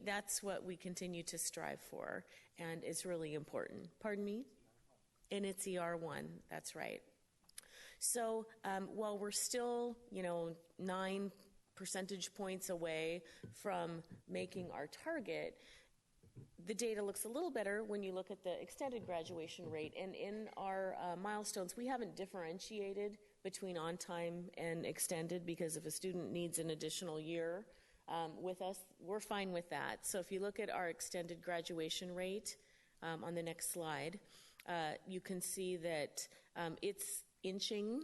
K: that's what we continue to strive for, and it's really important. Pardon me? And it's ER1, that's right. So while we're still, 9 percentage points away from making our target, the data looks a little better when you look at the extended graduation rate. And in our milestones, we haven't differentiated between on-time and extended, because if a student needs an additional year with us, we're fine with that. So if you look at our extended graduation rate, on the next slide, you can see that it's inching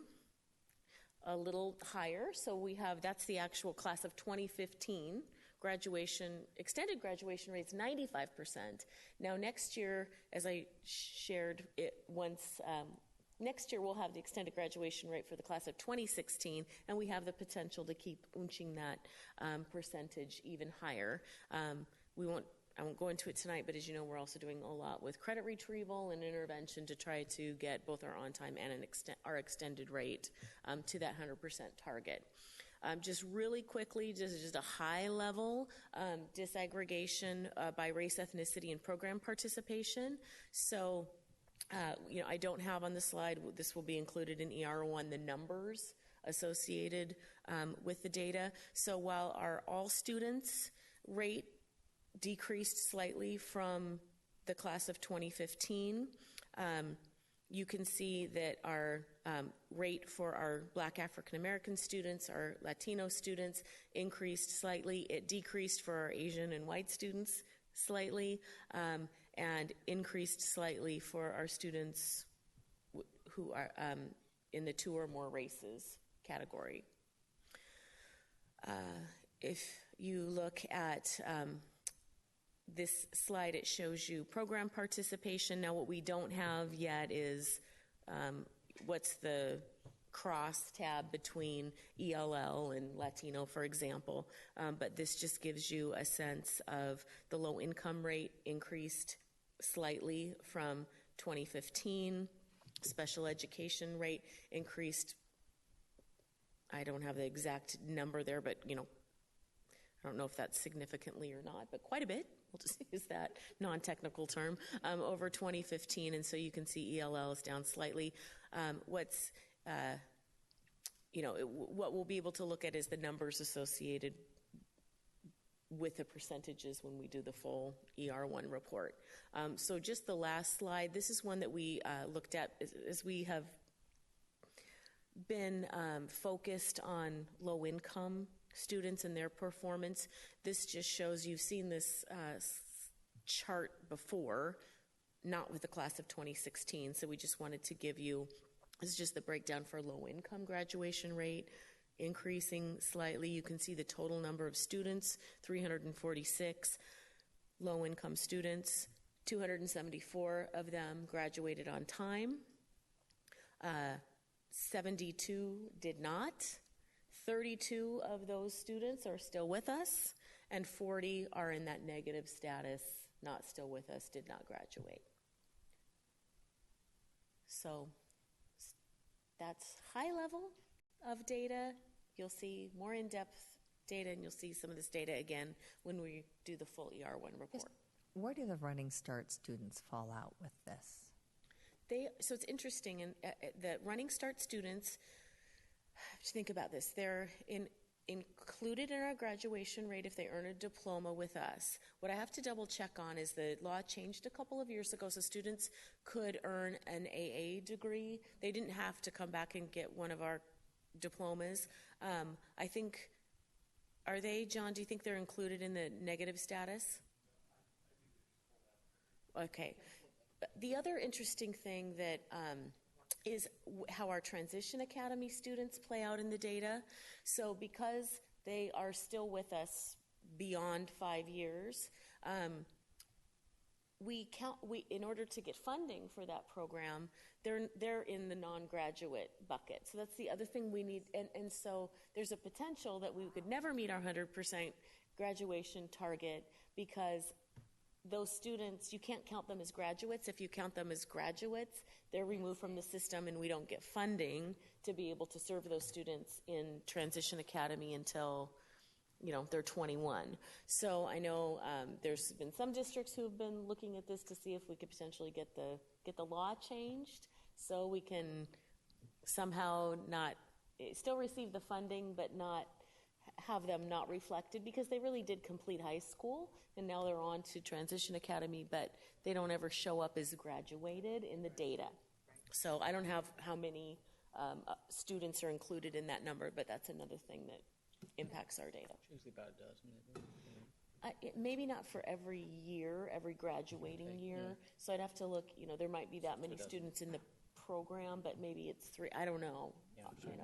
K: a little higher. So we have, that's the actual class of 2015 graduation, extended graduation rates 95%. Now next year, as I shared it once, next year we'll have the extended graduation rate for the class of 2016, and we have the potential to keep inching that percentage even higher. I won't go into it tonight, but as you know, we're also doing a lot with credit retrieval and intervention to try to get both our on-time and our extended rate to that 100% target. Just really quickly, just a high-level disaggregation by race, ethnicity, and program participation. So, I don't have on the slide, this will be included in ER1, the numbers associated with the data. So while our all students rate decreased slightly from the class of 2015, you can see that our rate for our Black African American students, our Latino students increased slightly. It decreased for our Asian and white students slightly, and increased slightly for our students who are in the 2 or more races category. If you look at this slide, it shows you program participation. Now, what we don't have yet is what's the cross tab between ELL and Latino, for example. But this just gives you a sense of the low income rate increased slightly from 2015. Special education rate increased, I don't have the exact number there, but I don't know if that's significantly or not, but quite a bit. We'll just use that non-technical term, over 2015, and so you can see ELL is down slightly. What we'll be able to look at is the numbers associated with the percentages when we do the full ER1 report. So just the last slide, this is one that we looked at as we have been focused on low-income students and their performance. This just shows, you've seen this chart before, not with the class of 2016, so we just wanted to give you, this is just the breakdown for low-income graduation rate, increasing slightly. You can see the total number of students, 346 low-income students, 274 of them graduated on time, 72 did not. 32 of those students are still with us, and 40 are in that negative status, not still with us, did not graduate. So that's high level of data. You'll see more in-depth data, and you'll see some of this data again when we do the full ER1 report.
E: Where do the Running Start students fall out with this?
K: So it's interesting, and the Running Start students, think about this, they're included in our graduation rate if they earn a diploma with us. What I have to double check on is the law changed a couple of years ago, so students could earn an AA degree. They didn't have to come back and get one of our diplomas. I think, are they, John, do you think they're included in the negative status? Okay. The other interesting thing that is how our Transition Academy students play out in the data. So because they are still with us beyond 5 years, in order to get funding for that program, they're in the non-graduate bucket. So that's the other thing we need, and so there's a potential that we could never meet our 100% graduation target because those students, you can't count them as graduates. If you count them as graduates, they're removed from the system and we don't get funding to be able to serve those students in Transition Academy until they're 21. So I know there's been some districts who have been looking at this to see if we could potentially get the law changed so we can somehow not still receive the funding but not have them not reflected, because they really did complete high school and now they're on to Transition Academy, but they don't ever show up as graduated in the data. So I don't have how many students are included in that number, but that's another thing that impacts our data.
I: Usually about a dozen.
K: Maybe not for every year, every graduating year. So I'd have to look, there might be that many students in the program, but maybe it's 3. I don't know.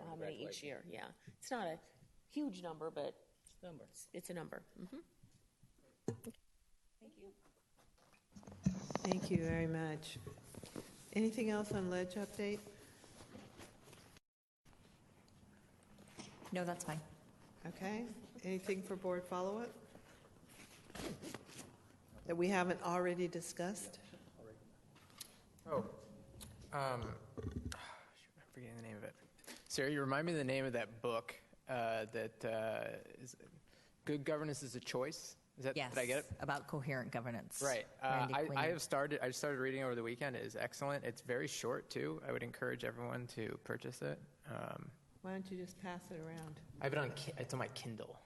K: How many each year. Yeah. It's not a huge number, but it's a number. Mm-hmm. Thank you.
A: Thank you very much. Anything else on Ledge update?
E: No, that's fine.
A: Okay. Anything for board follow-up that we haven't already discussed?
G: I'm forgetting the name of it. Sarah, you remind me of the name of that book that is Good Governance is a Choice. Is that,
E: Yes,
G: did I get it?
E: About coherent governance.
G: Right.
E: Randy
G: I
E: Quinn.
G: started reading over the weekend. It is excellent. It's very short too. I would encourage everyone to purchase it.
A: Why don't you just pass it around?
G: I have it on. It's on my Kindle.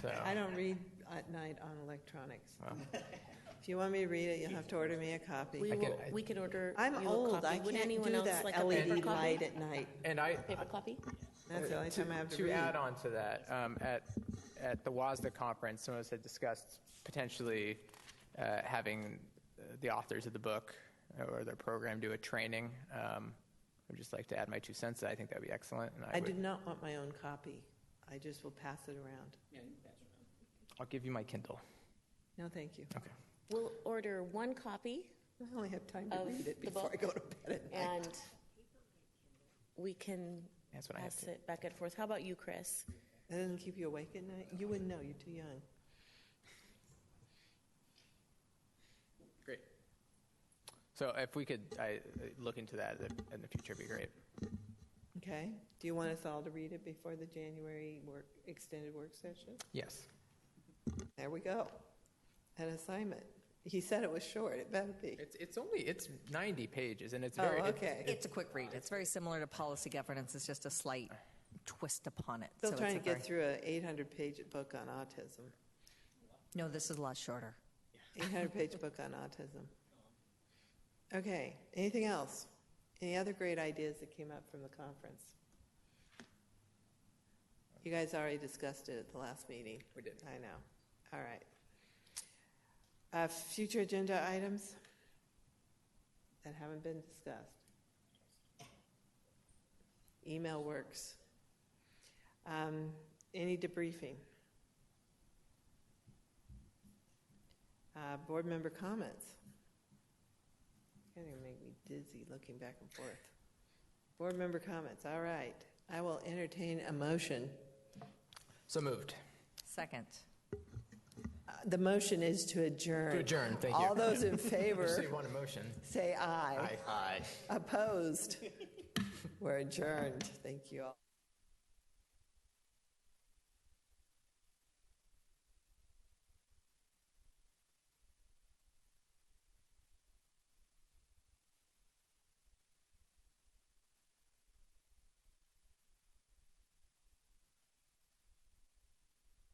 G: So.
A: I don't read at night on electronics. If you want me to read it, you'll have to order me a copy.
K: We could order.
A: I'm
K: you a
A: old.
K: copy.
A: I
K: Would
A: can't
K: anyone
A: do
K: else
A: that
K: like a paper
A: LED
K: copy?
A: light at night.
G: And I
K: Paper copy.
A: That's the only time I have to read.
G: add on to that, at the WASDA conference, some of us had discussed potentially having the authors of the book or their program do a training. I would just like to add my 2 cents. I think that would be excellent. And
A: I do not want my own copy. I just will pass it around.
G: Yeah, you can pass it around. I'll give you my Kindle.
A: No, thank you.
G: Okay.
K: We'll order 1 copy.
A: I only have time to
K: of
A: read it
K: the
A: before
K: book,
A: I go to bed at night.
K: And we can
G: That's what I have
K: pass
G: to.
K: it back and forth. How about you, Chris?
A: That doesn't keep you awake at night? You wouldn't know. You're too young.
G: Great. So if we could look into that in the future, it'd be great.
A: Okay. Do you want us all to read it before the January extended work session?
G: Yes.
A: There we go. An assignment. He said it was short. It better be.
G: It's 90 pages, and it's
A: Oh,
G: very.
A: okay.
E: It's a quick read. It's very similar to policy governance. It's just a slight twist upon it.
A: Still
E: So
A: trying
E: it's
A: to
E: a
A: get through an 800-page book on autism.
E: No, this is a lot shorter.
A: 800-page book on autism. Okay. Anything else? Any other great ideas that came up from the conference? You guys already discussed it at the last meeting.
G: We did.
A: I know. All right. Future agenda items that haven't been discussed. Email works. Any debriefing? Board member comments. It's going to make me dizzy looking back and forth. Board member comments. All right. I will entertain a motion.
G: So moved.
E: Second.
A: The motion is to adjourn.
G: To adjourn, thank you.
A: All those in favor,
G: Just say one emotion.
A: say aye.
G: Aye.
A: Opposed? We're adjourned. Thank you all.